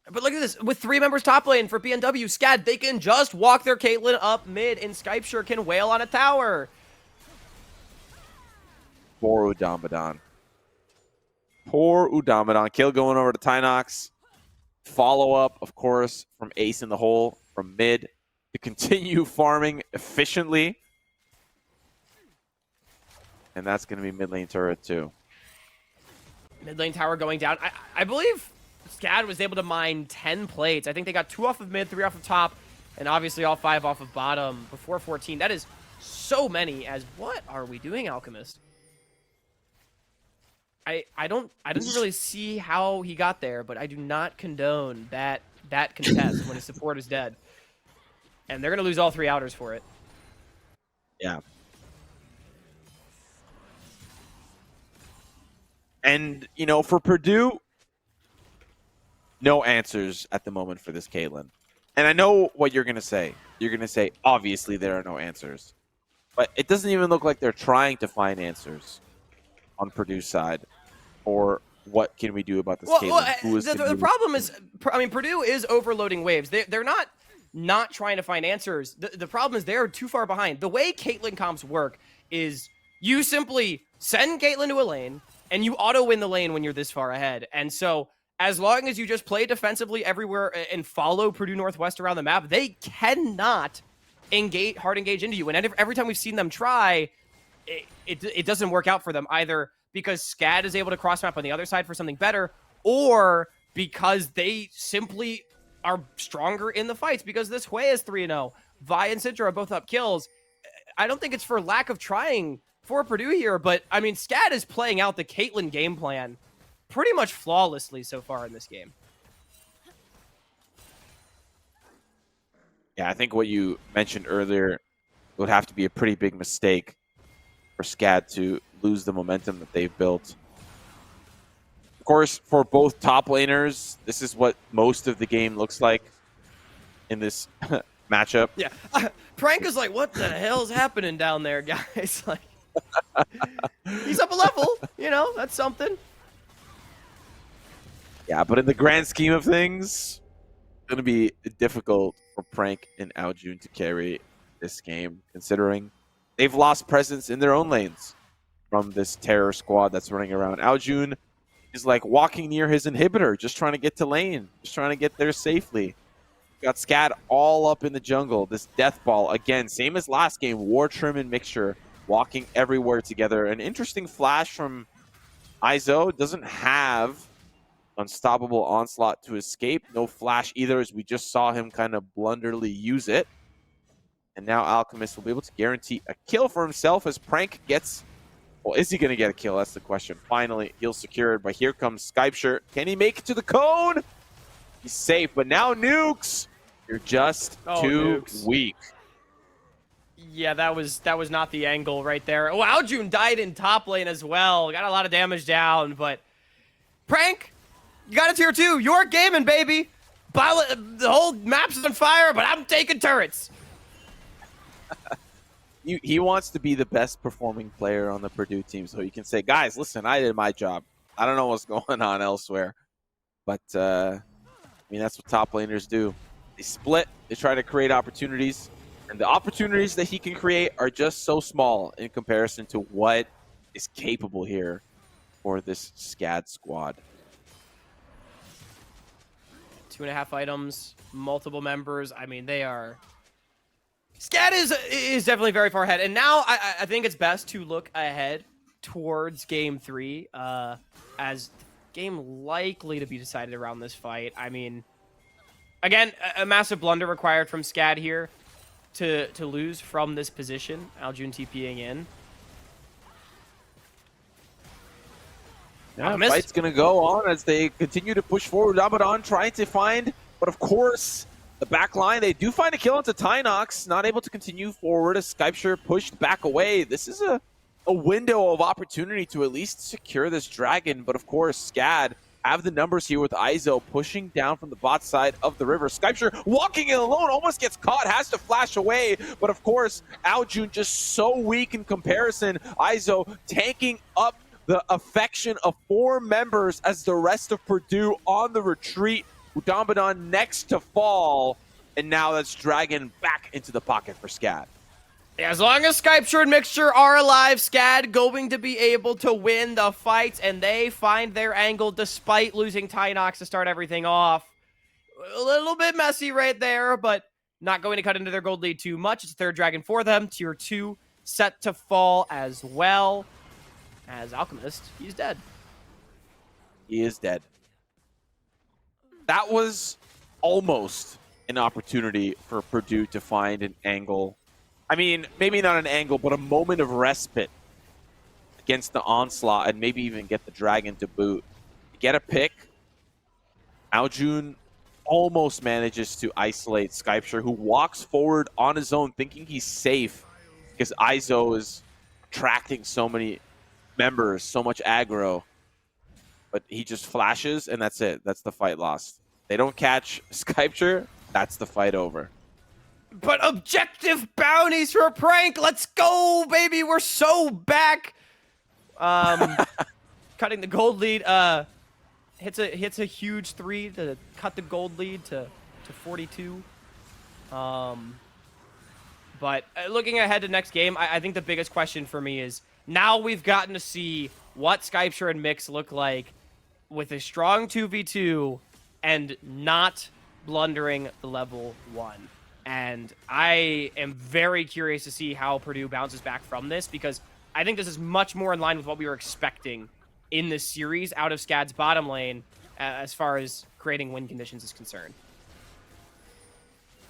But look at this. With 3 members top lane for PNW, SCAD, they can just walk their Caitlyn up mid, and Skypeshire can wail on a tower. Poor Udamadan. Poor Udamadan. Kill going over to Tynox. Follow-up, of course, from Ace in the hole from mid to continue farming efficiently. And that's going to be mid lane turret too. Mid lane tower going down. I believe SCAD was able to mine 10 plates. I think they got 2 off of mid, 3 off of top, and obviously all 5 off of bottom before 14. That is so many. As what are we doing, Alchemist? I didn't really see how he got there, but I do not condone that contest when his support is dead. And they're going to lose all 3 outers for it. Yeah. And, you know, for Purdue, no answers at the moment for this Caitlyn. And I know what you're going to say. You're going to say, obviously, there are no answers. But it doesn't even look like they're trying to find answers on Purdue's side. Or what can we do about this Caitlyn? The problem is, I mean, Purdue is overloading waves. They're not trying to find answers. The problem is they're too far behind. The way Caitlyn comps work is you simply send Caitlyn to a lane, and you auto-win the lane when you're this far ahead. And so, as long as you just play defensively everywhere and follow Purdue Northwest around the map, they cannot hard engage into you. And every time we've seen them try, it doesn't work out for them, either because SCAD is able to cross-map on the other side for something better, or because they simply are stronger in the fights, because this Hui is 3-0. Vi and Sidra are both up kills. I don't think it's for lack of trying for Purdue here, but I mean, SCAD is playing out the Caitlyn game plan pretty much flawlessly so far in this game. Yeah, I think what you mentioned earlier would have to be a pretty big mistake for SCAD to lose the momentum that they've built. Of course, for both top laners, this is what most of the game looks like in this matchup. Yeah, Prank is like, what the hell's happening down there, guys? Like, he's up a level, you know, that's something. Yeah, but in the grand scheme of things, it's going to be difficult for Prank and Aljun to carry this game, considering they've lost presence in their own lanes from this terror squad that's running around. Aljun is like walking near his inhibitor, just trying to get to lane, just trying to get there safely. Got SCAD all up in the jungle. This death ball, again, same as last game, War Trim and Mixture, walking everywhere together. An interesting flash from Izo. Doesn't have unstoppable onslaught to escape. No flash either, as we just saw him kind of blunderly use it. And now Alchemist will be able to guarantee a kill for himself as Prank gets... Well, is he going to get a kill? That's the question. Finally, he'll secure it, but here comes Skypeshire. Can he make it to the cone? He's safe, but now Nukes! You're just too weak. Yeah, that was not the angle right there. Oh, Aljun died in top lane as well. Got a lot of damage down, but Prank You got a tier 2. You're gaming, baby. The whole map's on fire, but I'm taking turrets. He wants to be the best performing player on the Purdue team, so he can say, guys, listen, I did my job. I don't know what's going on elsewhere. But, I mean, that's what top laners do. They split, they try to create opportunities, and the opportunities that he can create are just so small in comparison to what is capable here for this SCAD squad. 2.5 items, multiple members. I mean, they are... SCAD is definitely very far ahead. And now I think it's best to look ahead towards Game 3 as game likely to be decided around this fight. I mean, again, a massive blunder required from SCAD here to lose from this position. Aljun TPing in. Yeah, fight's going to go on as they continue to push forward. Abaddon trying to find, but of course, the back line, they do find a kill into Tynox, not able to continue forward as Skypeshire pushed back away. This is a window of opportunity to at least secure this dragon, but of course, SCAD have the numbers here with Izo pushing down from the bot side of the river. Skypeshire walking in alone, almost gets caught, has to flash away, but of course, Aljun just so weak in comparison. Izo tanking up the affection of 4 members as the rest of Purdue on the retreat. Udambadan next to fall, and now that's Dragon back into the pocket for SCAD. As long as Skypeshire and Mixture are alive, SCAD going to be able to win the fights, and they find their angle despite losing Tynox to start everything off. A little bit messy right there, but not going to cut into their gold lead too much. It's 3rd Dragon for them. Tier 2 set to fall as well. As Alchemist, he's dead. He is dead. That was almost an opportunity for Purdue to find an angle. I mean, maybe not an angle, but a moment of respite against the onslaught and maybe even get the dragon to boot. Get a pick. Aljun almost manages to isolate Skypeshire, who walks forward on his own thinking he's safe because Izo is attracting so many members, so much aggro. But he just flashes, and that's it. That's the fight lost. They don't catch Skypeshire, that's the fight over. But objective bounties for a prank. Let's go, baby. We're so back. Cutting the gold lead. Hits a huge 3 to cut the gold lead to 42. But looking ahead to next game, I think the biggest question for me is now we've gotten to see what Skypeshire and Mix look like with a strong 2v2 and not blundering the level 1. And I am very curious to see how Purdue bounces back from this, because I think this is much more in line with what we were expecting in this series out of SCAD's bottom lane as far as creating win conditions is concerned.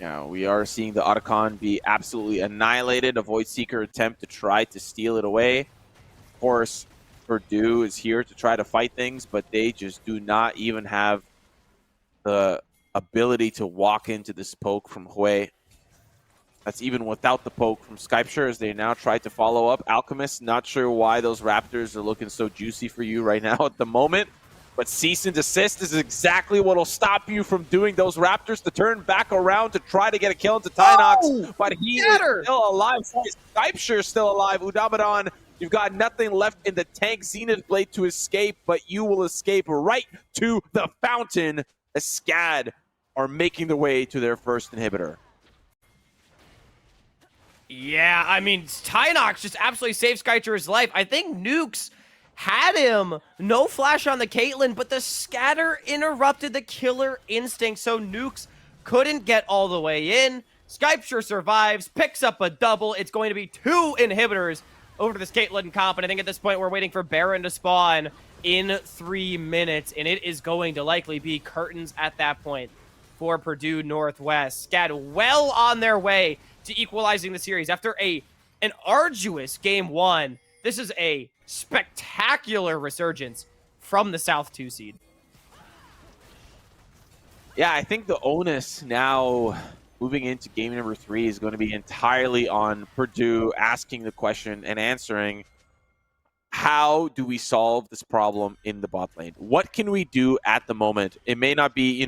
Yeah, we are seeing the Otacon be absolutely annihilated. A Void Seeker attempt to try to steal it away. Of course, Purdue is here to try to fight things, but they just do not even have the ability to walk into this poke from Hui. That's even without the poke from Skypeshire as they now try to follow up. Alchemist, not sure why those Raptors are looking so juicy for you right now at the moment. But cease and desist is exactly what will stop you from doing those Raptors to turn back around to try to get a kill into Tynox. Oh, but he is still alive. Skypeshire is still alive. Udamadan, you've got nothing left in the tank Zenith Blade to escape, but you will escape right to the fountain as SCAD are making their way to their first inhibitor. Yeah, I mean, Tynox just absolutely saved Skypesure's life. I think Nukes had him. No flash on the Caitlyn, but the scatter interrupted the killer instinct, so Nukes couldn't get all the way in. Skypeshire survives, picks up a double. It's going to be 2 inhibitors over to this Caitlyn comp, and I think at this point we're waiting for Baron to spawn in 3 minutes, and it is going to likely be curtains at that point for Purdue Northwest. SCAD well on their way to equalizing the series after an arduous game 1. This is a spectacular resurgence from the South 2 seed. Yeah, I think the onus now moving into game number 3 is going to be entirely on Purdue asking the question and answering, how do we solve this problem in the bot lane? What can we do at the moment? It may not be,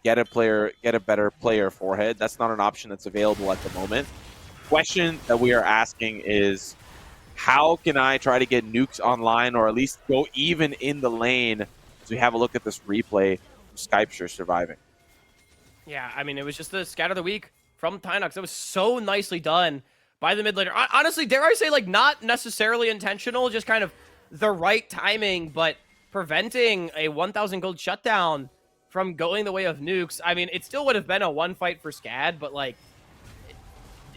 get a better player forehead. That's not an option that's available at the moment. Question that we are asking is, how can I try to get nukes online or at least go even in the lane as we have a look at this replay from Skypeshire surviving? Yeah, I mean, it was just the scat of the week from Tynox. It was so nicely done by the mid laner. Honestly, dare I say, like, not necessarily intentional, just kind of the right timing, but preventing a 1,000 gold shutdown from going the way of nukes. I mean, it still would have been a one fight for SCAD, but, like,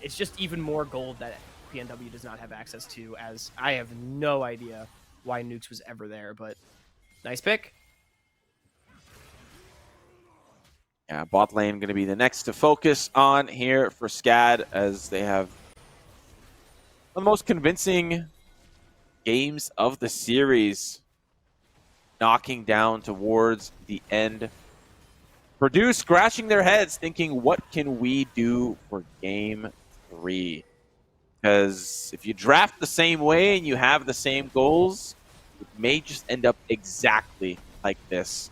it's just even more gold that PNW does not have access to, as I have no idea why nukes was ever there, but nice pick. Yeah, bot lane going to be the next to focus on here for SCAD, as they have the most convincing games of the series, knocking down towards the end. Purdue scratching their heads thinking, what can we do for game 3? Because if you draft the same way and you have the same goals, it may just end up exactly like this.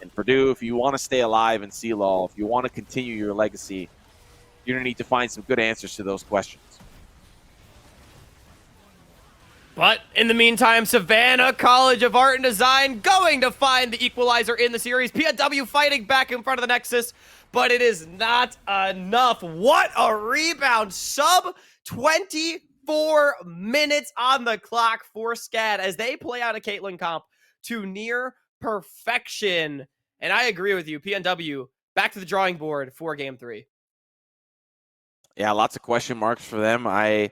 And Purdue, if you want to stay alive in CLOL, if you want to continue your legacy, you're going to need to find some good answers to those questions. But in the meantime, Savannah College of Art and Design going to find the equalizer in the series. PNW fighting back in front of the Nexus, but it is not enough. What a rebound. Sub 24 minutes on the clock for SCAD as they play out a Caitlyn comp to near perfection. And I agree with you, PNW back to the drawing board for game 3. Yeah, lots of question marks for them. I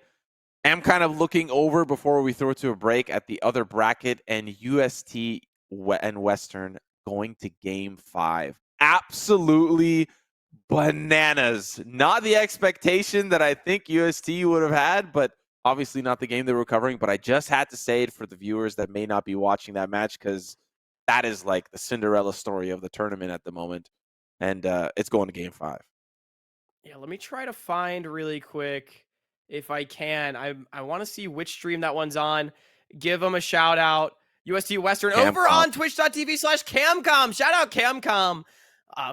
am kind of looking over before we throw to a break at the other bracket, and UST and Western going to game 5. Absolutely bananas. Not the expectation that I think UST would have had, but obviously not the game they were covering. But I just had to say it for the viewers that may not be watching that match, because that is like the Cinderella story of the tournament at the moment. And it's going to game 5. Yeah, let me try to find really quick if I can. I want to see which stream that one's on. Give them a shout out. UST Western over on twitch.tv/Camcom. Shout out Camcom,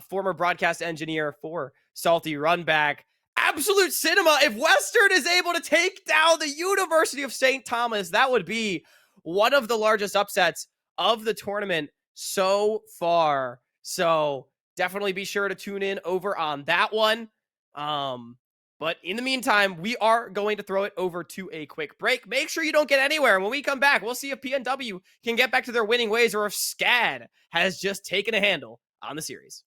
former broadcast engineer for Salty Runback. Absolute cinema. If Western is able to take down the University of St. Thomas, that would be one of the largest upsets of the tournament so far. So definitely be sure to tune in over on that one. But in the meantime, we are going to throw it over to a quick break. Make sure you don't get anywhere. And when we come back, we'll see if PNW can get back to their winning ways or if SCAD has just taken a handle on the series.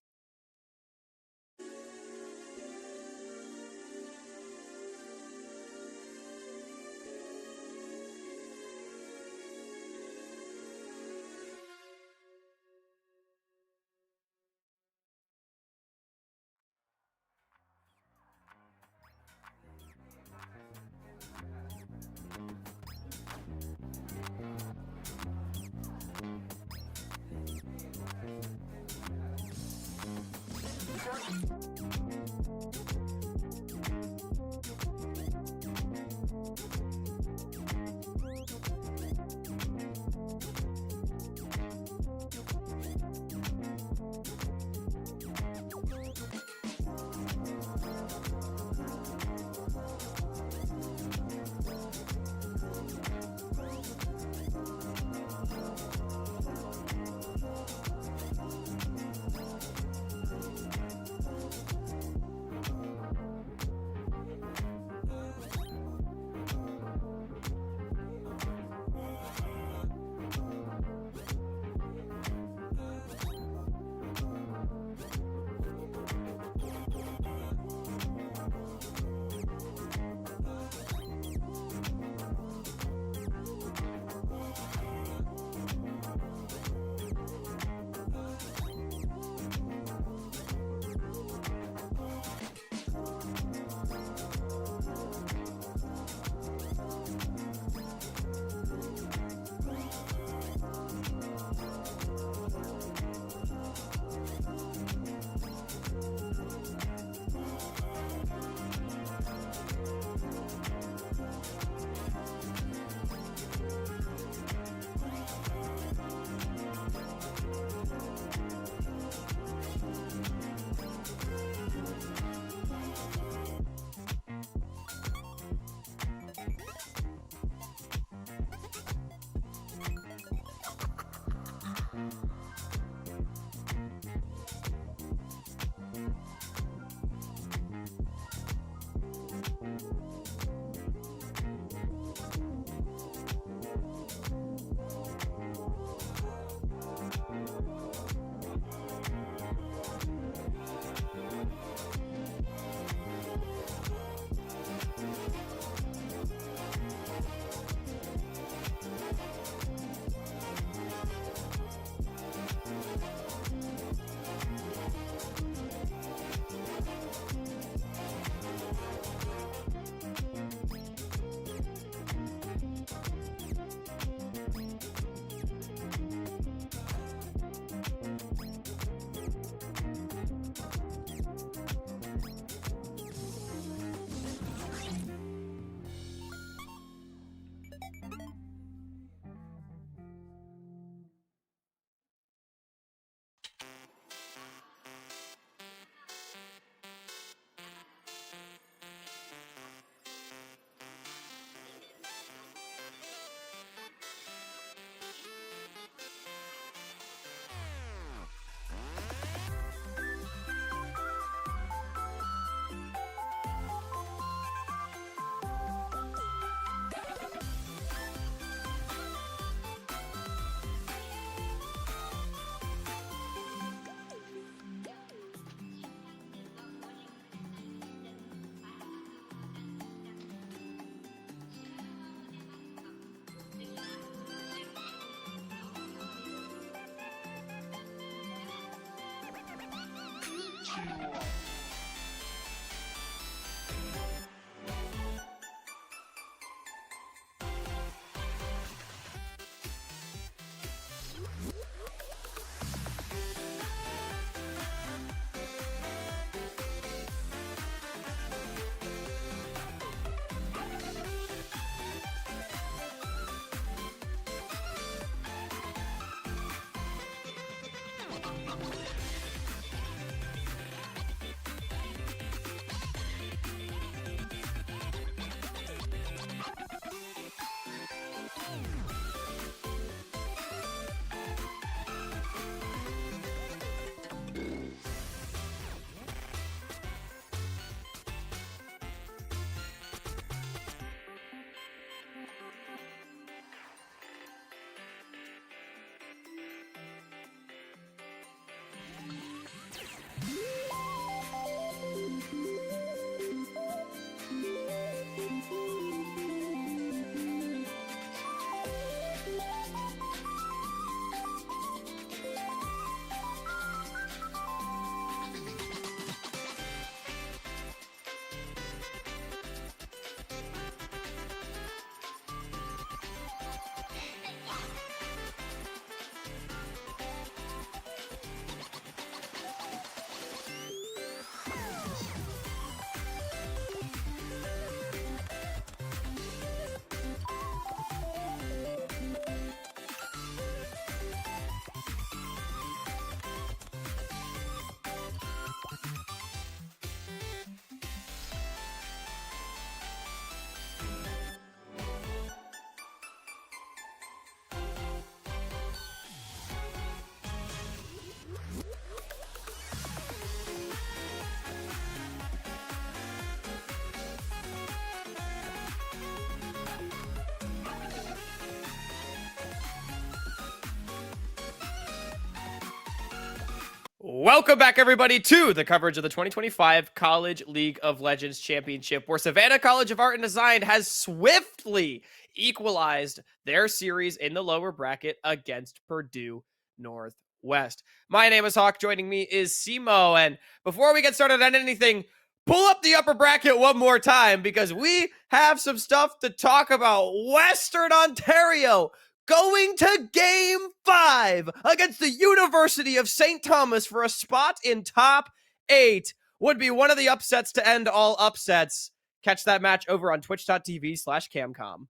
Welcome back, everybody, to the coverage of the 2025 College League of Legends Championship, where Savannah College of Art and Design has swiftly equalized their series in the lower bracket against Purdue Northwest. My name is Hawk. Joining me is Simo. And before we get started on anything, pull up the upper bracket one more time because we have some stuff to talk about. Western Ontario going to Game 5 against the University of St. Thomas for a spot in top 8. Would be one of the upsets to end all upsets. Catch that match over on twitch.tv/camcom.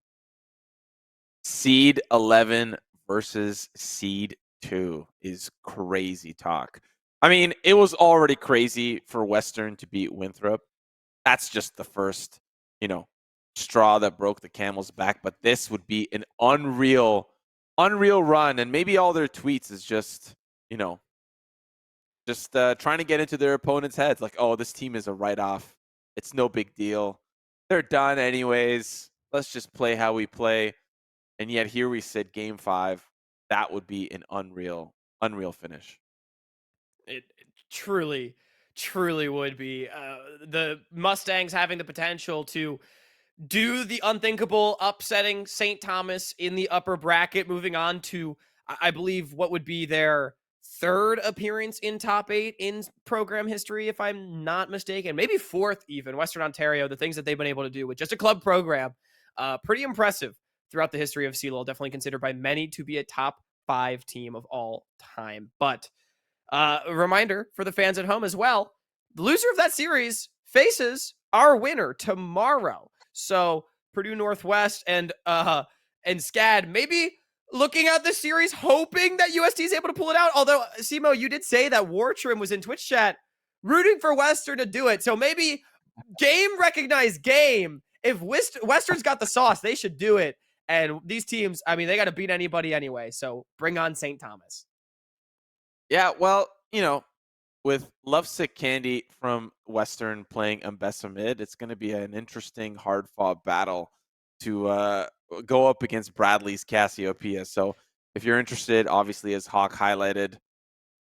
Seed 11 versus Seed 2 is crazy talk. I mean, it was already crazy for Western to beat Winthrop. That's just the first, straw that broke the camel's back. But this would be an unreal run. And maybe all their tweets is just trying to get into their opponent's heads. Like, oh, this team is a write-off. It's no big deal. They're done anyways. Let's just play how we play. And yet here we sit, Game 5. That would be an unreal finish. It truly would be. The Mustangs having the potential to do the unthinkable, upsetting St. Thomas in the upper bracket, moving on to, I believe, what would be their third appearance in top 8 in program history, if I'm not mistaken. Maybe fourth even. Western Ontario, the things that they've been able to do with just a club program, pretty impressive throughout the history of CLOL. Definitely considered by many to be a top 5 team of all time. But a reminder for the fans at home as well, the loser of that series faces our winner tomorrow. So Purdue Northwest and SCAD maybe looking at this series, hoping that UST is able to pull it out. Although, Simo, you did say that Wartrim was in Twitch chat rooting for Western to do it. So maybe game recognized game. If Western's got the sauce, they should do it. And these teams, I mean, they got to beat anybody anyway. So bring on St. Thomas. Yeah, well, with Lovesick Candy from Western playing Mbessa mid, it's going to be an interesting, hard-fought battle to go up against Bradley's Cassiopeia. So if you're interested, obviously, as Hawk highlighted,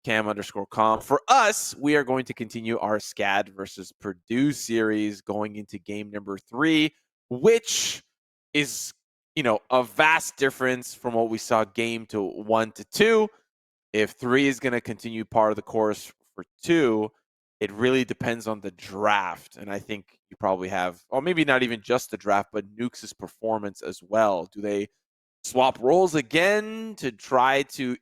cam_com. For us, we are going to continue our SCAD versus Purdue series going into game number 3, which is, a vast difference from what we saw game 1 to 2. If 3 is going to continue part of the course for 2, it really depends on the draft. And I think you probably have, or maybe not even just the draft, but Nukes' performance as well. Do they swap roles again to try to,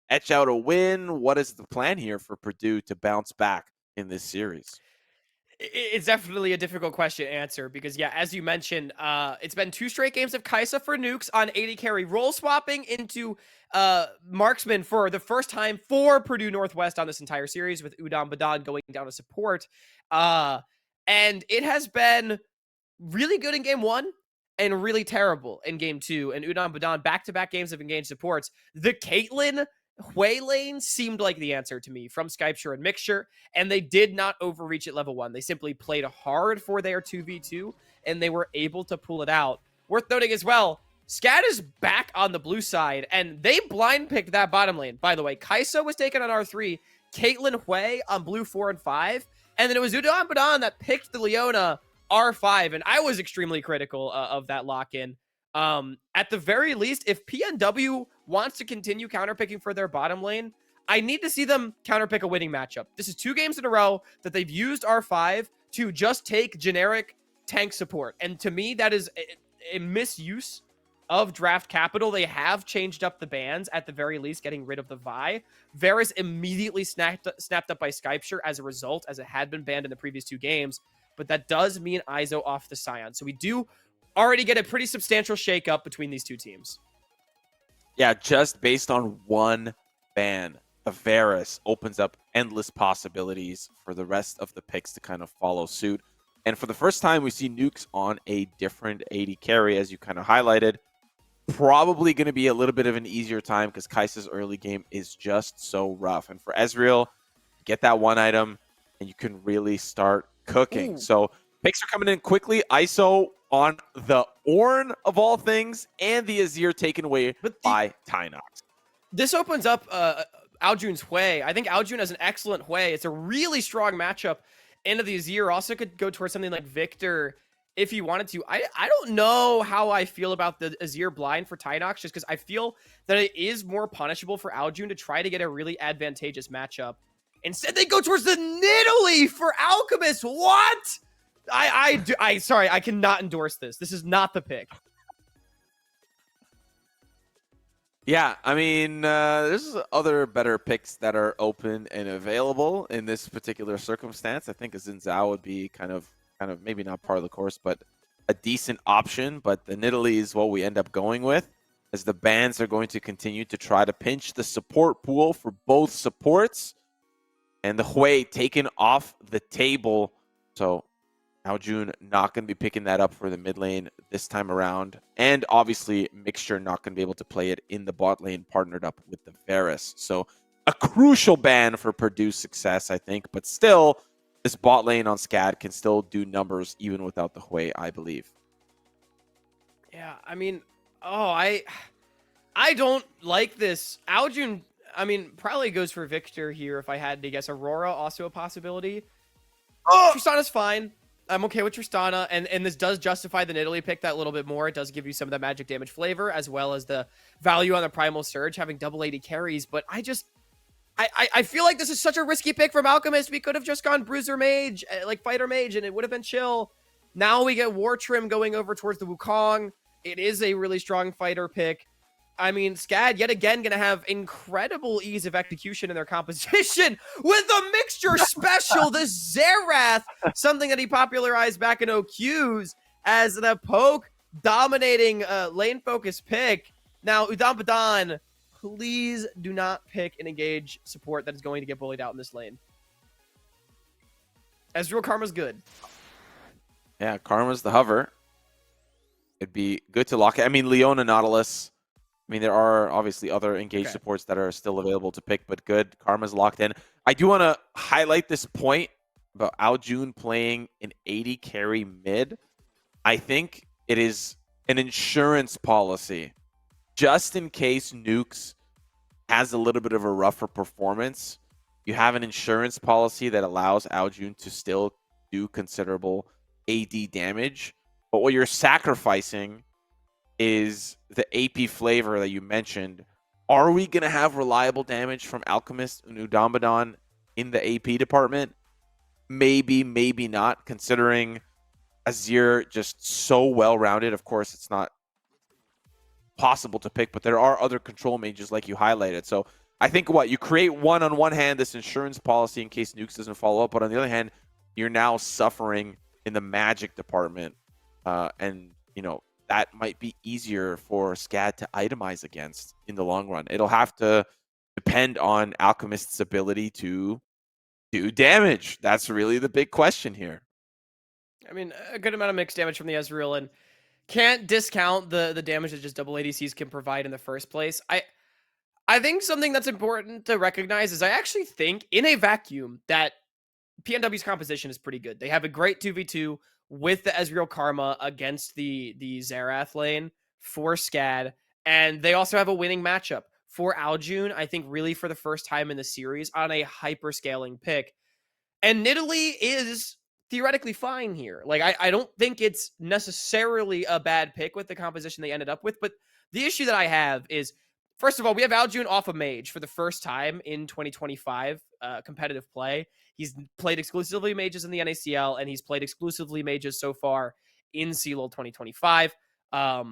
etch out a win? What is the plan here for Purdue to bounce back in this series? It's definitely a difficult question to answer because, yeah, as you mentioned, it's been 2 straight games of Kaisa for Nukes on 80 carry, role swapping into marksman for the first time for Purdue Northwest on this entire series, with Udon Badan going down to support. And it has been really good in game 1 and really terrible in game 2. And Udon Badan, back-to-back games of engaged supports. The Caitlyn Hui lane seemed like the answer to me from Skypture and Mixture, and they did not overreach at level 1. They simply played hard for their 2v2, and they were able to pull it out. Worth noting as well, SCAD is back on the blue side, and they blind picked that bottom lane. By the way, Kai'Sa was taken on R3, Caitlyn Hui on blue 4 and 5, and then it was Udon Badan that picked the Leona R5, and I was extremely critical of that lock-in. At the very least, if PNW wants to continue counterpicking for their bottom lane, I need to see them counterpick a winning matchup. This is 2 games in a row that they've used R5 to just take generic tank support. And to me, that is a misuse of draft capital. They have changed up the bans, at the very least, getting rid of the Vi. Varus immediately snapped up by Skypture as a result, as it had been banned in the previous 2 games. But that does mean ISO off the Scion. So we do already get a pretty substantial shakeup between these 2 teams. Yeah, just based on one ban, the Varus opens up endless possibilities for the rest of the picks to kind of follow suit. And for the first time, we see Nukes on a different 80 carry, as you kind of highlighted. Probably going to be a little bit of an easier time because Kai'Sa's early game is just so rough. And for Ezreal, get that one item, and you can really start cooking. Ooh. So picks are coming in quickly. ISO on the Ornn of all things, and the Azir taken away by Tynox. This opens up Aljun's Hui. I think Aljun has an excellent Hui. It's a really strong matchup. End of the Azir also could go towards something like Victor if he wanted to. I don't know how I feel about the Azir blind for Tynox, just because I feel that it is more punishable for Aljun to try to get a really advantageous matchup. Instead, they go towards the Nidalee for Alchemist. What? Sorry, I cannot endorse this. This is not the pick. Yeah, I mean, there's other better picks that are open and available in this particular circumstance. I think a Xin Zhao would be kind of maybe not part of the course, but a decent option. But the Nidalee is what we end up going with, as the bans are going to continue to try to pinch the support pool for both supports. And the Hui taken off the table. So Aljun not going to be picking that up for the mid lane this time around. And obviously, Mixture not going to be able to play it in the bot lane, partnered up with the Varus. So a crucial ban for Purdue's success, I think. But still, this bot lane on SCAD can still do numbers even without the Hui, I believe. Yeah, I mean, I don't like this. Aljun, I mean, probably goes for Victor here if I had to guess. Aurora, also a possibility. Tristana's fine. I'm okay with Tristana, and this does justify the Nidalee pick that little bit more. It does give you some of that magic damage flavor, as well as the value on the Primal Surge, having double 80 carries. But I feel like this is such a risky pick from Alchemist. We could have just gone Bruiser Mage, like Fighter Mage, and it would have been chill. Now we get War Trim going over towards the Wukong. It is a really strong fighter pick. I mean, SCAD, yet again, going to have incredible ease of execution in their composition with a Mixture special, the Zerath, something that he popularized back in OQs as the poke dominating lane focus pick. Now, Udon Badan, please do not pick and engage support that is going to get bullied out in this lane. Ezreal Karma's good. Yeah, Karma's the hover. It'd be good to lock it. I mean, Leona Nautilus. I mean, there are obviously other engaged supports that are still available to pick, but good. Karma's locked in. I do want to highlight this point about Aljun playing an 80 carry mid. I think it is an insurance policy. Just in case Nukes has a little bit of a rougher performance, you have an insurance policy that allows Aljun to still do considerable AD damage. But what you're sacrificing is the AP flavor that you mentioned. Are we going to have reliable damage from Alchemist and Udon Badan in the AP department? maybe, maybe not, considering Azir just so well-rounded. Of course, it's not possible to pick, but there are other control mages like you highlighted. So I think what you create on one hand, this insurance policy in case Nukes doesn't follow up, but on the other hand, you're now suffering in the magic department. And, that might be easier for SCAD to itemize against in the long run. It'll have to depend on Alchemist's ability to do damage. That's really the big question here. I mean, a good amount of mixed damage from the Ezreal, and can't discount the damage that just double ADCs can provide in the first place. I think something that's important to recognize is I actually think in a vacuum that PNW's composition is pretty good. They have a great 2v2 with the Ezreal Karma against the Xerath lane for SCAD, and they also have a winning matchup for Aljun, I think really for the first time in the series on a hyper scaling pick. And Nidalee is theoretically fine here. Like, I don't think it's necessarily a bad pick with the composition they ended up with, but the issue that I have is, first of all, we have Aljun off a mage for the first time in 2025 competitive play. He's played exclusively mages in the NACL, and he's played exclusively mages so far in CLOL 2025. I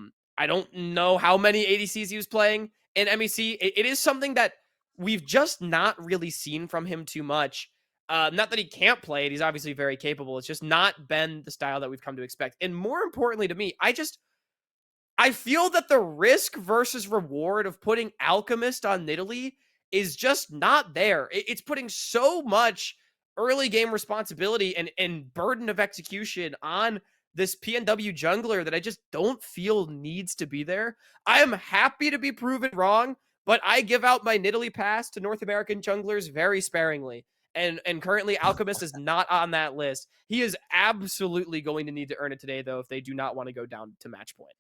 don't know how many ADCs he was playing in MEC. It is something that we've just not really seen from him too much. Not that he can't play it. He's obviously very capable. It's just not been the style that we've come to expect. And more importantly to me, I feel that the risk versus reward of putting Alchemist on Nidalee is just not there. It's putting so much early game responsibility and burden of execution on this PNW jungler that I just don't feel needs to be there. I am happy to be proven wrong, but I give out my Nidalee pass to North American junglers very sparingly. And currently Alchemist is not on that list. He is absolutely going to need to earn it today, though, if they do not want to go down to match point.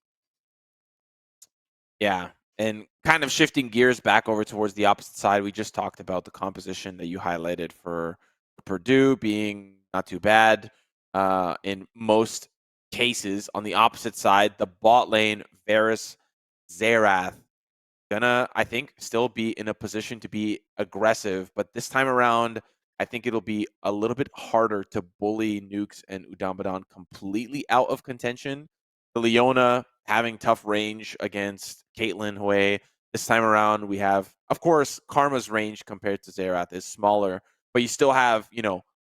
Yeah. And kind of shifting gears back over towards the opposite side, we just talked about the composition that you highlighted for Purdue being not too bad in most cases. On the opposite side, the bot lane, Varus, Xerath, gonna, I think, still be in a position to be aggressive. But this time around, I think it'll be a little bit harder to bully Nukes and Udambadan completely out of contention. The Leona having tough range against Caitlyn Hui. This time around, we have, of course, Karma's range compared to Xerath is smaller, but you still have,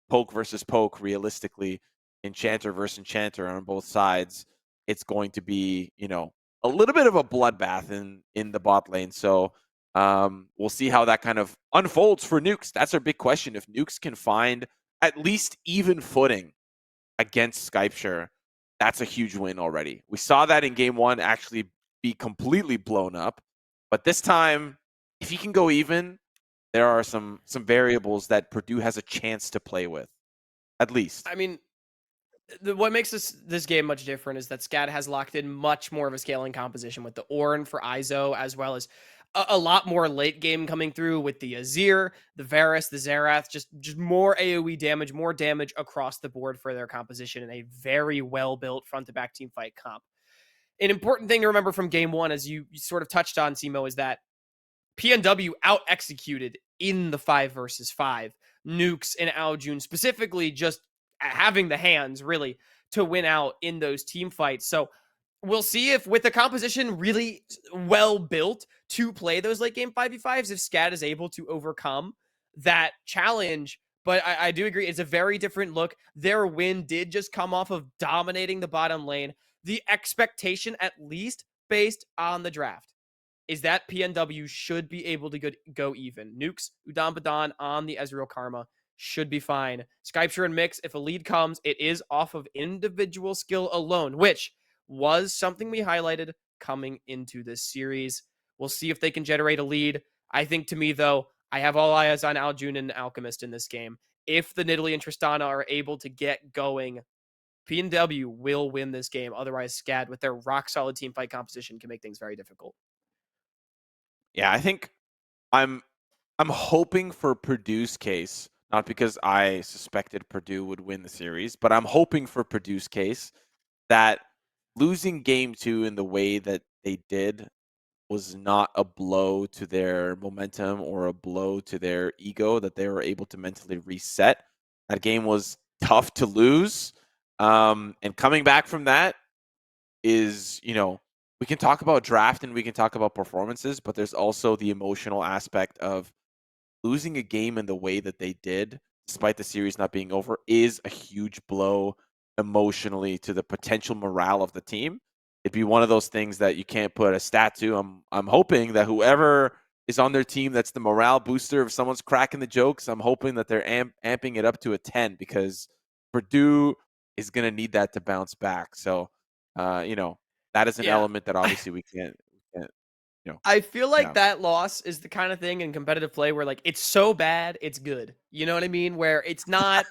poke versus poke realistically, Enchanter versus Enchanter on both sides. It's going to be, a little bit of a bloodbath in the bot lane. So we'll see how that kind of unfolds for Nukes. That's our big question. If Nukes can find at least even footing against Skypeshare, that's a huge win already. We saw that in game one actually be completely blown up. But this time, if he can go even, there are some variables that Purdue has a chance to play with, at least. I mean, what makes this game much different is that SCAD has locked in much more of a scaling composition with the Ornn for ISO, as well as a lot more late game coming through with the Azir, the Varus, the Xerath, just more AoE damage, more damage across the board for their composition in a very well built front to back team fight comp. An important thing to remember from game one, as you sort of touched on, Simo, is that PNW out executed in the 5 versus 5. Nukes and Aljun specifically just having the hands really to win out in those team fights. So we'll see if with the composition really well built to play those late game 5v5s, if SCAD is able to overcome that challenge. But I do agree, it's a very different look. Their win did just come off of dominating the bottom lane. The expectation, at least based on the draft, is that PNW should be able to go even. Nukes, Udambadan on the Ezreal Karma should be fine. Skypeshare and Mix, if a lead comes, it is off of individual skill alone, which was something we highlighted coming into this series. We'll see if they can generate a lead. I think, to me, though, I have all eyes on Aljun and Alchemist in this game. If the Nidalee and Tristana are able to get going, PNW will win this game. Otherwise, SCAD, with their rock-solid team fight composition, can make things very difficult. Yeah, I think I'm hoping for Purdue's case, not because I suspected Purdue would win the series, but I'm hoping for Purdue's case that losing game two in the way that they did was not a blow to their momentum or a blow to their ego, that they were able to mentally reset. That game was tough to lose. And coming back from that is, we can talk about draft and we can talk about performances, but there's also the emotional aspect of losing a game in the way that they did, despite the series not being over, is a huge blow emotionally to the potential morale of the team. It'd be one of those things that you can't put a stat to. I'm hoping that whoever is on their team that's the morale booster, if someone's cracking the jokes, I'm hoping that they're amping it up to a 10, because Purdue is going to need that to bounce back. So, that is an element that obviously we can't I feel like yeah. that loss is the kind of thing in competitive play where, like, it's so bad, it's good. You know what I mean? Where it's not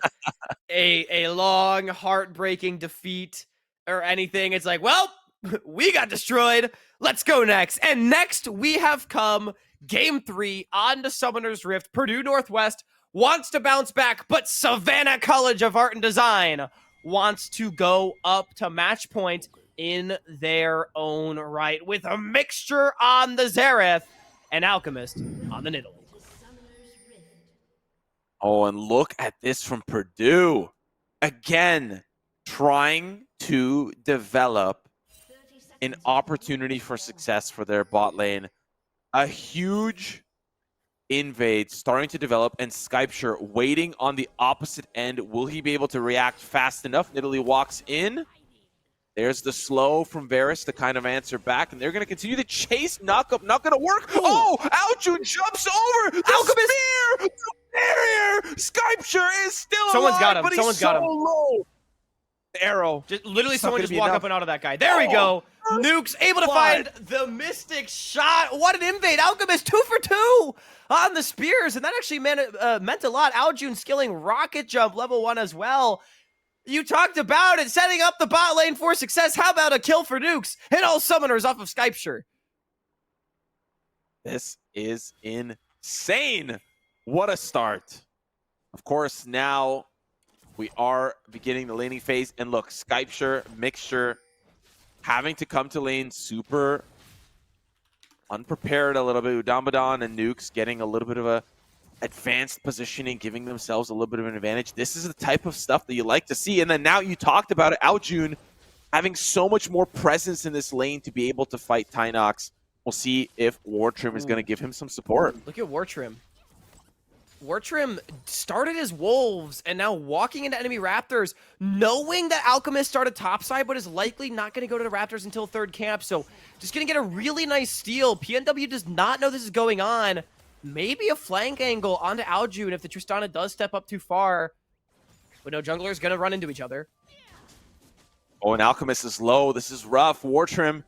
a long, heartbreaking defeat or anything. It's like, well, we got destroyed. Let's go next. And next, we have come game 3 on to Summoner's Rift. Purdue Northwest wants to bounce back, but Savannah College of Art and Design wants to go up to match point in their own right, with a mixture on the Xerath and Alchemist on the Nidalee. Oh, and look at this from Purdue. Again, trying to develop an opportunity for success for their bot lane. A huge invade starting to develop, and Skypeshire waiting on the opposite end. Will he be able to react fast enough? Nidalee walks in. There's the slow from Varus to kind of answer back, and they're going to continue to chase. Not going to work. Ooh. Oh, Aljun jumps over the Alchemist! spear! The barrier! Skypeshire is still Someone's alive, got him. but Someone's he's got so him. low. The arrow. Literally, someone just walk walk up and out of that guy. There we go. Nuke's able to find the Mystic shot. What an invade. Alchemist 2 for 2 on the spears, and that actually meant a lot. Aljun skilling rocket jump level 1 as well. You talked about it, setting up the bot lane for success. How about a kill for Nukes and all summoners off of Skypeshire? This is insane. What a start. Of course, now we are beginning the laning phase. And look, Skypeshire, Mixture, having to come to lane super unprepared a little bit. Udambadan and Nukes getting a little bit of a advanced positioning, giving themselves a little bit of an advantage. This is the type of stuff that you like to see. And then now you talked about it, Aljun having so much more presence in this lane to be able to fight Tynox. We'll see if Wartrim is going to give him some support. Look at Wartrim. Wartrim started as Wolves and now walking into enemy Raptors, knowing that Alchemist started topside, but is likely not going to go to the Raptors until third camp. So just going to get a really nice steal. PNW does not know this is going on. Maybe a flank angle onto Aljun if the Tristana does step up too far. But no, jungler's going to run into each other. Oh, and Alchemist is low. This is rough. Wartrim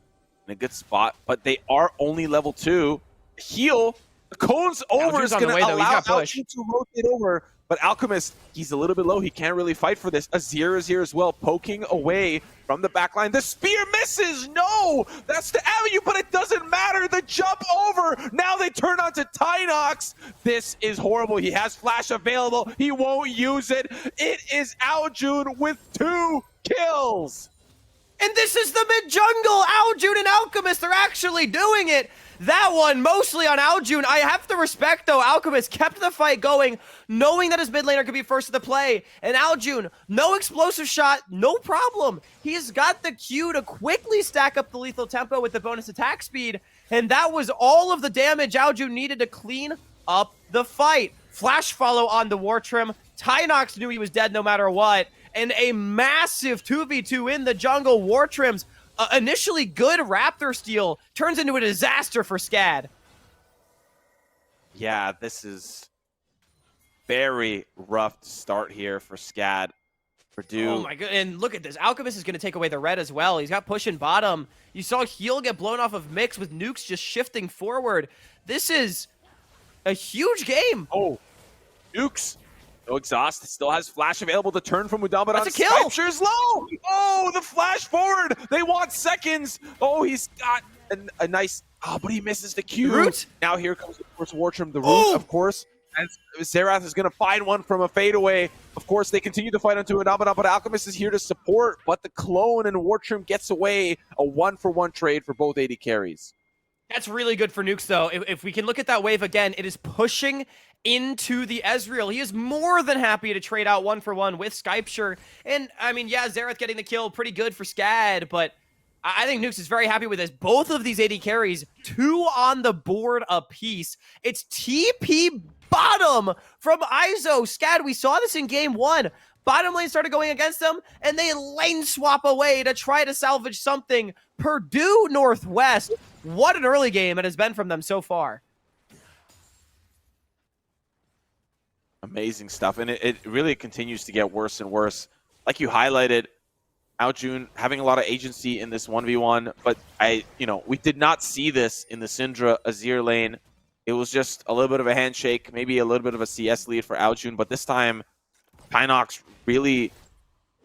in a good spot, but they are only level 2. Heal. The cone's over is going to allow Aljun to rotate over. But Alchemist, he's a little bit low. He can't really fight for this. Azir is here as well, poking away from the backline. The spear misses. No, that's the avenue, but it doesn't matter. The jump over. Now they turn on to Tynox. This is horrible. He has flash available. He won't use it. It is Aljun with 2 kills. And this is the mid-jungle. Aljun and Alchemist are actually doing it. That one mostly on Aljun. I have to respect, though, Alchemist kept the fight going, knowing that his mid laner could be first to the play. And Aljun, no explosive shot, no problem. He's got the Q to quickly stack up the lethal tempo with the bonus attack speed. And that was all of the damage Aljun needed to clean up the fight. Flash follow on the Wartrim. Tynox knew he was dead no matter what. And a massive 2v2 in the jungle. Wartrim's initially good Raptor steal turns into a disaster for SCAD. Yeah, this is very rough to start here for SCAD. Purdue. Oh my god, and look at this. Alchemist is going to take away the red as well. He's got push in bottom. You saw heal get blown off of Mix with Nukes just shifting forward. This is a huge game. Oh, Nukes. No exhaust. Still has flash available to turn from Udamba. That's a kill. Skypeshire's low. Oh, the flash forward. They want seconds. Oh, he's got a nice. Oh, but he misses the Q. Root. Now here comes, of course, Wartrim. The root, of course. And Xerath is going to find one from a fadeaway. Of course, they continue to fight onto Udamba, but Alchemist is here to support. But the clone and Wartrim gets away. A 1-for-1 trade for both AD carries. That's really good for Nukes, though. If we can look at that wave again, it is pushing into the Ezreal. He is more than happy to trade out 1-for-1 with Skypeshire. And, I mean, yeah, Xerath getting the kill, pretty good for SCAD, but I think Nukes is very happy with this. Both of these AD carries, 2 on the board apiece. It's TP bottom from ISO. SCAD, we saw this in game 1. Bottom lane started going against them, and they lane swap away to try to salvage something. Purdue Northwest, what an early game it has been from them so far. Amazing stuff, and it really continues to get worse and worse. Like you highlighted, Aljun having a lot of agency in this 1v1, but we did not see this in the Syndra Azir lane. It was just a little bit of a handshake, maybe a little bit of a CS lead for Aljun, but this time, Pinox really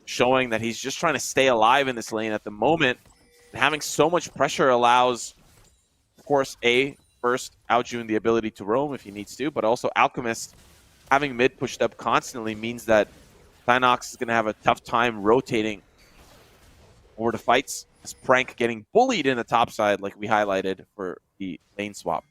showing that he's just trying to stay alive in this lane at the moment. And having so much pressure allows, of course, first, Aljun the ability to roam if he needs to, but also Alchemist having mid pushed up constantly means that Pinox is going to have a tough time rotating over the fights. As Prank getting bullied in the top side, like we highlighted for the lane swap.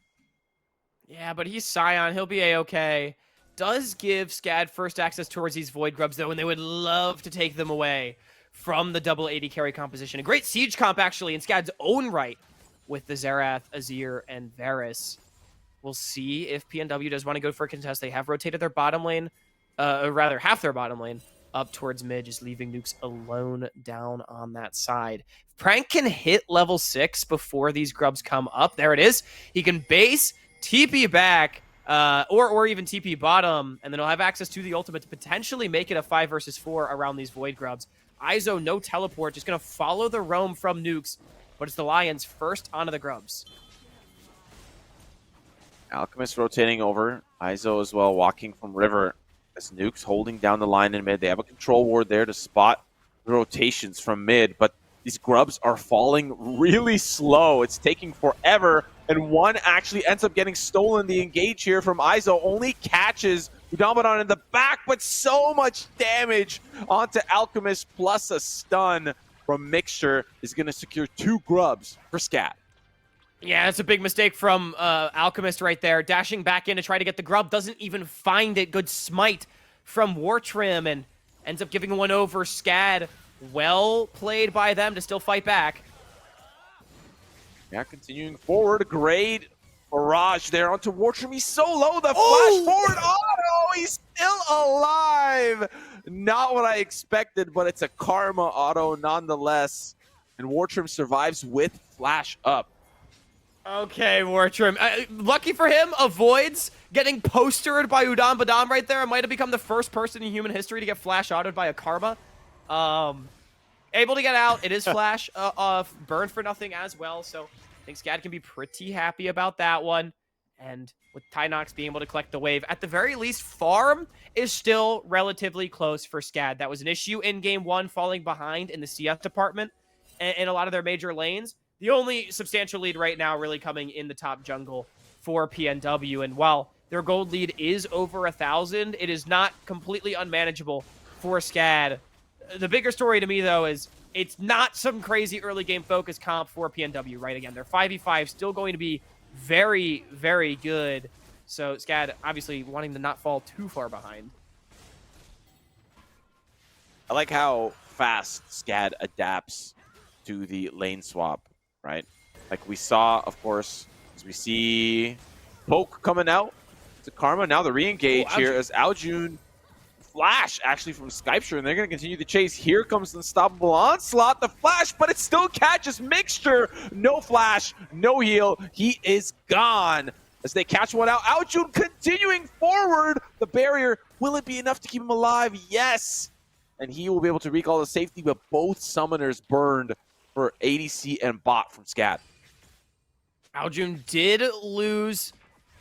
Yeah, but he's Scion. He'll be A-okay. Does give SCAD first access towards these Void Grubs, though, and they would love to take them away from the double AD carry composition. A great siege comp, actually, in SCAD's own right with the Xerath, Azir, and Varus. We'll see if PNW does want to go for a contest. They have rotated their bottom lane, or rather half their bottom lane, up towards mid, just leaving Nukes alone down on that side. If Prank can hit level 6 before these grubs come up. There it is. He can base, TP back, or even TP bottom, and then he'll have access to the ultimate to potentially make it a 5 versus 4 around these Void grubs. ISO, no teleport, just going to follow the roam from Nukes, but it's the Lions first onto the grubs. Alchemist rotating over. ISO as well walking from River as Nukes holding down the line in mid. They have a control ward there to spot the rotations from mid, but these grubs are falling really slow. It's taking forever, and one actually ends up getting stolen. The engage here from ISO only catches Udamadan in the back, but so much damage onto Alchemist plus a stun from Mixture is going to secure 2 grubs for SCAD. Yeah, that's a big mistake from Alchemist right there. Dashing back in to try to get the grub, doesn't even find it. Good smite from Wartrim and ends up giving one over. SCAD, well played by them to still fight back. Yeah, continuing forward. Great barrage there onto Wartrim. He's so low. The flash forward auto. He's still alive. Not what I expected, but it's a karma auto nonetheless. And Wartrim survives with flash up. Okay, Wartrim. Lucky for him, avoids getting postered by Udam Badam right there. It might have become the first person in human history to get flash autoed by a karma. Able to get out. It is flash burn for nothing as well, so I think SCAD can be pretty happy about that one. And with Tynox being able to collect the wave, at the very least, farm is still relatively close for SCAD. That was an issue in game 1, falling behind in the CS department and a lot of their major lanes. The only substantial lead right now really coming in the top jungle for PNW. And while their gold lead is over 1,000, it is not completely unmanageable for SCAD. The bigger story to me, though, is it's not some crazy early game focus comp for PNW, right? Again, their 5v5 still going to be very, very good. So SCAD obviously wanting to not fall too far behind. I like how fast SCAD adapts to the lane swap, right? Like we saw, of course, as we see Poke coming out to Karma. Now the re-engage here as Aljun flash actually from Skypeshire, and they're going to continue the chase. Here comes the unstoppable onslaught, the flash, but it still catches Mixture. No flash, no heal. He is gone as they catch one out. Aljun continuing forward. The barrier, will it be enough to keep him alive? Yes. And he will be able to recall the safety, but both summoners burned for ADC and bot from SCAD. Aljun did lose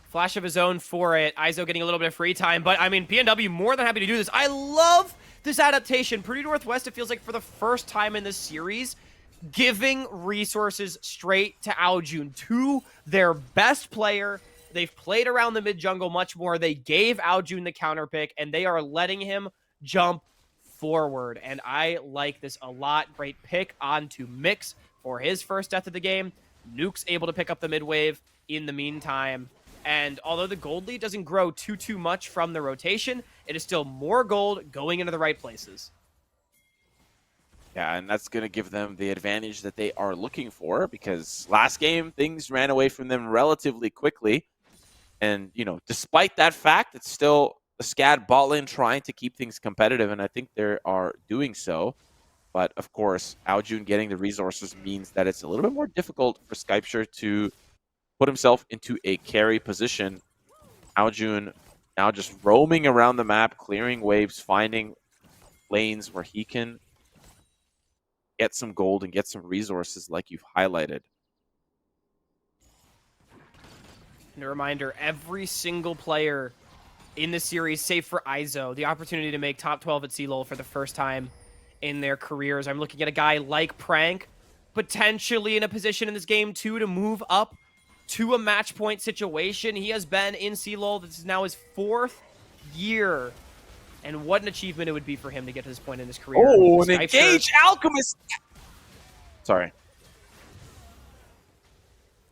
flash of his own for it. ISO getting a little bit of free time, but I mean, PNW more than happy to do this. I love this adaptation. Purdue Northwest, it feels like for the first time in this series, giving resources straight to Aljun, to their best player. They've played around the mid jungle much more. They gave Aljun the counter pick, and they are letting him jump forward, and I like this a lot. Great pick onto Mix for his first death of the game. Nuke's able to pick up the mid wave in the meantime, And although the gold lead doesn't grow too much from the rotation, it is still more gold going into the right places. Yeah, and that's going to give them the advantage that they are looking for, because last game, things ran away from them relatively quickly. And, you know, despite that fact, it's still the SCAD bot lane trying to keep things competitive, and I think they are doing so. But, of course, Aljun getting the resources means that it's a little bit more difficult for Skypeshire to put himself into a carry position. Aljun now just roaming around the map, clearing waves, finding lanes where he can get some gold and get some resources like you've highlighted. And a reminder, every single player in the series, save for Izo, the opportunity to make top 12 at CLOL for the first time in their careers. I'm looking at a guy like Prank, potentially in a position in this game too to move up to a match point situation. He has been in CLOL. This is now his 4th year. And what an achievement it would be for him to get to this point in his career. Oh, an engaged Alchemist! Sorry.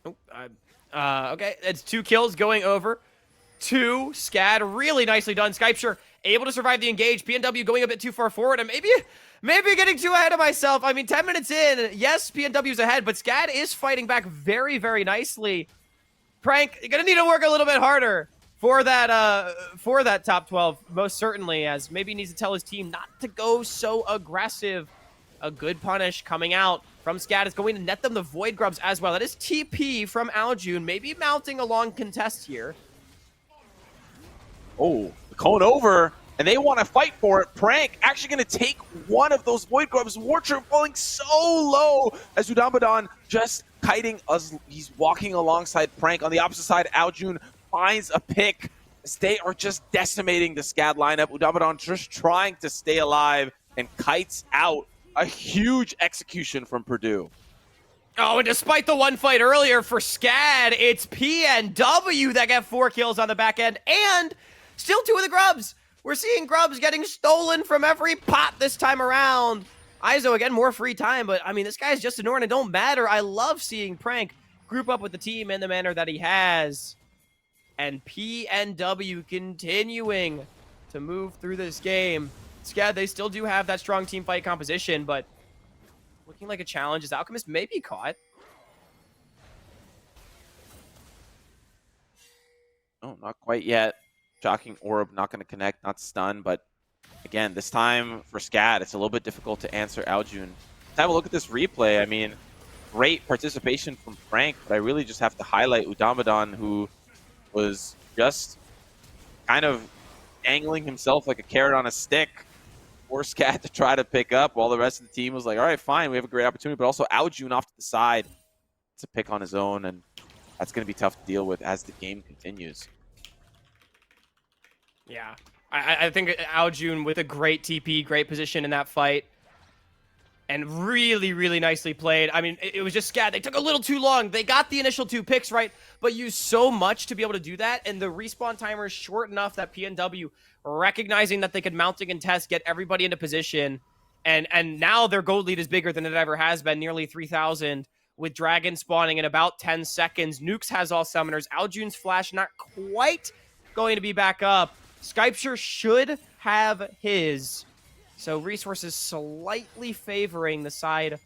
Oh, okay, it's 2 kills going over. 2, SCAD, really nicely done. Skypeshire able to survive the engage. PNW going a bit too far forward, and maybe getting too ahead of myself. I mean, 10 minutes in, yes, PNW's ahead, but SCAD is fighting back very nicely. Prank, you're gonna need to work a little bit harder for that top 12, most certainly, as maybe he needs to tell his team not to go so aggressive. A good punish coming out from SCAD is going to net them the Void Grubs as well. That is TP from Aljun, maybe mounting a long contest here. Oh, the cone over, and they want to fight for it. Prank actually going to take one of those Void Grubs. Warcher falling so low as Udambadan just kiting us. He's walking alongside Prank. On the opposite side, Aljun finds a pick as they are just decimating the SCAD lineup. Udambadan just trying to stay alive and kites out. A huge execution from Purdue. Oh, and despite the one fight earlier for SCAD, it's PNW that get 4 kills on the back end, and still 2 of the Grubs. We're seeing Grubs getting stolen from every pot this time around. Izo, again, more free time, but, I mean, this guy's just ignoring it. Don't matter. I love seeing Prank group up with the team in the manner that he has. And PNW continuing to move through this game. SCAD, they still do have that strong team fight composition, but looking like a challenge as Alchemist may be caught. Oh, not quite yet. Shocking Orb, not going to connect, not stun, but again, this time for SCAD, it's a little bit difficult to answer Aljun. Let's have a look at this replay. I mean, great participation from Frank, but I really just have to highlight Udambadan, who was just kind of angling himself like a carrot on a stick for SCAD to try to pick up, while the rest of the team was like, all right, fine, we have a great opportunity, but also Aljun off to the side to pick on his own, and that's going to be tough to deal with as the game continues. Yeah, I think Aljun with a great TP, great position in that fight, and really nicely played. I mean, it was just SCAD. They took a little too long. They got the initial 2 picks right, but used so much to be able to do that, and the respawn timer is short enough that PNW, recognizing that they could mount a contest, get everybody into position, and now their gold lead is bigger than it ever has been, nearly 3,000, with Dragon spawning in about 10 seconds. Nukes has all summoners. Aljun's flash not quite going to be back up. Skypeshire should have his. So resources slightly favoring the side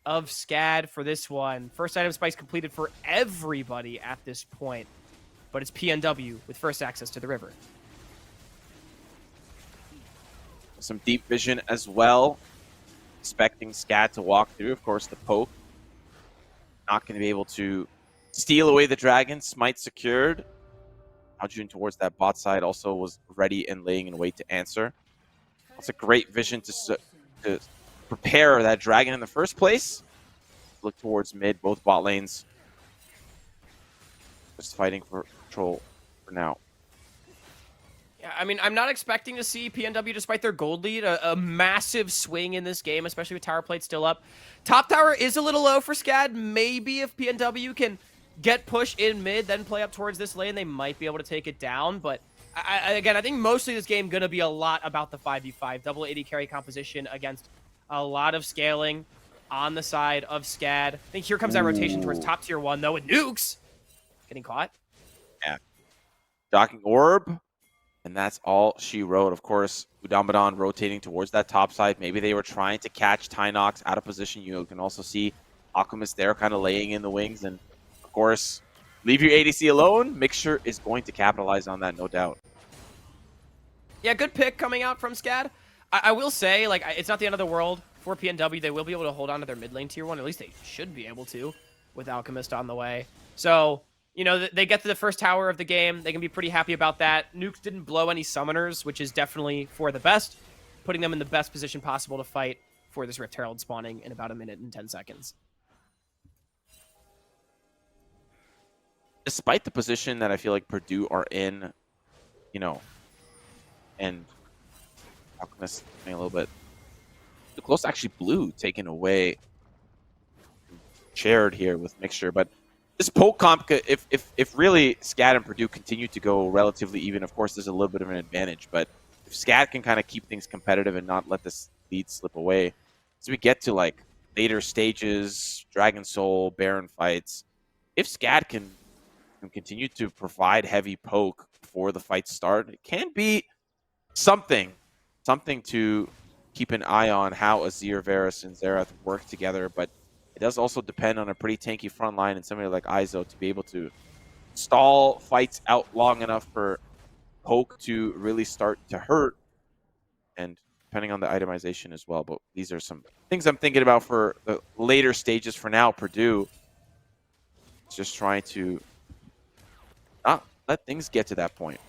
of SCAD for this one. First item spikes completed for everybody at this point. But it's PNW with first access to the river. Some deep vision as well. Expecting SCAD to walk through. Of course, the poke. Not going to be able to steal away the dragon. Smite secured. Aljun towards that bot side also was ready and laying in wait to answer. That's a great vision to prepare that dragon in the first place. Look towards mid, both bot lanes. Just fighting for control for now. Yeah, I mean, I'm not expecting to see PNW, despite their gold lead, a massive swing in this game, especially with tower plate still up. Top tower is a little low for SCAD. Maybe if PNW can get push in mid, then play up towards this lane, they might be able to take it down. But again, I think mostly this game going to be a lot about the 5v5. Double 80 carry composition against a lot of scaling on the side of SCAD. I think here comes that rotation towards top tier 1, though, with Nukes getting caught. Yeah. Shocking Orb. And that's all she wrote. Of course, Udambadan rotating towards that top side. Maybe they were trying to catch Tynox out of position. You can also see Alchemist there kind of laying in the wings. And of course, leave your ADC alone. Mixture is going to capitalize on that, no doubt. Yeah, good pick coming out from SCAD. I will say, like, it's not the end of the world for PNW. They will be able to hold on to their mid lane tier 1. At least they should be able to with Alchemist on the way. So, you know, they get to the first tower of the game. They can be pretty happy about that. Nukes didn't blow any summoners, which is definitely for the best, putting them in the best position possible to fight for this Rift Herald spawning in about 1 minute and 10 seconds. Despite the position that I feel like Purdue are in, you know, and Alchemist a little bit. The close actually blue taken away, shared here with Mixture, but this poke comp, if really SCAD and Purdue continue to go relatively even, of course there's a little bit of an advantage, but if SCAD can kind of keep things competitive and not let this lead slip away, as we get to like later stages, Dragon Soul, Baron fights, if SCAD can continue to provide heavy poke before the fights start, it can be something to keep an eye on how Azir, Varus, and Xerath work together, but it does also depend on a pretty tanky front line and somebody like Izo to be able to stall fights out long enough for poke to really start to hurt, and depending on the itemization as well. But these are some things I'm thinking about for the later stages. For now, Purdue is just trying to not let things get to that point.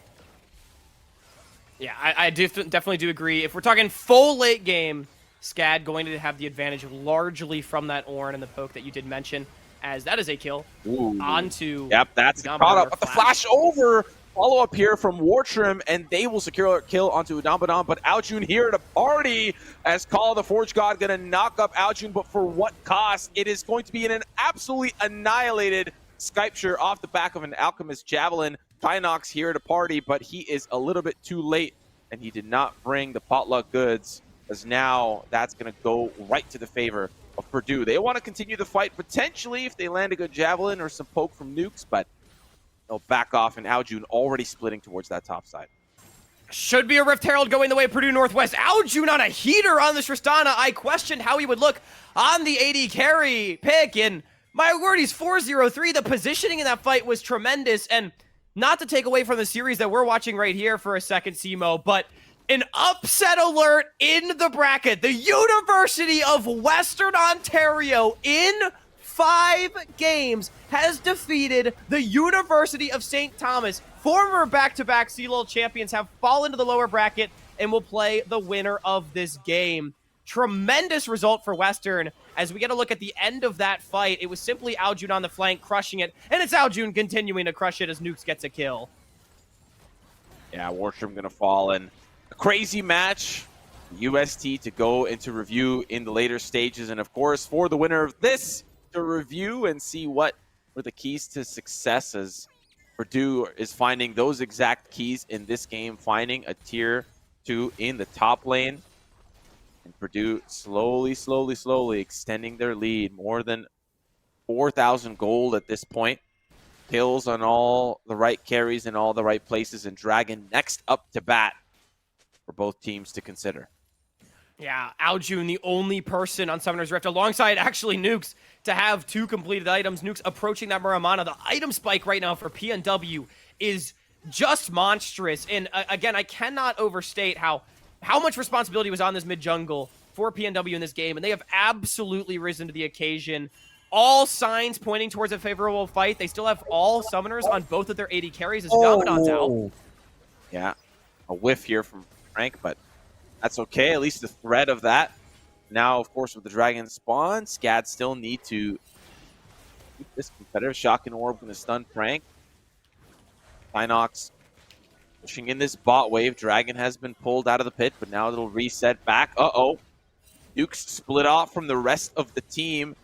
Yeah, I definitely do agree. If we're talking full late game, SCAD going to have the advantage largely from that Ornn and the poke that you did mention, as that is a kill. Ooh. Onto... Yep, that's caught up. But the flash over follow-up here from Wartrim, and they will secure a kill onto Udambadan, but Aljun here to party as Call the Forge God going to knock up Aljun, but for what cost? It is going to be an absolutely annihilated Skypture off the back of an Alchemist Javelin. Tynox here to party, but he is a little bit too late, and he did not bring the potluck goods, as now that's going to go right to the favor of Purdue. They want to continue the fight, potentially, if they land a good Javelin or some poke from Nukes, but they'll back off, and Aljun already splitting towards that top side. Should be a Rift Herald going the way of Purdue Northwest. Aljun on a heater on this Tristana. I questioned how he would look on the AD carry pick, and my word, he's 4-0-3. The positioning in that fight was tremendous, and not to take away from the series that we're watching right here for a second, Simo, but an upset alert in the bracket. The University of Western Ontario in 5 games has defeated the University of St. Thomas. Former back-to-back CLOL champions have fallen to the lower bracket and will play the winner of this game. Tremendous result for Western. As we get a look at the end of that fight, it was simply Aljun on the flank crushing it, and it's Aljun continuing to crush it as Nukes gets a kill. Yeah, Wartrim going to fall in a crazy match. UST to go into review in the later stages, and of course, for the winner of this to review and see what were the keys to success, as Purdue is finding those exact keys in this game, finding a tier 2 in the top lane. And Purdue slowly extending their lead. More than 4,000 gold at this point. Kills on all the right carries in all the right places. And Dragon next up to bat for both teams to consider. Yeah, Aljun, the only person on Summoner's Rift, alongside actually Nukes, to have 2 completed items. Nukes approaching that Muramana. The item spike right now for PNW is just monstrous. And again, I cannot overstate how much responsibility was on this mid-jungle for PNW in this game, and they have absolutely risen to the occasion. All signs pointing towards a favorable fight. They still have all summoners on both of their AD carries as Udambadan's out. Yeah, a whiff here from Frank, but that's okay. At least the threat of that. Now, of course, with the Dragon spawn, SCAD still need to keep this competitive. Shocking Orb going to stun Frank. Tynox pushing in this bot wave. Dragon has been pulled out of the pit, but now it'll reset back. Uh-oh. Dukes split off from the rest of the team.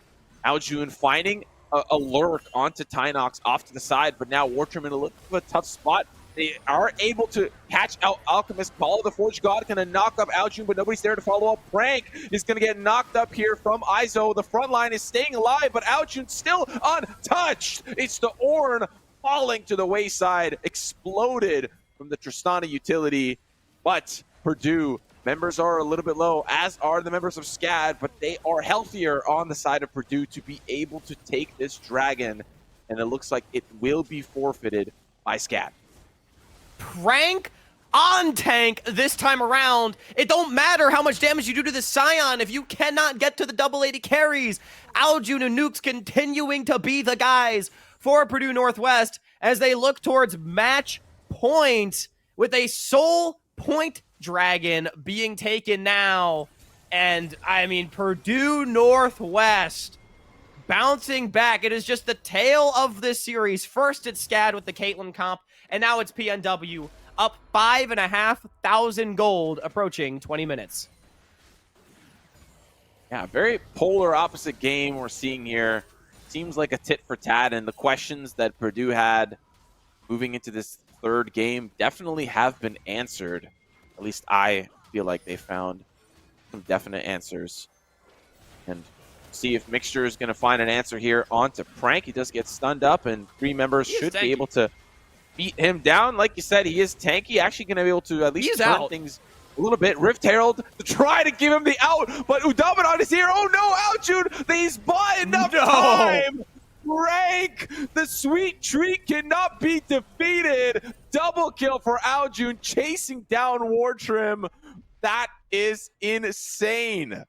Aljun finding a lurk onto Tynox off to the side, but now Wartrim in a little bit of a tough spot. They are able to catch out Alchemist. Call the Forge God going to knock up Aljun, but nobody's there to follow up. Prank is going to get knocked up here from Izo. The front line is staying alive, but Aljun still untouched. It's the Ornn falling to the wayside, exploded from the Tristana utility. But Purdue members are a little bit low, as are the members of SCAD, but they are healthier on the side of Purdue to be able to take this dragon. And it looks like it will be forfeited by SCAD. Prank on tank this time around. It don't matter how much damage you do to the Scion if you cannot get to the double 80 carries. Aljun and Nukes continuing to be the guys for Purdue Northwest as they look towards match point with a soul point dragon being taken now. And I mean, Purdue Northwest bouncing back. It is just the tale of this series. First it's SCAD with the Caitlyn comp, and now it's PNW up 5,500 gold, approaching 20 minutes. Yeah, very polar opposite game we're seeing here. Seems like a tit for tat, and the questions that Purdue had moving into this third game definitely have been answered. At least I feel like they found some definite answers. And see if Mixture is going to find an answer here onto Prank. He does get stunned up, and three members should be able to beat him down. Like you said, he is tanky. Actually going to be able to at least turn things a little bit. Rift Herald to try to give him the out, but Udamadan is here. Oh no, Aljun! He's bought enough time! Rank! The sweet treat cannot be defeated. Double kill for Aljun, chasing down Wartrim. That is insane.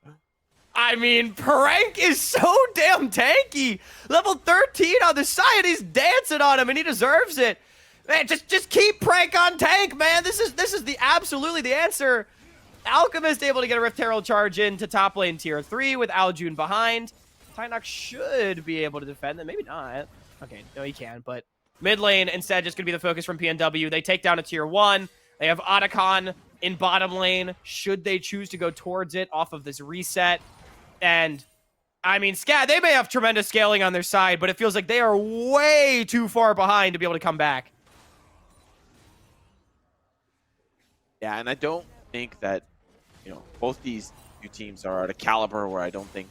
I mean, Prank is so damn tanky. Level 13 on the side, he's dancing on him, and he deserves it. Man, just keep Prank on tank, man. This is absolutely the answer. Alchemist able to get a Rift Herald charge into top lane tier 3 with Aljun behind. Tynox should be able to defend them. Maybe not. Okay, no, he can. But mid lane, instead, just going to be the focus from PNW. They take down a tier 1. They have Otacon in bottom lane, should they choose to go towards it off of this reset. And, I mean, SCAD, they may have tremendous scaling on their side, but it feels like they are way too far behind to be able to come back. Yeah, and I don't think that, both these two teams are at a caliber where I don't think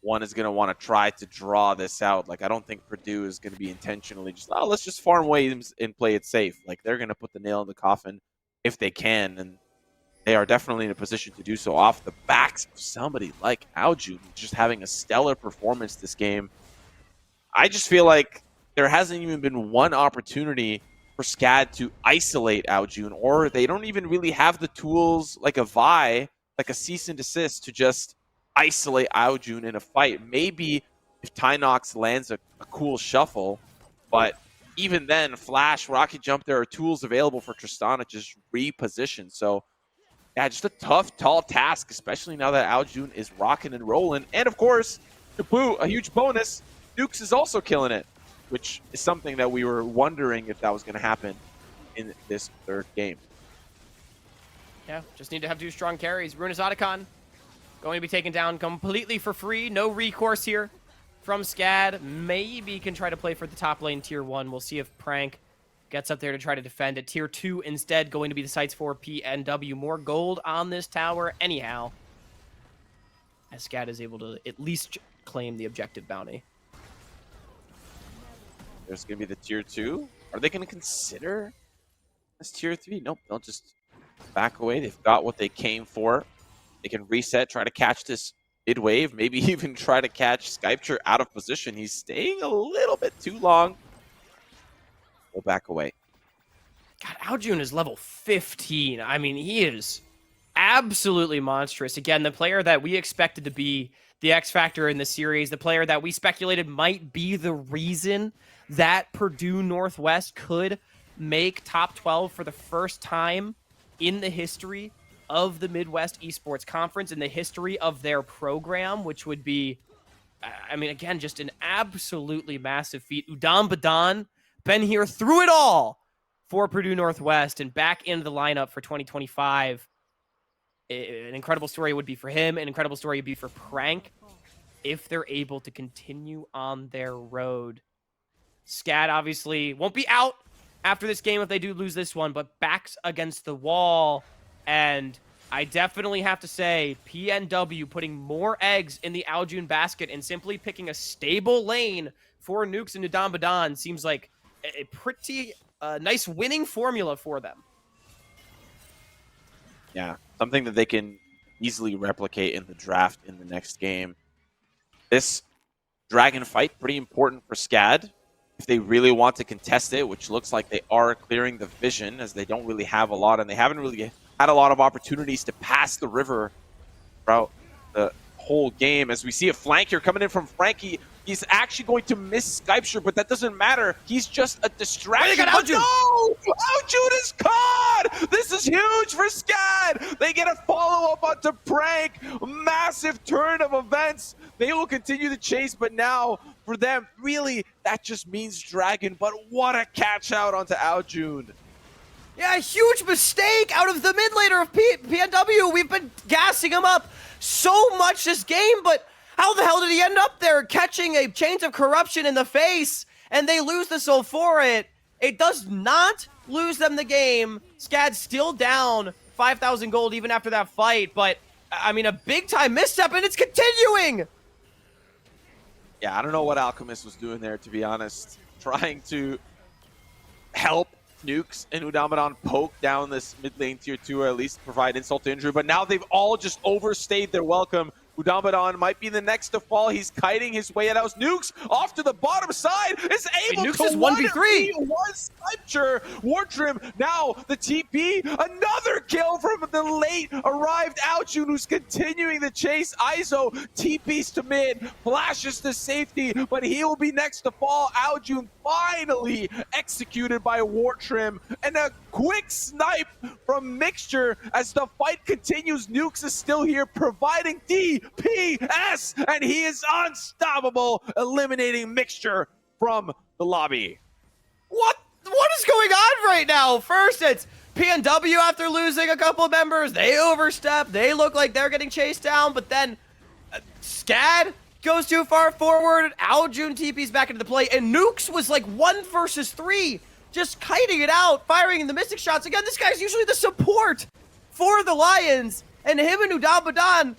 one is going to want to try to draw this out. Like, I don't think Purdue is going to be intentionally just, let's just farm waves and play it safe. Like, they're going to put the nail in the coffin if they can, and they are definitely in a position to do so off the backs of somebody like Aljun, just having a stellar performance this game. I just feel like there hasn't even been one opportunity for SCAD to isolate Aljun, or they don't even really have the tools like a Vi, like a cease and desist to just isolate Aljun in a fight. Maybe if Tynox lands a cool shuffle, but even then, Flash, Rocket Jump, there are tools available for Tristana to just reposition. So, yeah, just a tough, tall task, especially now that Aljun is rocking and rolling. And of course, to boot, a huge bonus, Nukes is also killing it, which is something that we were wondering if that was going to happen in this third game. Yeah, just need to have 2 strong carries. Ruinous Otacon going to be taken down completely for free. No recourse here from SCAD. Maybe can try to play for the top lane tier 1. We'll see if Prank gets up there to try to defend it. Tier 2 instead going to be the sites for PNW. More gold on this tower anyhow, as SCAD is able to at least claim the objective bounty. There's going to be the tier 2. Are they going to consider this tier 3? Nope, they'll just back away. They've got what they came for. They can reset, try to catch this mid wave, maybe even try to catch Skypture out of position. He's staying a little bit too long. We'll back away. God, Aljun is level 15. I mean, he is absolutely monstrous. Again, the player that we expected to be the X factor in the series, the player that we speculated might be the reason that Purdue Northwest could make top 12 for the first time in the history of the Midwest Esports Conference, in the history of their program, which would be, I mean, again, just an absolutely massive feat. Udam Badan, been here through it all for Purdue Northwest and back into the lineup for 2025. An incredible story would be for him. An incredible story would be for Prank if they're able to continue on their road. SCAD obviously won't be out after this game if they do lose this one, but backs against the wall. And I definitely have to say, PNW putting more eggs in the Aljun basket and simply picking a stable lane for Nukes and Udam Badan seems like a pretty nice winning formula for them. Yeah, something that they can easily replicate in the draft in the next game. This Dragon fight, pretty important for SCAD if they really want to contest it, which looks like they are clearing the vision as they don't really have a lot, and they haven't really had a lot of opportunities to pass the river throughout the whole game. As we see a flank here coming in from Frankie, he's actually going to miss Skypeshire, but that doesn't matter. He's just a distraction. But no! Aljun is caught! This is huge for SCAD! They get a follow-up onto Prank. Massive turn of events. They will continue the chase, but now for them, really, that just means Dragon. But what a catch out onto Aljun. Yeah, a huge mistake out of the mid laner of PNW. We've been gassing him up so much this game, but how the hell did he end up there catching a Chains of Corruption in the face, and they lose the soul for it? It does not lose them the game. SCAD still down 5,000 gold even after that fight, but, I mean, a big-time misstep, and it's continuing! Yeah, I don't know what Alchemist was doing there, to be honest. Trying to help Nukes and Udamadan poke down this mid lane tier 2, or at least provide insult to injury, but now they've all just overstayed their welcome. Udamadan might be the next to fall. He's kiting his way out. Nukes off to the bottom side is able Nukes to is 1v3. One sculpture. Wartrim now the TP. Another kill from the late arrived Aljun, who's continuing the chase. Iso TPs to mid, flashes to safety, but he will be next to fall. Aljun finally executed by Wartrim, and a quick snipe from Mixture as the fight continues. Nukes is still here providing DPS, and he is unstoppable, eliminating Mixture from the lobby. What is going on right now? First, it's PNW after losing a couple of members. They overstep. They look like they're getting chased down, but then SCAD goes too far forward. Aljun TP's back into the play, and Nukes was like 1 versus 3, just kiting it out, firing in the mystic shots. Again, this guy's usually the support for the Lions, and him and Udamadan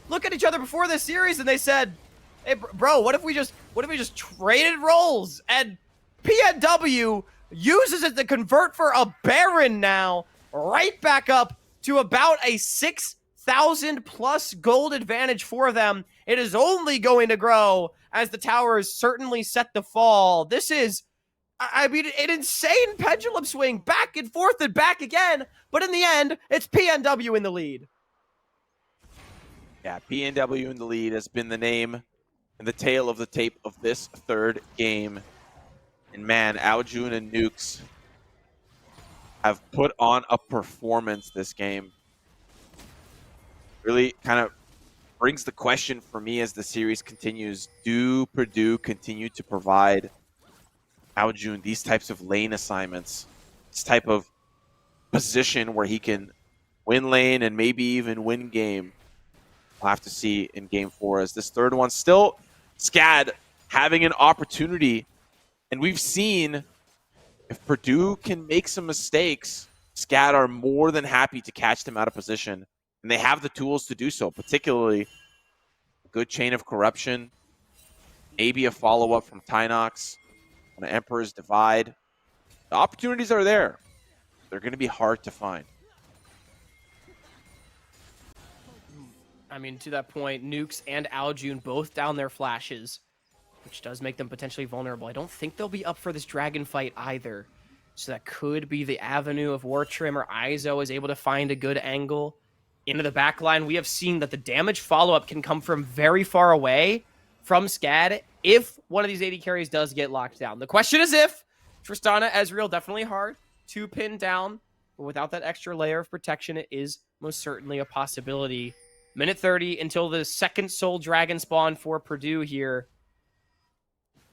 look at each other before this series, and they said, "Hey, bro, what if we just traded roles?" And PNW uses it to convert for a Baron now, right back up to about a 6,000 plus gold advantage for them. It is only going to grow as the tower is certainly set to fall. This is, I mean, an insane pendulum swing back and forth and back again, but in the end, it's PNW in the lead. Yeah, PNW in the lead has been the name and the tail of the tape of this third game. And man, Aljun and Nukes have put on a performance this game. Really kind of brings the question for me as the series continues. Do Purdue continue to provide Aljun these types of lane assignments? This type of position where he can win lane and maybe even win game? We'll have to see in game 4 as this third one still SCAD having an opportunity. And we've seen if Purdue can make some mistakes, SCAD are more than happy to catch them out of position. And they have the tools to do so, particularly a good chain of corruption, maybe a follow-up from Tynox on an Emperor's Divide. The opportunities are there. They're going to be hard to find. I mean, to that point, Nukes and Aljun both down their flashes, which does make them potentially vulnerable. I don't think they'll be up for this dragon fight either. So that could be the avenue of Wartrim or Iso is able to find a good angle into the backline. We have seen that the damage follow-up can come from very far away from SCAD if one of these AD carries does get locked down. The question is if. Tristana, Ezreal, definitely hard to pin down, but without that extra layer of protection, it is most certainly a possibility. Minute 30 until the second Soul Dragon spawn for Purdue here.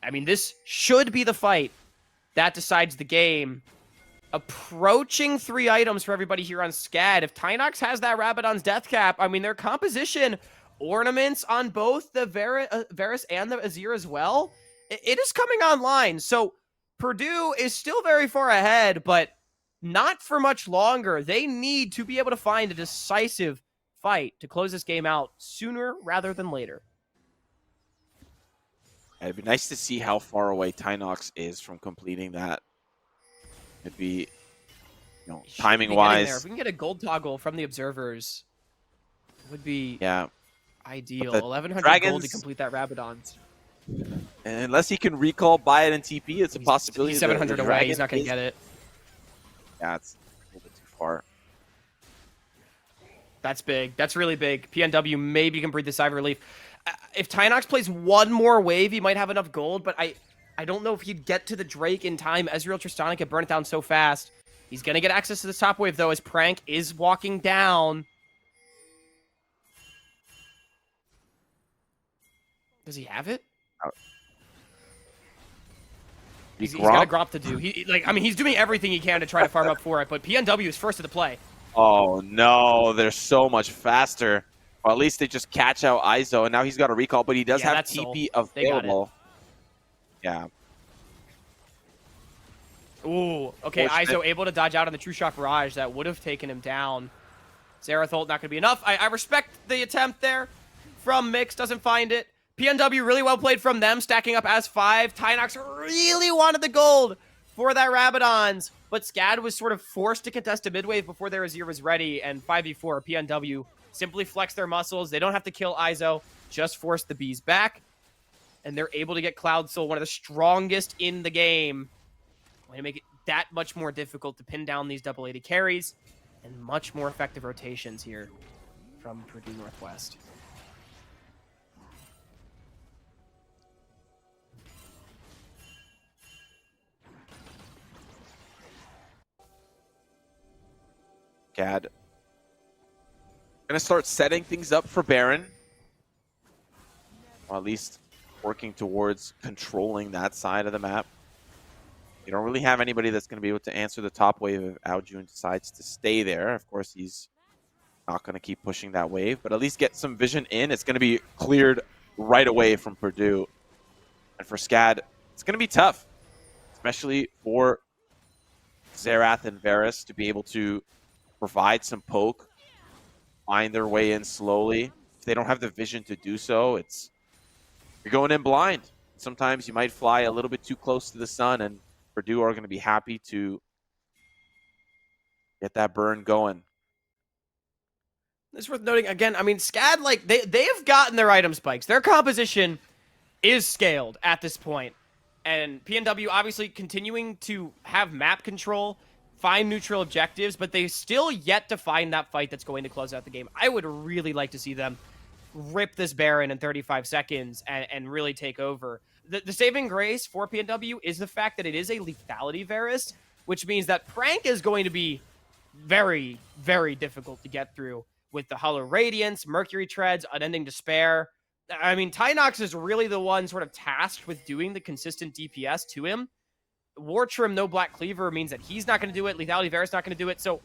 I mean, this should be the fight that decides the game. Approaching 3 items for everybody here on SCAD. If Tynox has that Rabadon's death cap, I mean, their composition, ornaments on both the Varus and the Azir as well, it is coming online. So Purdue is still very far ahead, but not for much longer. They need to be able to find a decisive fight to close this game out sooner rather than later. It'd be nice to see how far away Tynox is from completing that. It'd be, timing There. If wise. we can get a gold toggle from the observers, it would be Yeah. ideal. The 1100 gold to Dragons, complete that Rabadon's. unless he can recall, buy it, and TP, it's a possibility. He's The 700 away. He's not going to get it. Yeah, it's a little bit too far. That's big. That's really big. PNW maybe can breathe the sigh of relief. If Tynox plays one more wave, he might have enough gold, but I don't know if he'd get to the Drake in time. Ezreal Tristana can burn it down so fast. He's going to get access to this top wave, though, as Prank is walking down. Does he have it? He's got a Gromp to do. He's doing everything he can to try to farm up for it, but PNW is first to the play. Oh, no. They're so much faster. Or at least they just catch out Izo, and now he's got a recall, but he does have TP available. Yeah. Ooh, okay, Izo able to dodge out on the True Shot Barrage. That would have taken him down. Zerathult not going to be enough. I respect the attempt there from Mix. Doesn't find it. PNW really well played from them, stacking up as 5. Tynox really wanted the gold for that Rabadon's, but SCAD was sort of forced to contest a mid-wave before their Azir was ready, and 5v4, PNW simply flex their muscles. They don't have to kill Izo, just force the bees back, and they're able to get Cloud Soul, one of the strongest in the game. Going to make it that much more difficult to pin down these double 80 carries, and much more effective rotations here from Purdue Northwest. SCAD gonna start setting things up for Baron, or at least working towards controlling that side of the map. You don't really have anybody that's going to be able to answer the top wave if Aojun decides to stay there. Of course, he's not going to keep pushing that wave, but at least get some vision in. It's going to be cleared right away from Purdue. And for SCAD, it's going to be tough, especially for Xerath and Varus to be able to provide some poke, find their way in slowly. If they don't have the vision to do so, you're going in blind. Sometimes you might fly a little bit too close to the sun, and Purdue are going to be happy to get that burn going. It's worth noting, again, I mean, SCAD, they have gotten their item spikes. Their composition is scaled at this point. And PNW obviously continuing to have map control, find neutral objectives, but they still yet to find that fight that's going to close out the game. I would really like to see them rip this Baron in 35 seconds and really take over. The saving grace for PNW is the fact that it is a lethality Varus, which means that Prank is going to be very, very difficult to get through with the Hollow Radiance, Mercury Treads, Unending Despair. I mean, Tynox is really the one sort of tasked with doing the consistent DPS to him. War Trim, no Black Cleaver means that he's not going to do it. Lethality Varus not going to do it. So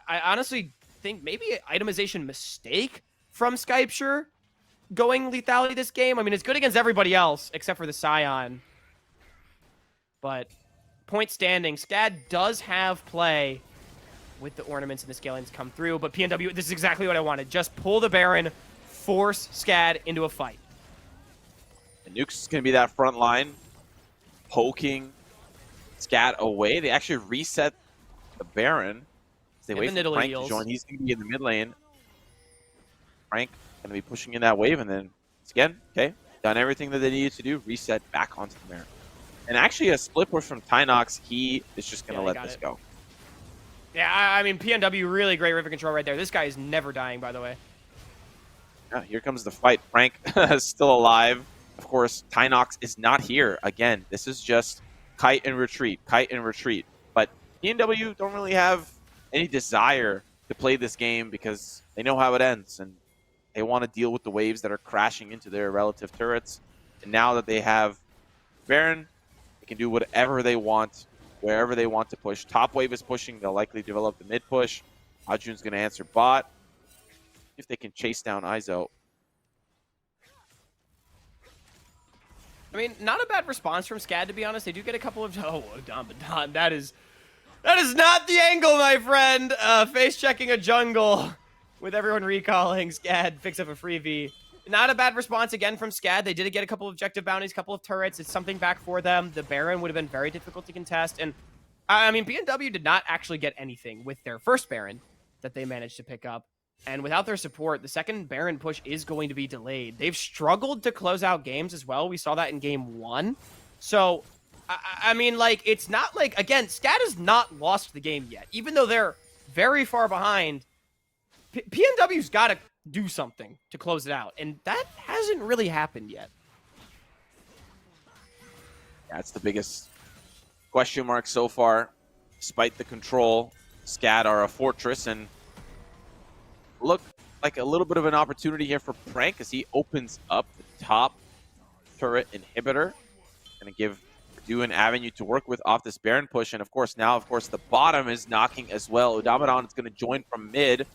I honestly think maybe an itemization mistake from Skypeshire going lethality this game. I mean, it's good against everybody else except for the Scion. But point standing, SCAD does have play with the ornaments and the scalings come through. But PNW, this is exactly what I wanted. Just pull the Baron, force SCAD into a fight. And Nuke's is going to be that front line, poking SCAD away. They actually reset the Baron. They wait for Frank to join. He's going to be in the mid lane. Frank going to be pushing in that wave, and then again, okay, done everything that they needed to do, reset back onto the Baron. And actually a split push from Tynox, he is just going to let this go. Yeah, I mean, PNW, really great river control right there. This guy is never dying, by the way. Yeah, here comes the fight. Frank is still alive. Of course, Tynox is not here. Again, this is just kite and retreat, kite and retreat. But PNW don't really have any desire to play this game because they know how it ends, and they want to deal with the waves that are crashing into their relative turrets. And now that they have Baron, they can do whatever they want, wherever they want to push. Top wave is pushing. They'll likely develop the mid push. Ajun's going to answer bot. If they can chase down Izo. I mean, not a bad response from SCAD, to be honest. They do get a couple of... Oh, Don, that is not the angle, my friend. Face checking a jungle with everyone recalling. SCAD picks up a freebie. Not a bad response again from SCAD. They did get a couple of objective bounties, a couple of turrets. It's something back for them. The Baron would have been very difficult to contest. And I mean, PNW did not actually get anything with their first Baron that they managed to pick up. And without their support, the second Baron push is going to be delayed. They've struggled to close out games as well. We saw that in game 1. So, I mean, like, it's not like, again, SCAD has not lost the game yet. Even though they're very far behind, PNW's got to do something to close it out. And that hasn't really happened yet. That's the biggest question mark so far. Despite the control, SCAD are a fortress and look like a little bit of an opportunity here for Prank as he opens up the top turret inhibitor. Gonna give Purdue an avenue to work with off this Baron push. And of course, now, the bottom is knocking as well. Udamadan is gonna join from mid.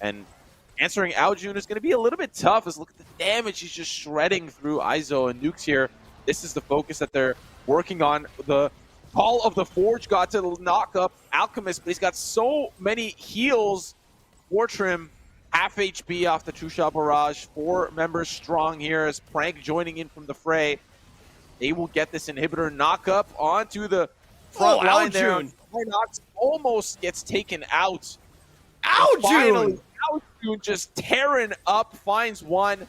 And answering Aljun is going to be a little bit tough as look at the damage he's just shredding through Izo and Nukes here. This is the focus that they're working on. The Call of the Forge got to knock up Alchemist, but he's got so many heals. Wartrim, half HP off the True Shot Barrage. 4 members strong here as Prank joining in from the fray. They will get this inhibitor knock up onto the front line there. Knox almost gets taken out. Aljun! Aljun just tearing up, finds one.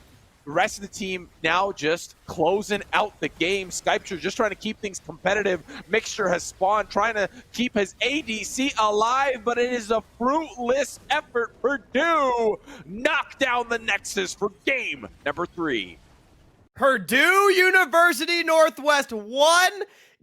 The rest of the team now just closing out the game. Skypture just trying to keep things competitive. Mixture has spawned, trying to keep his ADC alive, but it is a fruitless effort. Purdue knock down the Nexus for game number 3. Purdue University Northwest 1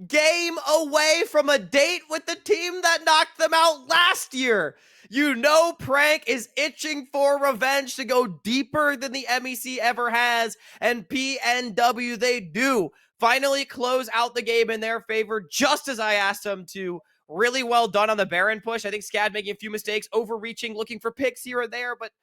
game away from a date with the team that knocked them out last year. You know Prank is itching for revenge to go deeper than the MEC ever has, and PNW, they do finally close out the game in their favor, just as I asked them to. Really well done on the Baron push. I think SCAD making a few mistakes, overreaching, looking for picks here or there, but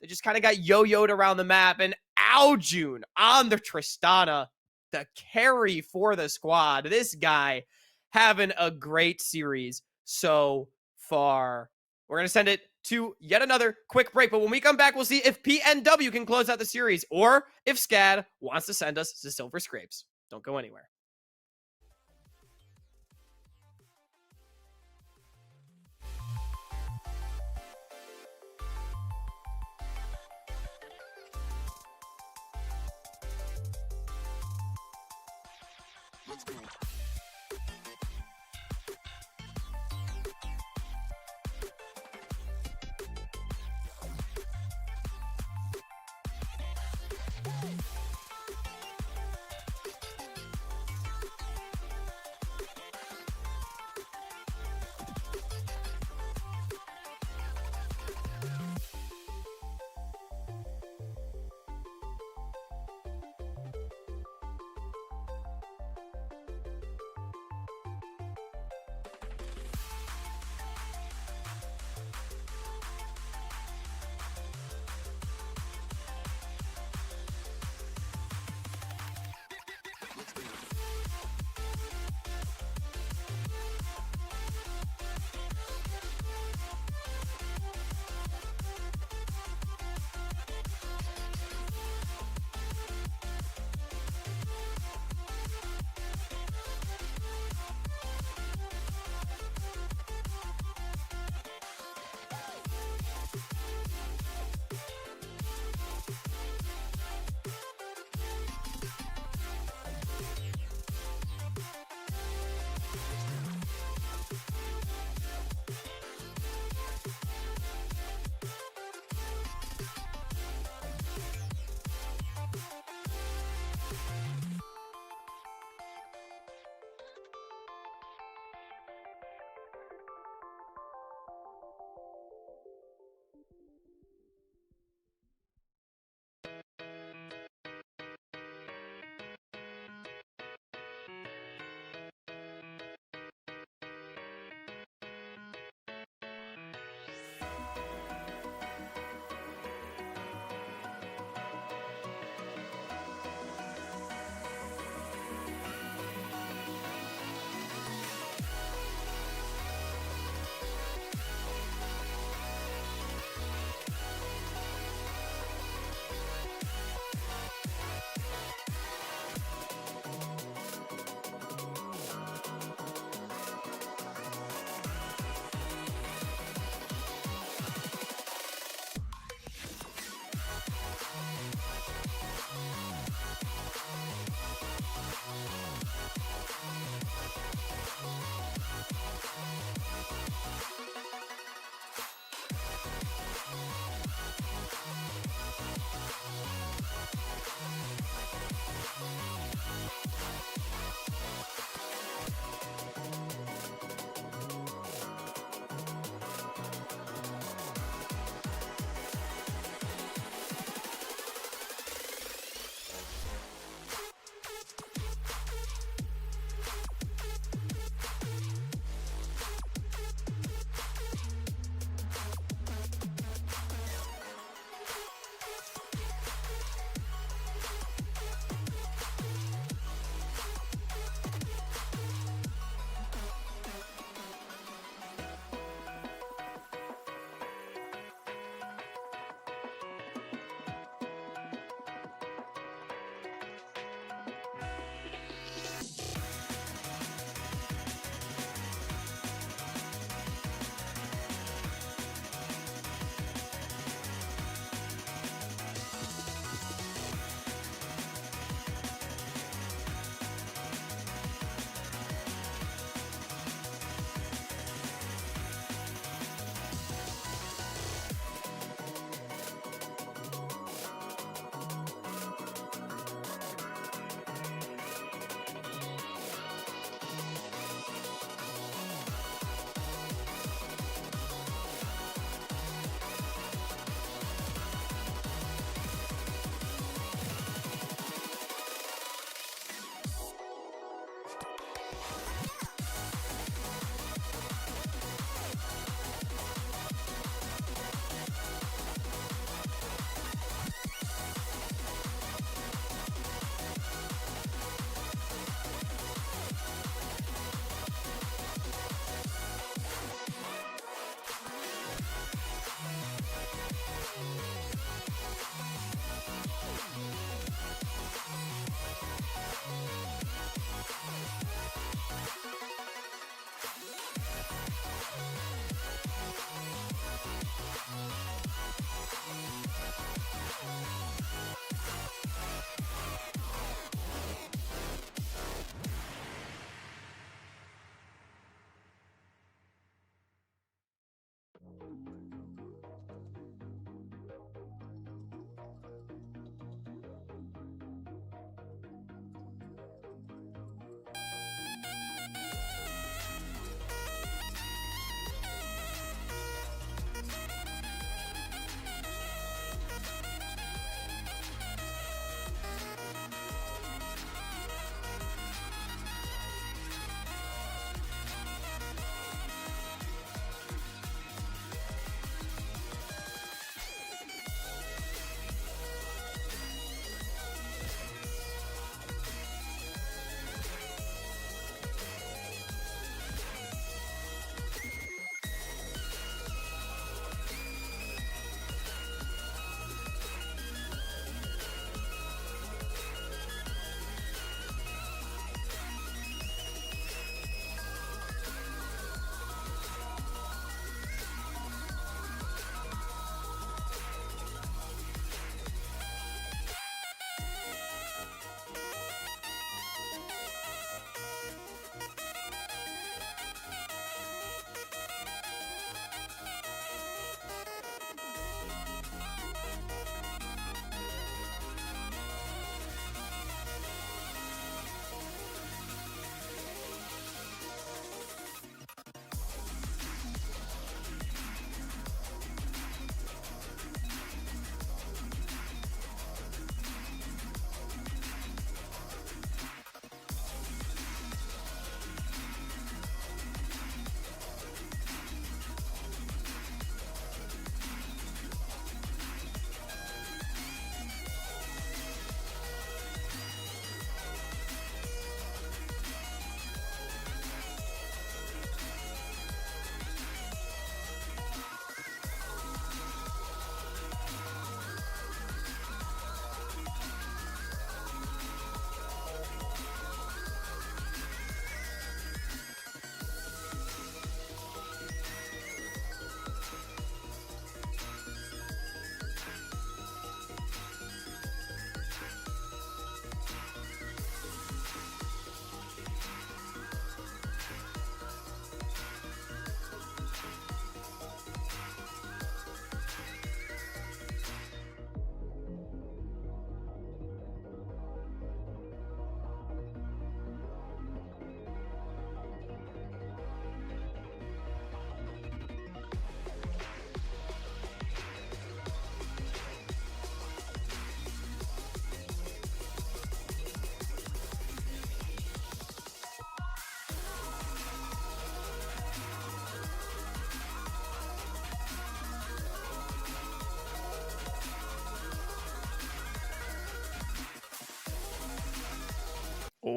they just kind of got yo-yoed around the map, and Aljun on the Tristana, the carry for the squad. This guy having a great series so far. We're going to send it to yet another quick break, but when we come back, we'll see if PNW can close out the series or if SCAD wants to send us to Silver Scrapes. Don't go anywhere. Let's go.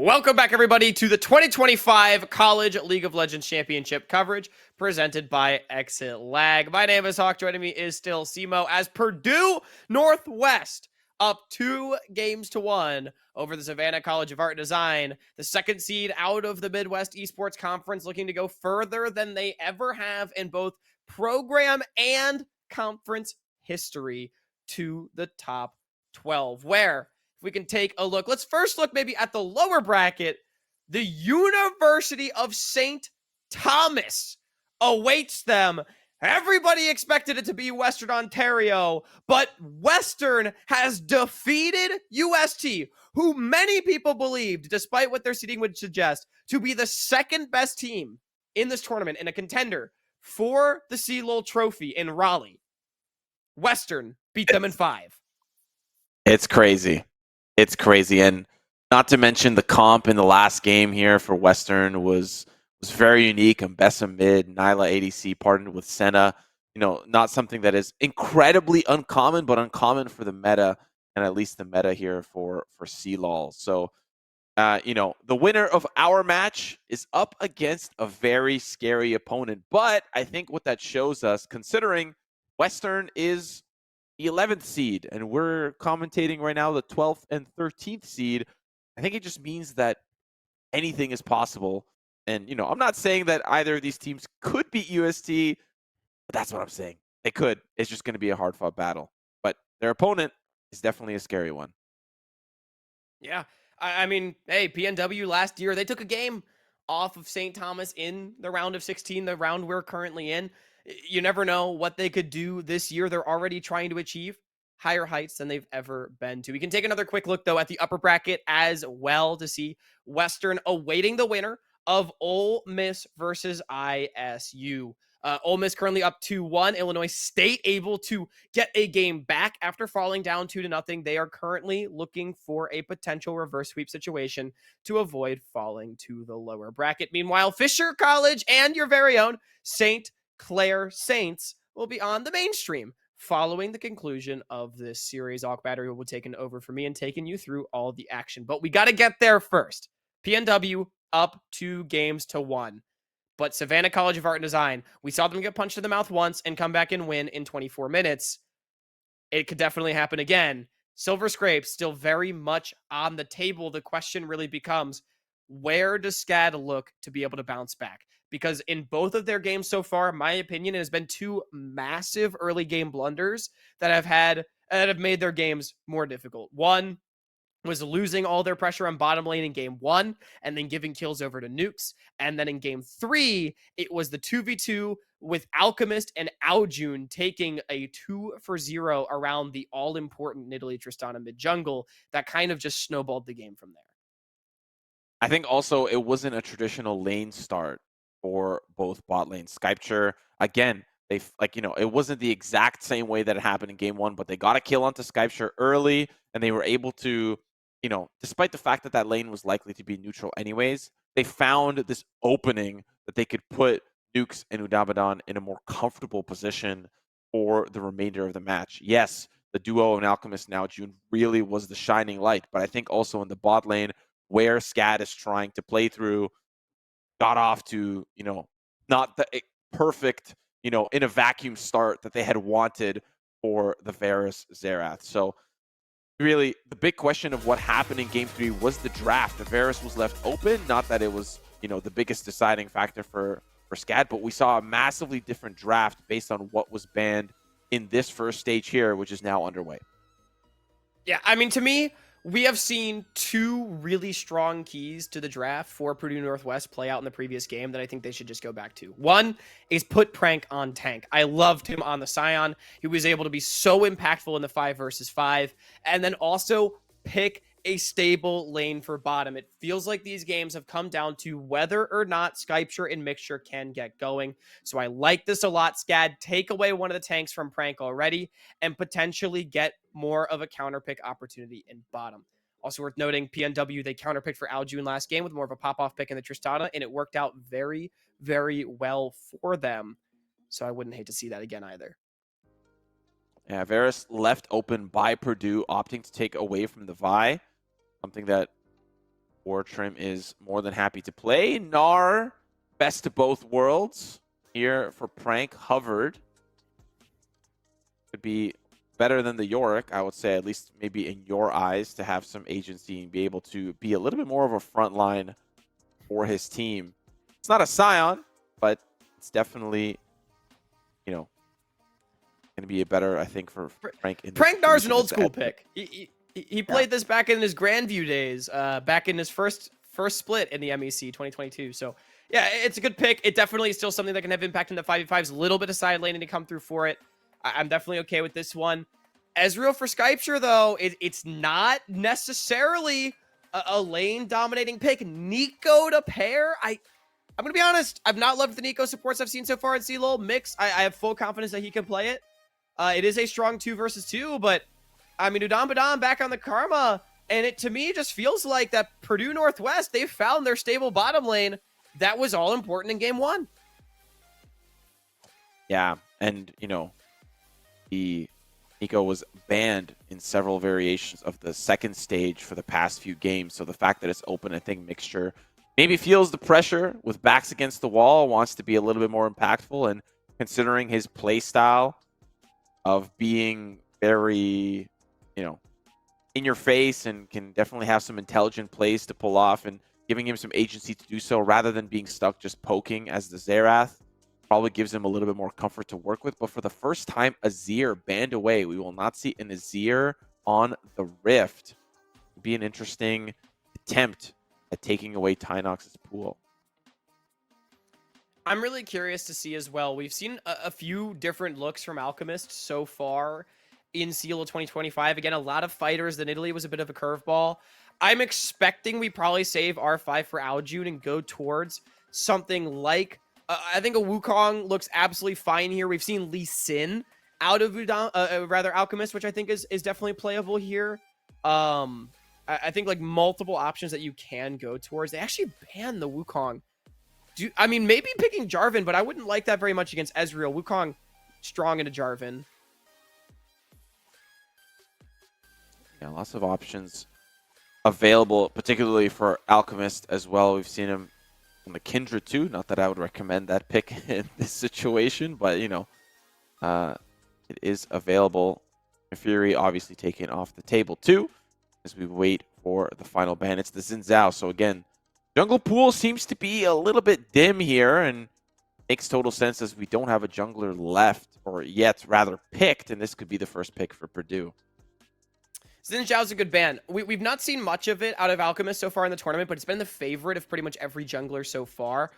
Welcome back, everybody, to the 2025 College League of Legends Championship coverage presented by Exit Lag. My name is Hawk. Joining me is still Simo as Purdue Northwest up 2-1 over the Savannah College of Art and Design, the second seed out of the Midwest Esports Conference, looking to go further than they ever have in both program and conference history to the top 12, where we can take a look. Let's first look maybe at the lower bracket. The University of St. Thomas awaits them. Everybody expected it to be Western Ontario, but Western has defeated UST, who many people believed, despite what their seeding would suggest, to be the second best team in this tournament and a contender for the CLOL trophy in Raleigh. Western beat them in 5. It's crazy. It's crazy. And not to mention the comp in the last game here for Western was very unique. And Bessa mid, Nyla ADC partnered with Senna. Not something that is incredibly uncommon, but uncommon for the meta, and at least the meta here for CLOL. So, the winner of our match is up against a very scary opponent. But I think what that shows us, considering Western is the 11th seed, and we're commentating right now the 12th and 13th seed, I think it just means that anything is possible. And, I'm not saying that either of these teams could beat UST, but that's what I'm saying. They could. It's just going to be a hard-fought battle. But their opponent is definitely a scary one. Yeah. I mean, hey, PNW last year, they took a game off of St. Thomas in the round of 16, the round we're currently in. You never know what they could do this year. They're already trying to achieve higher heights than they've ever been to. We can take another quick look, though, at the upper bracket as well to see Western awaiting the winner of Ole Miss versus ISU. Ole Miss currently up 2-1. Illinois State able to get a game back after falling down 2-0. They are currently looking for a potential reverse sweep situation to avoid falling to the lower bracket. Meanwhile, Fisher College and your very own St. Clair Saints will be on the mainstream following the conclusion of this series. Alk Battery will be taking over for me and taking you through all the action. But we got to get there first. PNW up 2-1. But Savannah College of Art and Design, we saw them get punched in the mouth once and come back and win in 24 minutes. It could definitely happen again. Silver Scrapes still very much on the table. The question really becomes, where does SCAD look to be able to bounce back? Because in both of their games so far, in my opinion, it has been 2 massive early game blunders that have made their games more difficult. One was losing all their pressure on bottom lane in game 1 and then giving kills over to Nukes. And then in game 3, it was the 2v2 with Alchemist and Aljun taking a 2-for-0 around the all-important Nidalee Tristana mid-jungle that kind of just snowballed the game from there. I think also it wasn't a traditional lane start for both bot lanes. Skypture, again, it wasn't the exact same way that it happened in game 1, but they got a kill onto Skypture early, and they were able to, despite the fact that lane was likely to be neutral anyways, they found this opening that they could put Nukes and Udabadan in a more comfortable position for the remainder of the match. Yes, the duo of Alchemist and Aljun really was the shining light, but I think also in the bot lane, where SCAD is trying to play through, got off to, not the perfect, in a vacuum start that they had wanted for the Varus Xerath. So really, the big question of what happened in Game 3 was the draft. The Varus was left open, not that it was, the biggest deciding factor for SCAD, but we saw a massively different draft based on what was banned in this first stage here, which is now underway. Yeah, I mean, to me, we have seen 2 really strong keys to the draft for Purdue Northwest play out in the previous game that I think they should just go back to. One is put Prank on tank. I loved him on the Scion. He was able to be so impactful in the 5 versus 5. And then also pick a stable lane for bottom. It feels like these games have come down to whether or not Skypture and Mixture can get going. So I like this a lot. SCAD, take away one of the tanks from Prank already and potentially get more of a counterpick opportunity in bottom. Also worth noting, PNW, they counterpicked for Aljun last game with more of a pop-off pick in the Tristana, and it worked out very, very well for them. So I wouldn't hate to see that again either. Yeah, Varus left open by Purdue, opting to take away from the Vi. Something that War Trim is more than happy to play. Gnar, best of both worlds here for Prank. Hovered could be better than the Yorick, I would say, at least maybe in your eyes, to have some agency and be able to be a little bit more of a front line for his team. It's not a Scion, but it's definitely, you know, going to be a better, I think, for Prank. Prank Gnar's an old school pick. He played this back in his Grandview days, back in his first split in the MEC 2022. So yeah, it's a good pick. It definitely is still something that can have impact in the 5v5s. A little bit of side laning to come through for it. I'm definitely okay with this one. Ezreal for Skypture, though, it's not necessarily a lane dominating pick. Nico to pair. I'm going to be honest. I've not loved the Nico supports I've seen so far in CLOL mix. I have full confidence that he can play it. It is a strong 2 versus 2, but I mean, Udon Badon back on the Karma, and it to me just feels like that Purdue Northwest, they've found their stable bottom lane. That was all important in game 1. Yeah, and you know, Nico was banned in several variations of the second stage for the past few games. So the fact that it's open, I think Mixture maybe feels the pressure with backs against the wall, wants to be a little bit more impactful, and considering his play style of being very, you know, in your face and can definitely have some intelligent plays to pull off, and giving him some agency to do so rather than being stuck just poking as the Xerath probably gives him a little bit more comfort to work with. But for the first time, Azir banned away. We will not see an Azir on the Rift. It'd be an interesting attempt at taking away Tynox's pool. I'm really curious to see as well. We've seen a few different looks from Alchemist so far in CLOL 2025. Again, a lot of fighters. Then Italy was a bit of a curveball. I'm expecting we probably save R5 for Aljun and go towards something like, I think a Wukong looks absolutely fine here. We've seen Lee Sin out of Alchemist, which I think is definitely playable here. I think like multiple options that you can go towards. They actually banned the Wukong. I mean, maybe picking Jarvan, but I wouldn't like that very much against Ezreal. Wukong strong into Jarvan. Yeah, lots of options available, particularly for Alchemist as well. We've seen him on the Kindred too. Not that I would recommend that pick in this situation, but you know, it is available. Fury obviously taken off the table too, as we wait for the final ban. It's the Xin Zhao. So again, jungle pool seems to be a little bit dim here, and makes total sense as we don't have a jungler left, or yet rather picked, and this could be the first pick for Purdue. Xin Zhao's a good ban. We've not seen much of it out of Alchemist so far in the tournament, but it's been the favorite of pretty much every jungler so far.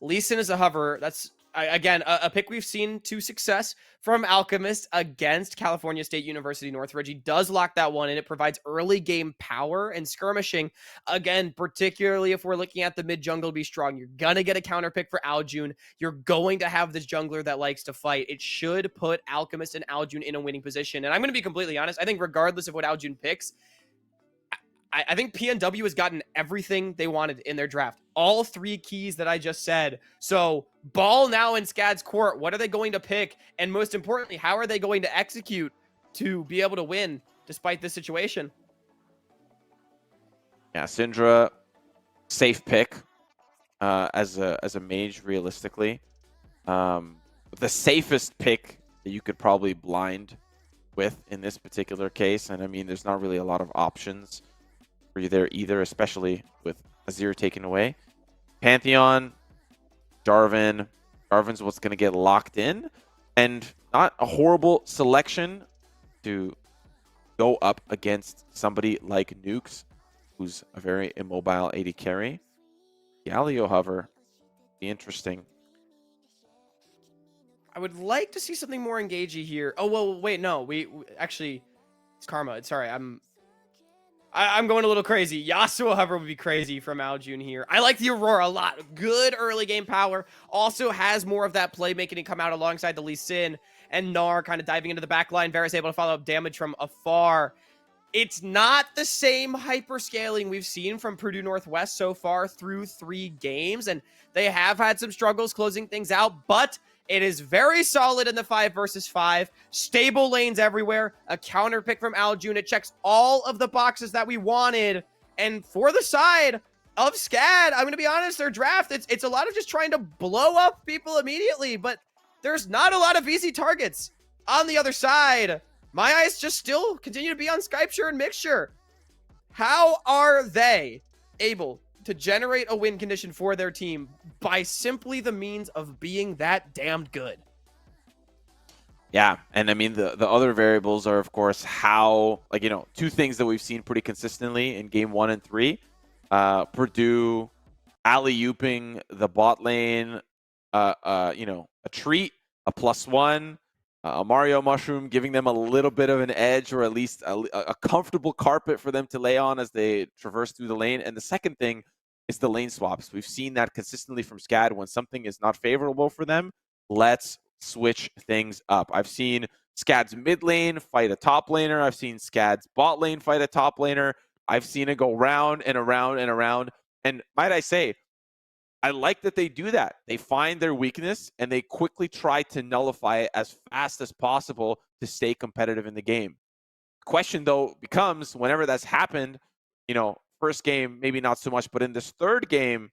Lee Sin is a hover. That's, again, a pick we've seen to success from Alchemist against California State University Northridge. He does lock that one in. It provides early game power and skirmishing. Again, particularly if we're looking at the mid jungle to be strong, you're going to get a counter pick for Aljun. You're going to have this jungler that likes to fight. It should put Alchemist and Aljun in a winning position. And I'm going to be completely honest. I think regardless of what Aljun picks, I think PNW has gotten everything they wanted in their draft. All 3 keys that I just said. So, ball now in SCAD's court. What are they going to pick? And most importantly, how are they going to execute to be able to win despite this situation? Yeah, Syndra, safe pick as a mage, realistically. The safest pick that you could probably blind with in this particular case. And I mean, there's not really a lot of options for you there either, especially with Azir taken away. Pantheon, Jarvan. Jarvan's what's going to get locked in. And not a horrible selection to go up against somebody like Nukes, who's a very immobile AD carry. Galio hover, be interesting. I would like to see something more engagey here. Oh, well, wait, no. We actually, it's Karma. Sorry, I'm going a little crazy. Yasuo hover would be crazy from Aljun here. I like the Aurora a lot. Good early game power. Also has more of that playmaking to come out alongside the Lee Sin. And Gnar kind of diving into the back line. Varus able to follow up damage from afar. It's not the same hyperscaling we've seen from Purdue Northwest so far through 3 games. And they have had some struggles closing things out. But it is very solid in the 5 versus 5. Stable lanes everywhere. A counter pick from Aljun. It checks all of the boxes that we wanted. And for the side, of SCAD. I'm going to be honest, their draft, it's a lot of just trying to blow up people immediately, but there's not a lot of easy targets. On the other side, my eyes just still continue to be on Skypeshare and Mixture. How are they able to generate a win condition for their team by simply the means of being that damned good? Yeah, and I mean the other variables are of course how, like, two things that we've seen pretty consistently in game 1 and 3. Purdue alley-ooping the bot lane, a treat, a +1, a Mario mushroom, giving them a little bit of an edge, or at least a comfortable carpet for them to lay on as they traverse through the lane. And the second thing is the lane swaps. We've seen that consistently from SCAD. When something is not favorable for them, let's switch things up. I've seen SCAD's mid lane fight a top laner. I've seen SCAD's bot lane fight a top laner. I've seen it go round and around and around. And might I say, I like that they do that. They find their weakness and they quickly try to nullify it as fast as possible to stay competitive in the game. The question, though, becomes whenever that's happened, first game, maybe not so much, but in this third game,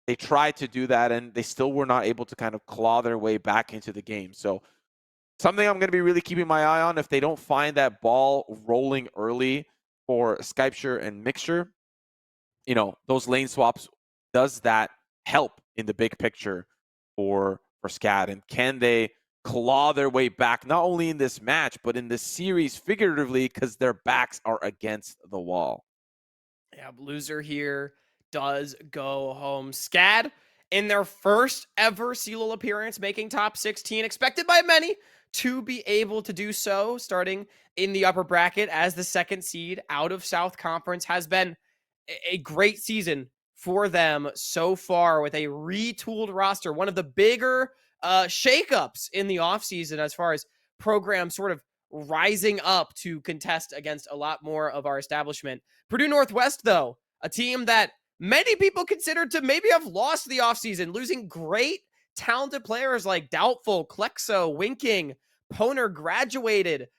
they tried to do that and they still were not able to kind of claw their way back into the game. So something I'm going to be really keeping my eye on, if they don't find that ball rolling early for Skypeshare and Mixture, those lane swaps, does that help in the big picture for SCAD? And can they claw their way back, not only in this match, but in this series figuratively, because their backs are against the wall? Yeah, loser here does go home. SCAD, in their first ever CLOL appearance, making top 16, expected by many to be able to do so, starting in the upper bracket as the second seed out of South Conference, has been a great season for them so far with a retooled roster. One of the bigger shakeups in the offseason as far as programs sort of rising up to contest against a lot more of our establishment. Purdue Northwest, though, a team that many people considered to maybe have lost the offseason, losing great, talented players like Doubtful, Klexo, Winking, Poner graduated,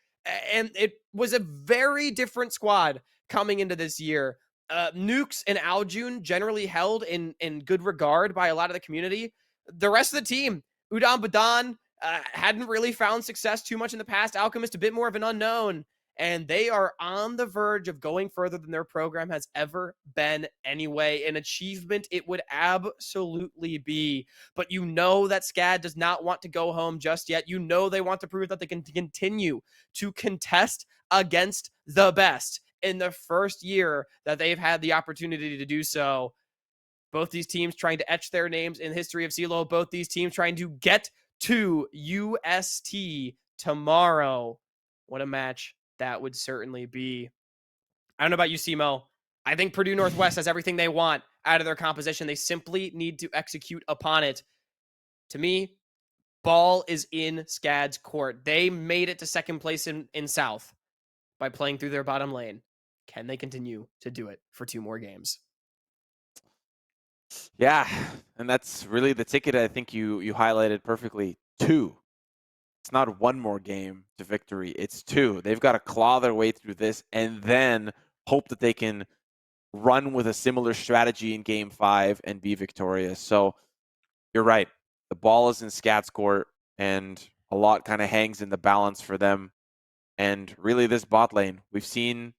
and it was a very different squad coming into this year. Nukes and Aljun generally held in good regard by a lot of the community. The rest of the team, Udon Badan, hadn't really found success too much in the past. Alchemist, a bit more of an unknown. And they are on the verge of going further than their program has ever been anyway. An achievement it would absolutely be. But you know that SCAD does not want to go home just yet. You know they want to prove that they can continue to contest against the best in the first year that they've had the opportunity to do so. Both these teams trying to etch their names in the history of CLOL. Both these teams trying to get to UST tomorrow. What a match that would certainly be. I don't know about you, Simo. I think Purdue Northwest has everything they want out of their composition. They simply need to execute upon it. To me, ball is in SCAD's court. They made it to second place in South by playing through their bottom lane. Can they continue to do it for 2 more games? Yeah, and that's really the ticket I think you highlighted perfectly. 2. It's not 1 more game to victory. It's 2. They've got to claw their way through this and then hope that they can run with a similar strategy in game 5 and be victorious. So you're right. The ball is in SCAD's court and a lot kind of hangs in the balance for them. And really this bot lane, we've seen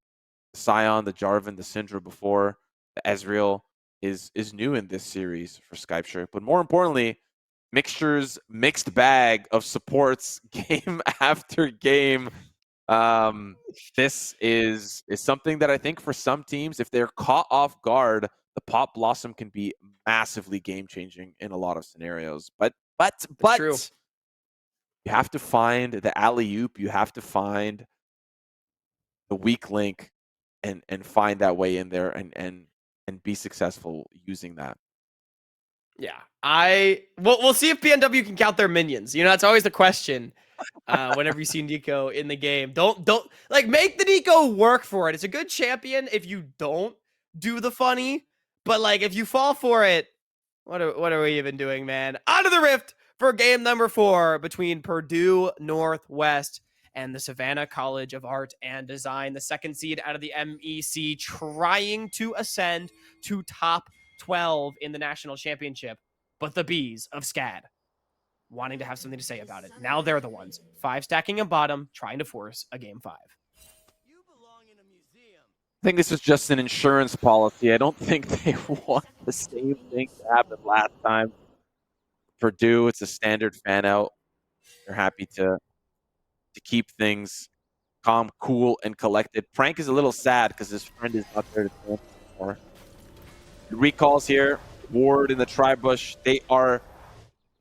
Sion, the Jarvan, the Syndra before. The Ezreal is new in this series for Skypeshare. But more importantly, Mixture's mixed bag of supports game after game. This is something that I think for some teams, if they're caught off guard, the Pop Blossom can be massively game changing in a lot of scenarios. But True. you have to find the alley oop. You have to find the weak link and find that way in there and be successful using that. Yeah, we'll see if PNW can count their minions. That's always the question. Whenever you see Nico in the game, don't like make the Nico work for it. It's a good champion if you don't do the funny, but like if you fall for it, what are we even doing, man? Onto the Rift for game number 4 between Purdue Northwest and the Savannah College of Art and Design, the second seed out of the MEC, trying to ascend to top 12 in the national championship. But the Bees of SCAD wanting to have something to say about it. Now they're the ones 5 stacking a bottom, trying to force a game 5. I think this is just an insurance policy. I don't think they want the same thing to happen last time. Purdue, it's a standard fan out. They're happy to keep things calm, cool, and collected. Prank is a little sad because his friend is not there to dance anymore. Recalls here. Ward in the tri-bush. They are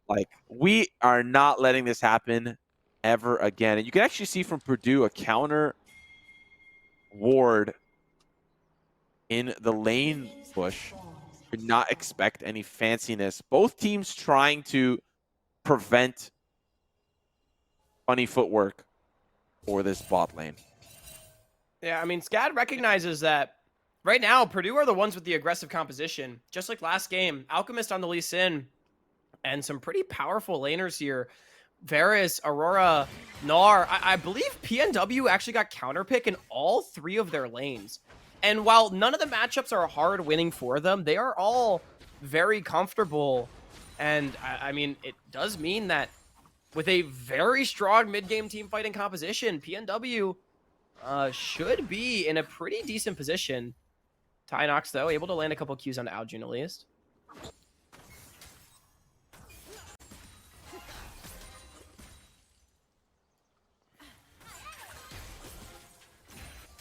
like, we are not letting this happen ever again. And you can actually see from Purdue a counter ward in the lane push. Did not expect any fanciness. Both teams trying to prevent funny footwork for this bot lane. Yeah, I mean, SCAD recognizes that right now, Purdue are the ones with the aggressive composition. Just like last game, Alchemist on the Lee Sin, and some pretty powerful laners here. Varus, Aurora, Gnar. I believe PNW actually got counterpick in all 3 of their lanes. And while none of the matchups are hard winning for them, they are all very comfortable. And I mean, it does mean that with a very strong mid-game team fighting composition, PNW should be in a pretty decent position. Tynox, though, able to land a couple Qs on Aljun at least.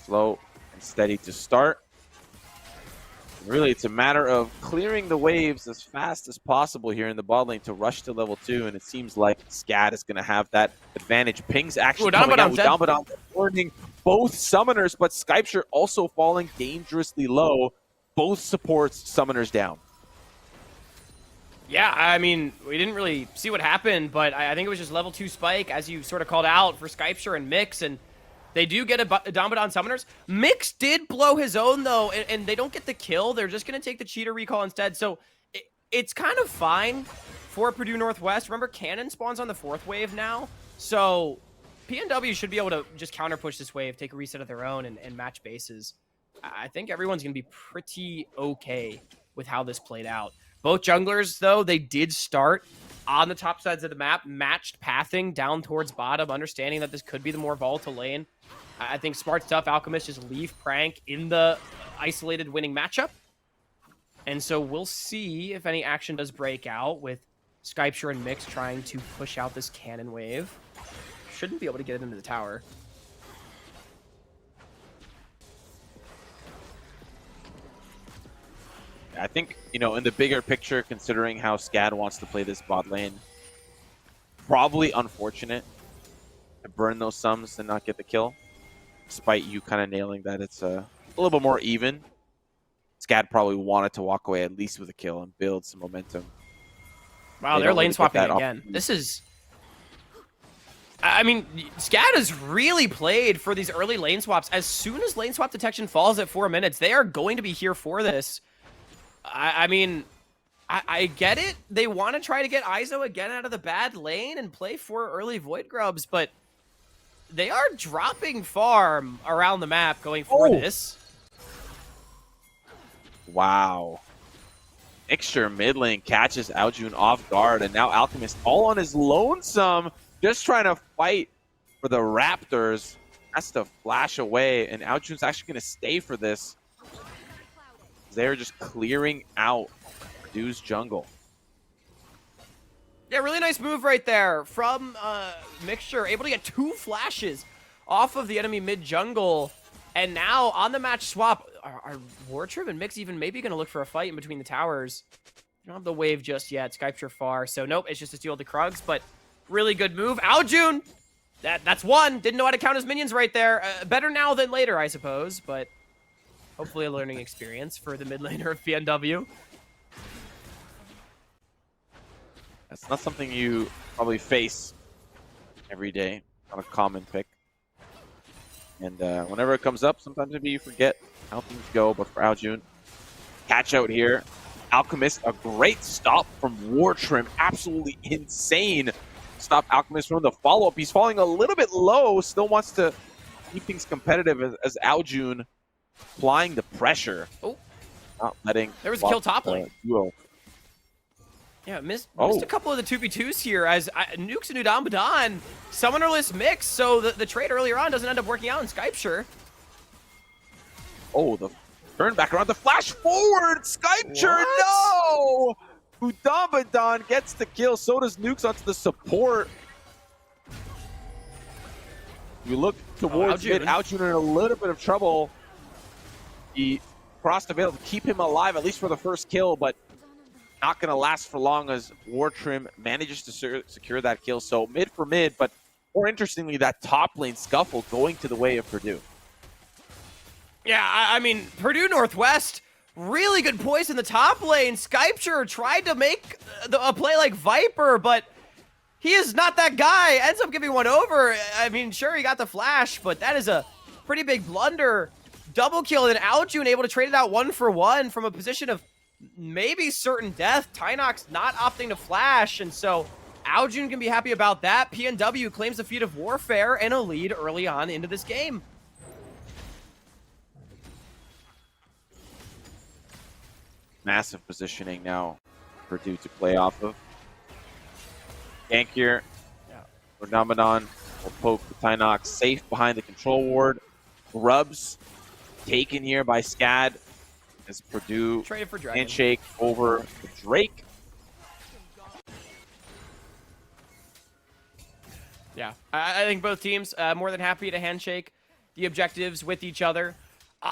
Slow and steady to start. Really, it's a matter of clearing the waves as fast as possible here in the bot lane to rush to level 2, and it seems like SCAD is going to have that advantage. Ping's actually coming out with Dombadon warning both summoners, but Skypeshire also falling dangerously low. Both supports summoners down. Yeah, I mean, we didn't really see what happened, but I think it was just level 2 spike, as you sort of called out, for Skypeshire and Mix, and they do get a Dombadon summoners. Mix did blow his own, though, and they don't get the kill. They're just going to take the cheater recall instead. So it's kind of fine for Purdue Northwest. Remember, Cannon spawns on the 4th wave now. So PNW should be able to just counter push this wave, take a reset of their own, and match bases. I think everyone's going to be pretty okay with how this played out. Both junglers, though, they did start on the top sides of the map, matched pathing down towards bottom, understanding that this could be the more volatile lane. I think smart stuff, Alchemist, just leave Prank in the isolated winning matchup. And so we'll see if any action does break out with Skypeshire and Mix trying to push out this cannon wave. Shouldn't be able to get it into the tower. I think, you know, in the bigger picture, considering how SCAD wants to play this bot lane, probably unfortunate to burn those sums and not get the kill, despite you kind of nailing that it's a little bit more even. SCAD probably wanted to walk away at least with a kill and build some momentum. Wow, they're lane swapping again. This is... I mean, SCAD has really played for these early lane swaps. As soon as lane swap detection falls at 4 minutes, they are going to be here for this. I mean, I get it. They want to try to get Iso again out of the bad lane and play for early Void Grubs, but they are dropping farm around the map going for this. Wow. Mixture mid lane catches Aljun off guard, and now Alchemist all on his lonesome, just trying to fight for the Raptors. Has to flash away, and Aljun's actually going to stay for this. They're just clearing out Purdue's jungle. Yeah, really nice move right there from Mixture. Able to get 2 flashes off of the enemy mid-jungle. And now on the match swap, are Wartrim and Mix even maybe going to look for a fight in between the towers? They don't have the wave just yet. Skypeshire far. So nope, it's just to steal the Krugs. But really good move. Aljun! That's one. Didn't know how to count his minions right there. Better now than later, I suppose. But hopefully a learning experience for the mid laner of PNW. That's not something you probably face every day on a common pick. And whenever it comes up, sometimes maybe you forget how things go. But for Aljun, catch out here. Alchemist, a great stop from Wartrim. Absolutely insane stop Alchemist from the follow-up. He's falling a little bit low, still wants to keep things competitive as Aljun applying the pressure. Oh, not letting. there was a kill top lane. Duo. Yeah, missed a couple of the 2v2s here as Nukes and Udambadan summonerless mix, so the trade earlier on doesn't end up working out in Skypeshire. Oh, the turn back around, the flash forward, Skypeshire, no! Udambadan gets the kill, so does Nukes onto the support. We look towards mid, Aljun in a little bit of trouble. He crossed the veil to keep him alive, at least for the first kill, but not going to last for long as Wartrim manages to secure that kill. So mid for mid, but more interestingly, that top lane scuffle going to the way of Purdue. Yeah, I mean, Purdue Northwest, really good poise in the top lane. Skypeshire tried to make a play like Viper, but he is not that guy. Ends up giving one over. I mean, sure, he got the flash, but that is a pretty big blunder. Double kill, and Aljun able to trade it out 1-for-1 from a position of maybe certain death. Tynox not opting to flash, and so Aljun can be happy about that. PNW claims the feat of warfare and a lead early on into this game. Massive positioning now for Purdue to play off of. Gank here. Udambadan will poke the Tynox safe behind the control ward. Grubs taken here by SCAD as Purdue traded for Dragon. Handshake over the Drake. Yeah, I think both teams more than happy to handshake the objectives with each other.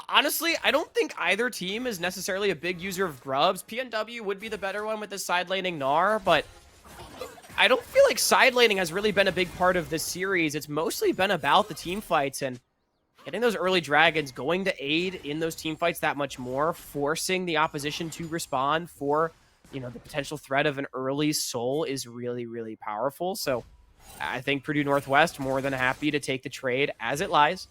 Honestly, I don't think either team is necessarily a big user of grubs. PNW would be the better one with the side laning Gnar, but I don't feel like side laning has really been a big part of this series. It's mostly been about the team fights, and getting those early dragons going to aid in those team fights that much more, forcing the opposition to respond for, you know, the potential threat of an early soul is really, really powerful. So I think Purdue Northwest more than happy to take the trade as it lies.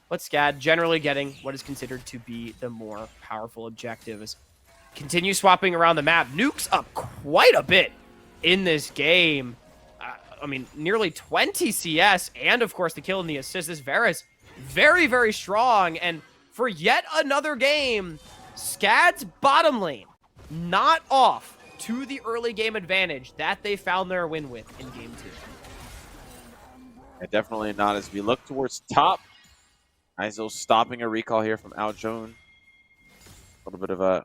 But SCAD generally getting what is considered to be the more powerful objective is continue swapping around the map. Nukes up quite a bit in this game. I mean, nearly 20 CS and, of course, the kill and the assist. This Varus very, very strong. And for yet another game, SCAD's bottom lane not off to the early game advantage that they found their win with in game 2. Yeah, definitely not as we look towards top. Iso stopping a recall here from Aljun. A little bit of a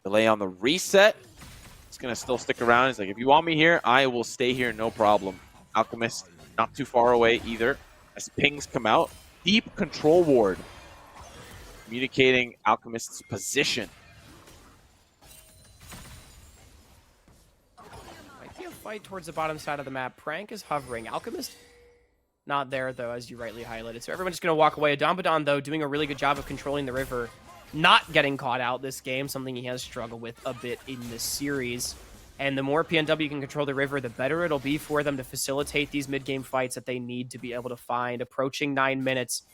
delay on the reset. He's going to still stick around. He's like, if you want me here, I will stay here, no problem. Alchemist not too far away either. As pings come out, deep control ward. Communicating Alchemist's position. Might be a fight towards the bottom side of the map. Prank is hovering. Alchemist not there, though, as you rightly highlighted. So everyone's just going to walk away. Udambadan, though, doing a really good job of controlling the river. Not getting caught out this game, something he has struggled with a bit in this series. And the more PNW can control the river, the better it'll be for them to facilitate these mid-game fights that they need to be able to find. Approaching 9 minutes,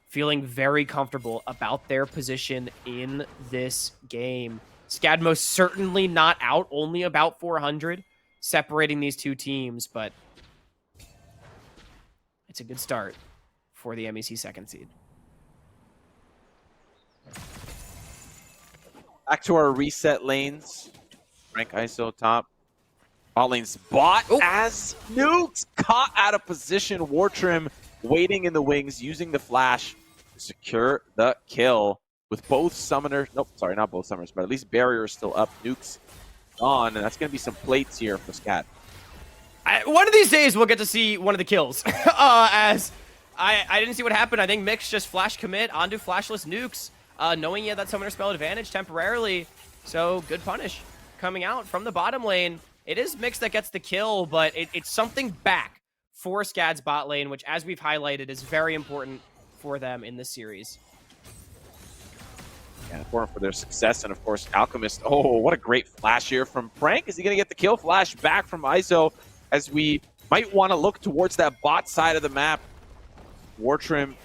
feeling very comfortable about their position in this game. SCAD most certainly not out, only about 400, separating these two teams, but it's a good start for the MEC second seed. Back to our reset lanes. Rank ISO top. Bot lane's bot as Nukes caught out of position. Wartrim waiting in the wings, using the flash to secure the kill with both summoners. Nope, sorry, not both summoners, but at least barrier is still up. Nukes on, and that's going to be some plates here for SCAD. One of these days, we'll get to see one of the kills. As I didn't see what happened. I think Mix just flash commit onto flashless Nukes, knowing he had that summoner spell advantage temporarily. So good punish coming out from the bottom lane. It is Mix that gets the kill, but it's something back for SCAD's bot lane, which, as we've highlighted, is very important for them in this series. Yeah, important for their success. And of course, Alchemist. Oh, what a great flash here from Prank. Is he going to get the kill? Flash back from ISO as we might want to look towards that bot side of the map. Wartrim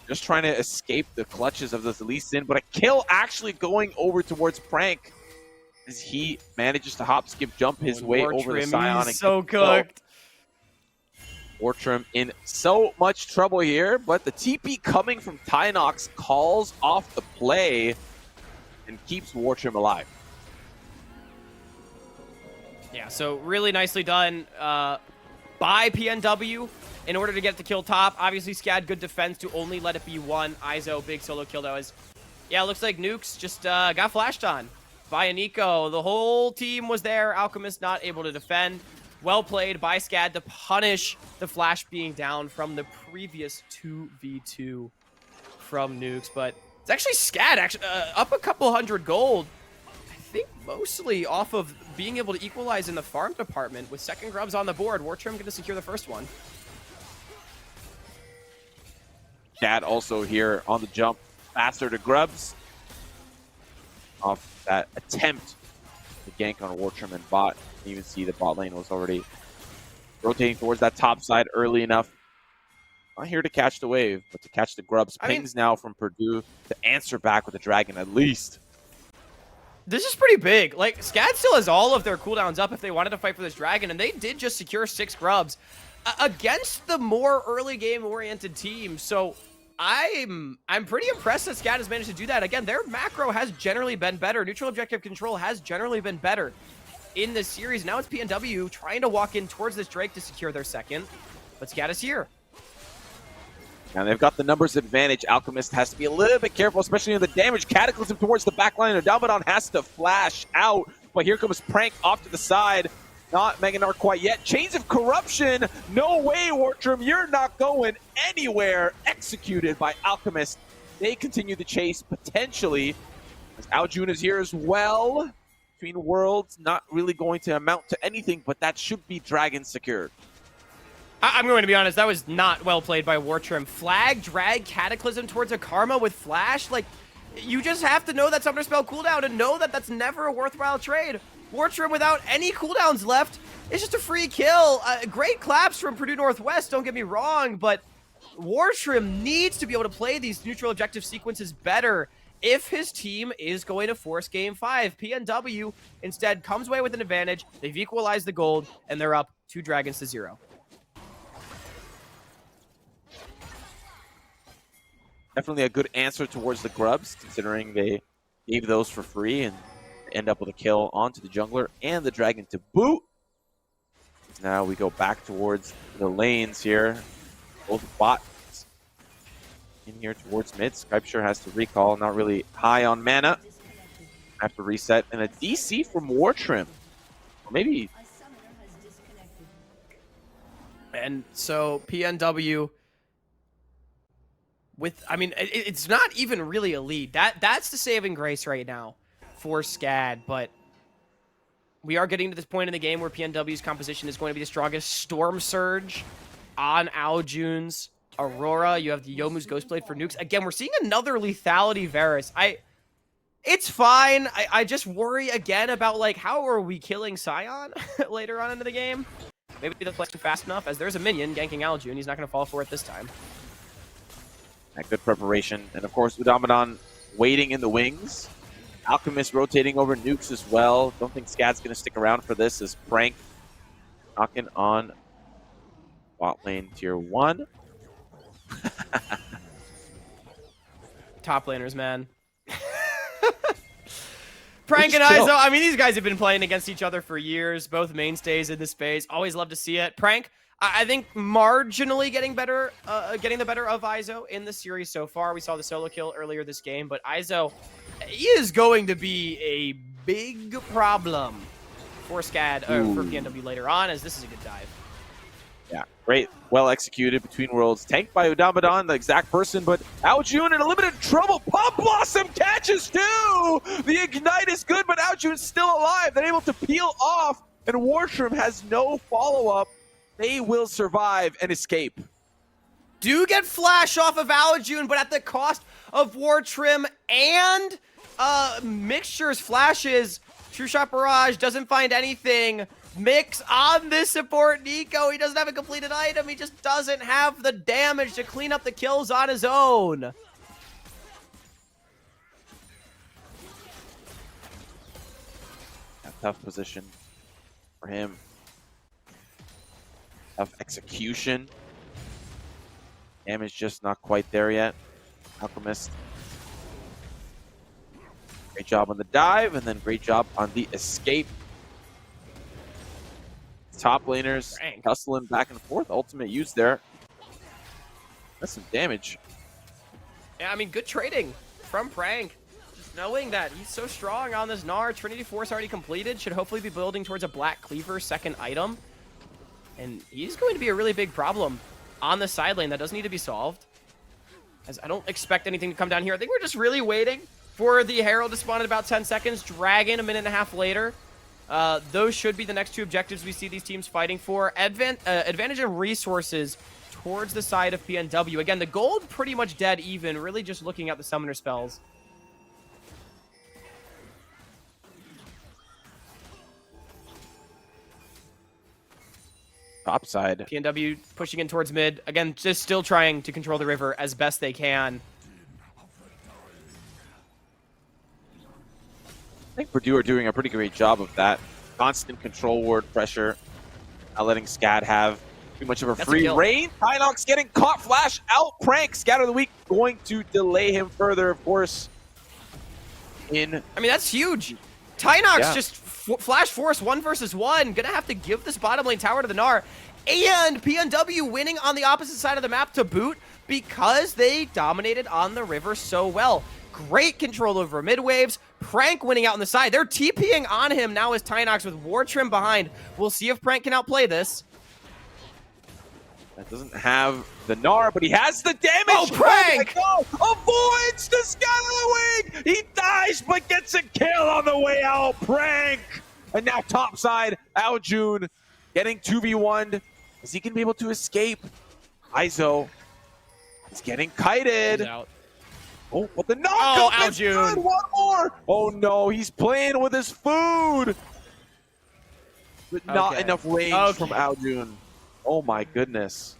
just trying to escape the clutches of the Lee Sin, but a kill actually going over towards Prank. as he manages to hop, skip, jump his way over the Wartrim, Scion. he's so get the kill. cooked. Wartrim in so much trouble here, but the TP coming from Tynox calls off the play and keeps Wartrim alive. Yeah, so really nicely done by PNW in order to get the kill top. Obviously, SCAD, good defense to only let it be one. Izo, big solo kill, though. Yeah, it looks like Nukes just got flashed on by Nico. The whole team was there. Alchemist not able to defend. Well played by SCAD to punish the flash being down from the previous 2v2 from Nukes. But it's actually SCAD up a couple hundred gold. I think mostly off of being able to equalize in the farm department with second grubs on the board. Wartrim going to secure the first one. SCAD also here on the jump, faster to grubs. Off that attempt to gank on Wartrim and bot. You even see the bot lane was already rotating towards that top side early enough. Not here to catch the wave, but to catch the grubs. Pings now from Purdue to answer back with the dragon at least. This is pretty big. Like, SCAD still has all of their cooldowns up if they wanted to fight for this dragon, and they did just secure 6 grubs against the more early game-oriented team. So I'm pretty impressed that SCAD has managed to do that. Again, their macro has generally been better. Neutral objective control has generally been better in this series. Now it's PNW trying to walk in towards this Drake to secure their second, but SCAD is here. Now they've got the numbers advantage. Alchemist has to be a little bit careful, especially in the damage. Cataclysm towards the back line. Dominant has to flash out, but here comes Prank off to the side. Not Meganar quite yet. Chains of Corruption. No way, Wartrim. You're not going anywhere. Executed by Alchemist. They continue the chase, potentially. As Aljun is here as well. Between worlds, not really going to amount to anything, but that should be Dragon secured. I'm going to be honest, that was not well played by Wartrim. Flag, drag, Cataclysm towards a Karma with Flash. Like, you just have to know that Summoner Spell cooldown and know that that's never a worthwhile trade. Wartrim without any cooldowns left is just a free kill. Great claps from Purdue Northwest, don't get me wrong, but Wartrim needs to be able to play these neutral objective sequences better if his team is going to force Game 5. PNW instead comes away with an advantage. They've equalized the gold, and they're up 2 dragons to 0. Definitely a good answer towards the grubs, considering they gave those for free and end up with a kill onto the jungler and the dragon to boot. Now we go back towards the lanes here. Both bots in here towards mid. Skypeshare has to recall, not really high on mana. Have to reset. And a DC from Wartrim. Or maybe. And so PNW with, I mean, it's not even really a lead. That's the saving grace right now for SCAD, but we are getting to this point in the game where PNW's composition is going to be the strongest. Storm Surge on Aljun's Aurora. You have the Yomu's Ghostblade for Nukes. Again, we're seeing another lethality Varus. It's fine. I just worry again about, like, how are we killing Scion later on into the game? Maybe they're playing fast enough, as there's a minion ganking Aljun. He's not going to fall for it this time. Good preparation. And of course, Udamadon waiting in the wings. Alchemist rotating over Nukes as well. Don't think SCAD's going to stick around for this as Prank knocking on bot lane tier 1. Top laners, man. Prank and Izo, I mean, these guys have been playing against each other for years. Both mainstays in the space. Always love to see it. Prank, I think marginally getting the better of Izo in the series so far. We saw the solo kill earlier this game, but Izo, he is going to be a big problem for SCAD, for PNW later on, as this is a good dive. Yeah, great, well executed between worlds. Tanked by Udamadon, the exact person, but Aljun in a little bit of trouble. Pop Blossom catches too! The Ignite is good, but Aljun's still alive. They're able to peel off, and Wartrim has no follow-up. They will survive and escape. Do get flash off of Aljun, but at the cost of Wartrim and Mixture's flashes. True Shot Barrage doesn't find anything. Mix on this support Nico. He doesn't have a completed item. He just doesn't have the damage to clean up the kills on his own. tough position for him. Tough execution. Damage just not quite there yet. Alchemist. Great job on the dive, and then great job on the escape. Top laners hustling back and forth. Ultimate use there. That's some damage. Yeah, I mean, good trading from Prank. Just knowing that he's so strong on this Gnar. Trinity Force already completed. Should hopefully be building towards a Black Cleaver second item. And he's going to be a really big problem on the side lane that does need to be solved. As I don't expect anything to come down here. I think we're just really waiting for the Herald to spawn in about 10 seconds. Dragon a minute and a half later. Those should be the next two objectives we see these teams fighting for. Advantage of resources towards the side of PNW. Again, the gold pretty much dead even. Really just looking at the summoner spells. Top side. PNW pushing in towards mid. Again, just still trying to control the river as best they can. I think Purdue are doing a pretty great job of that. Constant control ward pressure. Not letting SCAD have too much of a free reign. Tynox getting caught. Flash out. Prank. Scatter of the week going to delay him further, of course. I mean, that's huge. Tynox just flash force 1 versus 1. Gonna have to give this bottom lane tower to the Gnar. And PNW winning on the opposite side of the map to boot because they dominated on the river so well. Great control over mid waves. Prank winning out on the side. They're TPing on him now as Tynox with War Trim behind. We'll see if Prank can outplay this. That doesn't have the Gnar, but he has the damage. Oh, Prank! Oh, avoids the Scatter Wing. He dies, but gets a kill on the way out. Prank. And now topside, Aljun getting 2v1'd. Is he going to be able to escape? Izo is getting kited. Oh, but the knockup is good. One more. Oh, no. He's playing with his food. But not enough range from Aljun. Oh, my goodness.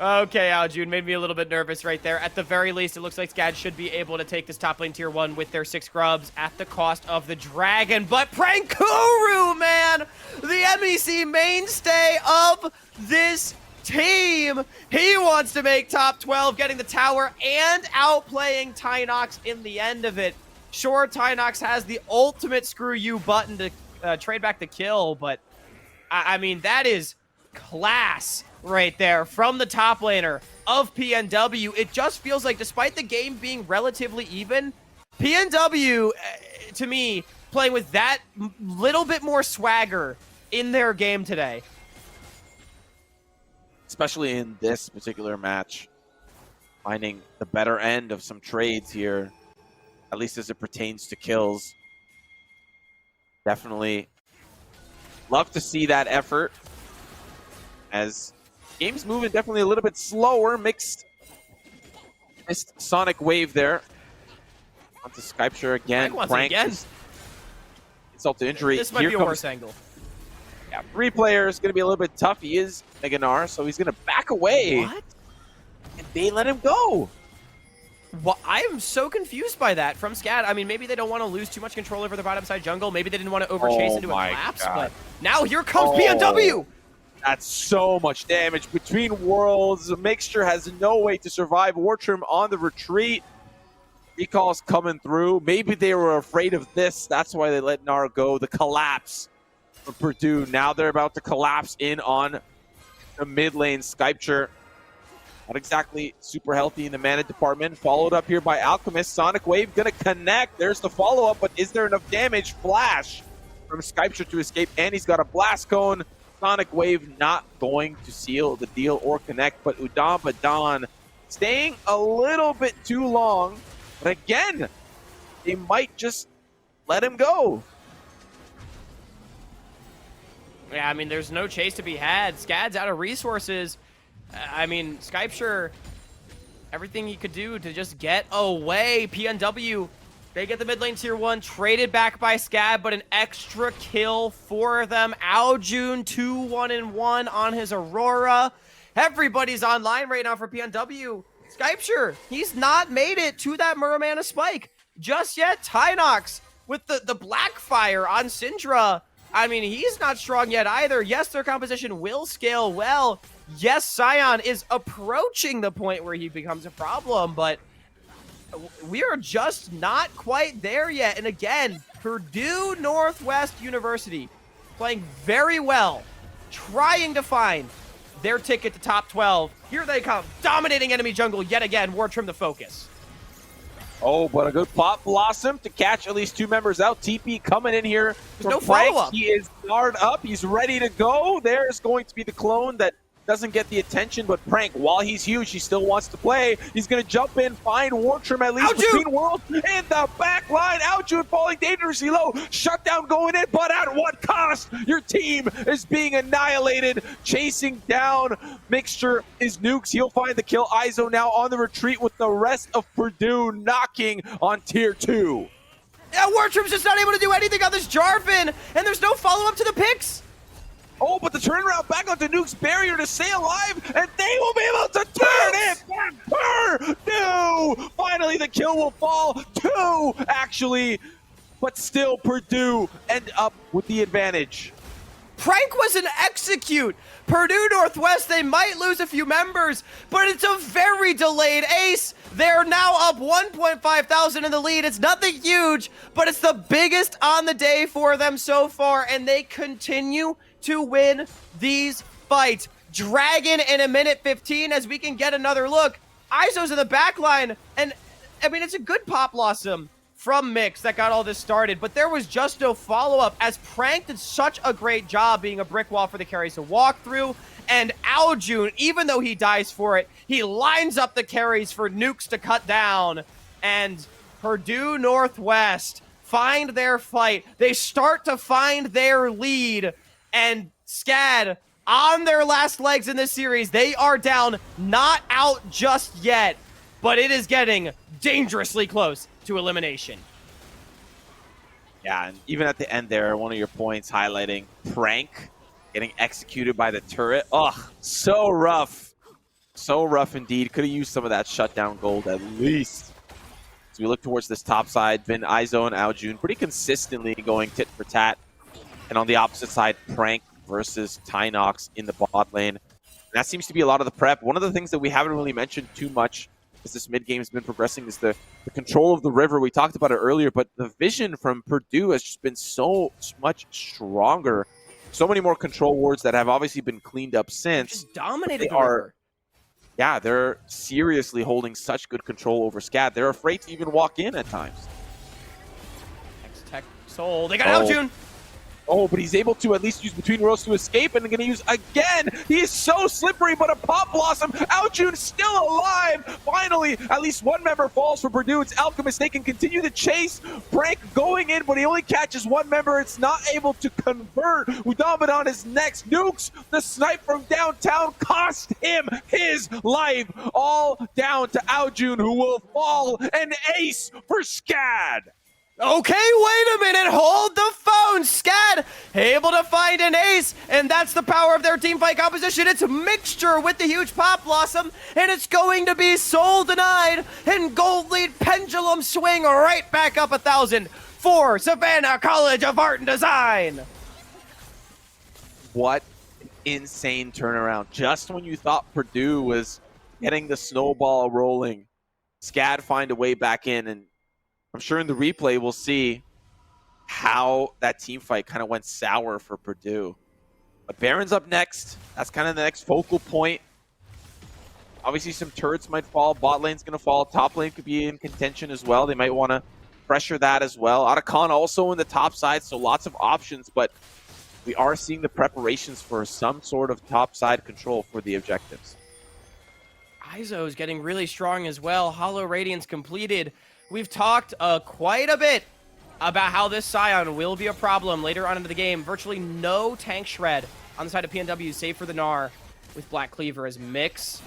Okay, Aljun made me a little bit nervous right there. At the very least, it looks like SCAD should be able to take this top lane tier 1 with their 6 grubs at the cost of the dragon. But Prankuru, man, the MEC mainstay of this team. He wants to make top 12, getting the tower and outplaying Tynox in the end of it. Sure, Tynox has the ultimate screw you button to trade back the kill, but I mean, that is class right there from the top laner of PNW. It just feels like despite the game being relatively even, PNW, to me, playing with that little bit more swagger in their game today. Especially in this particular match, finding the better end of some trades here, at least as it pertains to kills. Definitely love to see that effort. As game's moving definitely a little bit slower. Missed Sonic Wave there. Onto Skypeshare again. Prank. Insult to injury. This might be a worse angle. Yeah, 3 players. Going to be a little bit tough. He is Mega Gnar, so he's going to back away. What? And they let him go. Well, I am so confused by that from SCAD. I mean, maybe they don't want to lose too much control over the bottom side jungle. Maybe they didn't want to overchase into a collapse. But now here comes PNW. That's so much damage. Between worlds, Mixture has no way to survive. War Trim on the retreat. Recall's coming through. Maybe they were afraid of this. That's why they let Gnar go. The collapse for Purdue. Now they're about to collapse in on the mid lane. Skypeshare not exactly super healthy in the mana department. Followed up here by Alchemist. Sonic Wave gonna connect. There's the follow-up, but is there enough damage? Flash from Skypeshare to escape, and he's got a Blast Cone. Sonic Wave not going to seal the deal or connect, but Udambadan staying a little bit too long. But again, they might just let him go. Yeah, I mean, there's no chase to be had. SCAD's out of resources. I mean, Skypeshare, everything he could do to just get away. PNW, they get the mid lane tier 1, traded back by SCAD, but an extra kill for them. Aljun 2-1-1 on his Aurora. Everybody's online right now for PNW. Skypeshare, he's not made it to that Muramana spike just yet. Tynox with the Blackfire on Syndra. I mean, he's not strong yet either. Yes, their composition will scale well. Yes, Scion is approaching the point where he becomes a problem, but we are just not quite there yet. And again, Purdue Northwest University playing very well, trying to find their ticket to top 12. Here they come, dominating enemy jungle yet again. War Trim the focus. Oh, but a good Pop Blossom to catch at least 2 members out. TP coming in here. There's no Frank. follow-up. He is guard up. He's ready to go. There's going to be the clone that doesn't get the attention, but Prank, while he's huge, he still wants to play. He's going to jump in, find War Trim at least between worlds in the back line. Outjune falling dangerously low. Shutdown going in, but at what cost? Your team is being annihilated. Chasing down Mixture is Nukes. He'll find the kill. Izo now on the retreat with the rest of Purdue knocking on tier 2. Yeah, War Trim's just not able to do anything on this Jarvan, and there's no follow-up to the picks. Oh, but the turnaround back onto Nuke's barrier to stay alive, and they will be able to turn it back. Purdue! Finally, the kill will fall. 2, actually, but still Purdue end up with the advantage. Prank was an execute. Purdue Northwest, they might lose a few members, but it's a very delayed ace. They're now up 1.5 thousand in the lead. It's nothing huge, but it's the biggest on the day for them so far, and they continue to win these fights. Dragon in a minute 15 as we can get another look. Izo's in the back line, and I mean, it's a good Pop Blossom from Mix that got all this started, but there was just no follow-up as Prank did such a great job being a brick wall for the carries to walk through, and Aljun, even though he dies for it, he lines up the carries for Nukes to cut down, and Purdue Northwest find their fight. They start to find their lead, and SCAD, on their last legs in this series, they are down, not out just yet, but it is getting dangerously close to elimination. Yeah, and even at the end there, one of your points highlighting Prank getting executed by the turret. Ugh, so rough. So rough indeed. Could have used some of that shutdown gold at least. As we look towards this top side, been Izo and Aljun pretty consistently going tit for tat. And on the opposite side, Prank versus Tynox in the bot lane. And that seems to be a lot of the prep. One of the things that we haven't really mentioned too much as this mid game has been progressing is the control of the river. We talked about it earlier, but the vision from Purdue has just been so much stronger. So many more control wards that have obviously been cleaned up since. Just dominated the river. Yeah, they're seriously holding such good control over SCAD. They're afraid to even walk in at times. X-Tech Soul. They got Aljun. Oh, but he's able to at least use Between Worlds to escape, and they're going to use again. He is so slippery, but a Pop Blossom. Aljun still alive. Finally, at least one member falls for Purdue. It's Alchemist. They can continue the chase. Prank going in, but he only catches one member. It's not able to convert. Udamadan is next. Nukes, the snipe from downtown, cost him his life. All down to Aljun, who will fall. An ace for SCAD. Okay, wait a minute, hold the phone. SCAD able to find an ace, and that's the power of their team fight composition. It's Mixture with the huge Pop Blossom, and it's going to be Soul denied, and Gold Lead Pendulum swing right back up 1,000 for Savannah College of Art and Design. What an insane turnaround. Just when you thought Purdue was getting the snowball rolling, SCAD find a way back in, and I'm sure in the replay we'll see how that team fight kind of went sour for Purdue. But Baron's up next. That's kind of the next focal point. Obviously some turrets might fall. Bot lane's going to fall. Top lane could be in contention as well. They might want to pressure that as well. Otacon also in the top side, so lots of options. But we are seeing the preparations for some sort of top side control for the objectives. Izo is getting really strong as well. Hollow Radiance completed. We've talked quite a bit about how this Scion will be a problem later on into the game. Virtually no tank shred on the side of PNW, save for the Gnar with Black Cleaver as Mix.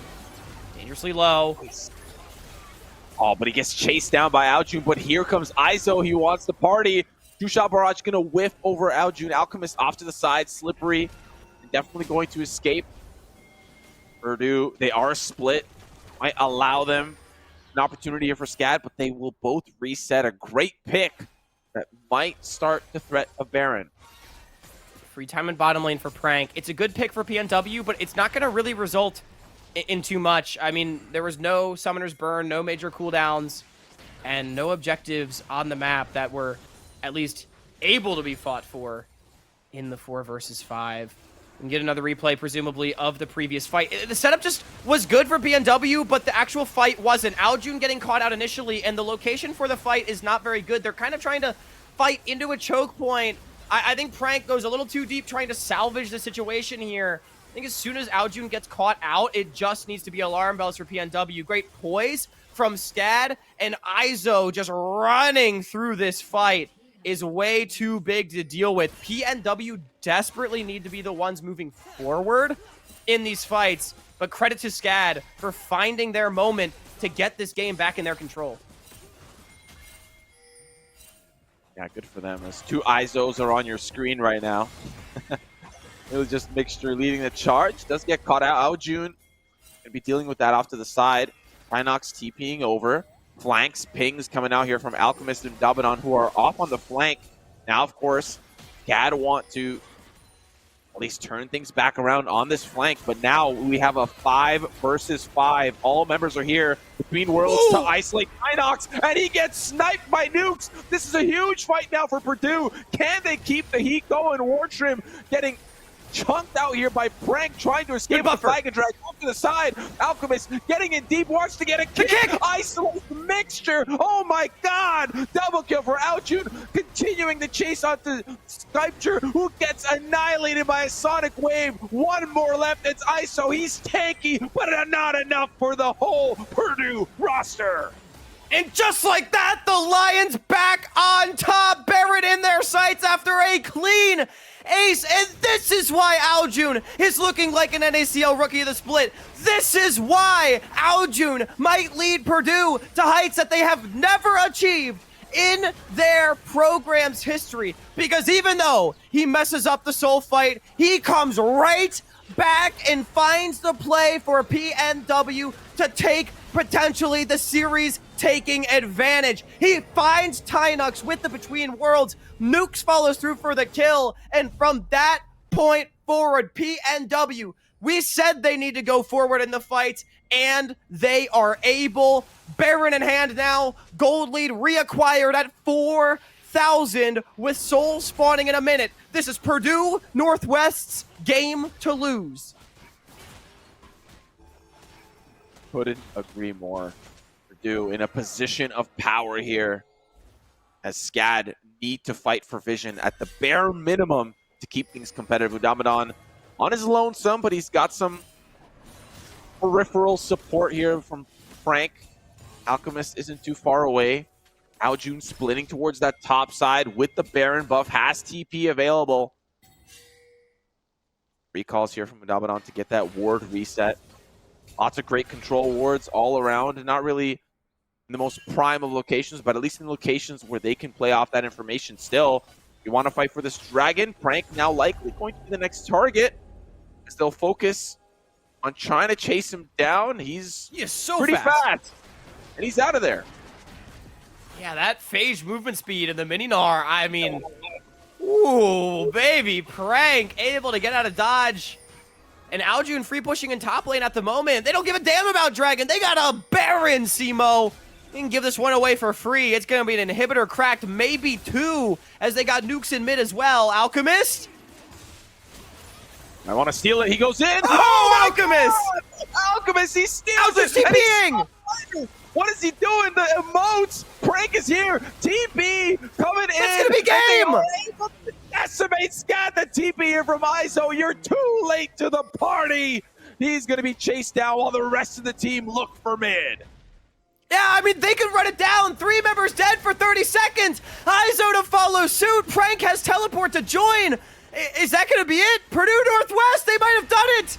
Dangerously low. Oh, but he gets chased down by Aljun, but here comes Izo. He wants the party. Jushal Barrage going to whiff over Aljun. Alchemist off to the side, slippery, and definitely going to escape. Purdue, they are split. Might allow them an opportunity here for SCAD, but they will both reset. A great pick that might start the threat of Baron. Free time in bottom lane for Prank. It's a good pick for PNW, but it's not going to really result in too much. I mean, there was no Summoner's Burn, no major cooldowns, and no objectives on the map that were at least able to be fought for in the 4 versus 5. And get another replay, presumably, of the previous fight. The setup just was good for PNW, but the actual fight wasn't. Aljun getting caught out initially, and the location for the fight is not very good. They're kind of trying to fight into a choke point. I think Prank goes a little too deep trying to salvage the situation here. I think as soon as Aljun gets caught out, it just needs to be alarm bells for PNW. Great poise from SCAD, and Izo just running through this fight is way too big to deal with. PNW desperately need to be the ones moving forward in these fights, but credit to SCAD for finding their moment to get this game back in their control. Yeah, good for them. As 2 Izos are on your screen right now. It was just Mixture leading the charge. Does get caught out. Aljun gonna be dealing with that off to the side. Rhinox TPing over. Flanks, pings coming out here from Alchemist and Dabanon, who are off on the flank. Now, of course, SCAD want to at least turn things back around on this flank, but now we have a 5 versus 5. All members are here between worlds to isolate Rhinox, and he gets sniped by nukes. This is a huge fight now for Purdue. Can they keep the heat going? Wartrim getting chunked out here by Prank, trying to escape the flag and drag off to the side. Alchemist getting in deep, wants to get a kick. Isolates Mixture. Oh my god! Double kill for Aljun, continuing the chase onto Sculpture, who gets annihilated by a sonic wave. One more left. It's Iso. He's tanky, but not enough for the whole Purdue roster. And just like that, the Lions back on top. Barrett in their sights after a clean ace. And this is why Aljun is looking like an NACL Rookie of the Split. This is why Aljun might lead Purdue to heights that they have never achieved in their program's history. Because even though he messes up the soul fight, he comes right back and finds the play for PNW to take potentially the series taking advantage. He finds Tynux with the Between Worlds. Nukes follows through for the kill. And from that point forward, PNW, we said they need to go forward in the fights, and they are able. Baron in hand now. Gold lead reacquired at 4,000 with Soul spawning in a minute. This is Purdue Northwest's game to lose. Couldn't agree more. Purdue in a position of power here, as SCAD need to fight for vision at the bare minimum to keep things competitive. Udamadan on his lonesome, but he's got some peripheral support here from Frank. Alchemist isn't too far away. Aljun splitting towards that top side with the Baron buff, has TP available. Recalls here from Udamadan to get that ward reset. Lots of great control wards all around. Not really in the most prime of locations, but at least in locations where they can play off that information still. You want to fight for this dragon. Prank now likely going to be the next target, as they'll focus on trying to chase him down. He's so pretty fast. And he's out of there. Yeah, that phage movement speed and the mini-gnar, I mean, ooh, baby, Prank able to get out of dodge. And Aljun free pushing in top lane at the moment. They don't give a damn about Dragon. They got a Baron, Simo. They can give this one away for free. It's going to be an inhibitor cracked, maybe 2, as they got nukes in mid as well. Alchemist. I want to steal it. He goes in. Oh, Alchemist. Alchemist, he steals it. TPing. What is he doing? The emotes. Prank is here. TP coming in. It's going to be game. Decimate SCAD, the TP here from Iso. You're too late to the party. He's going to be chased down while the rest of the team look for mid. Yeah, I mean, they can run it down. 3 members dead for 30 seconds. Iso to follow suit. Prank has teleport to join. Is that going to be it? Purdue Northwest, they might have done it.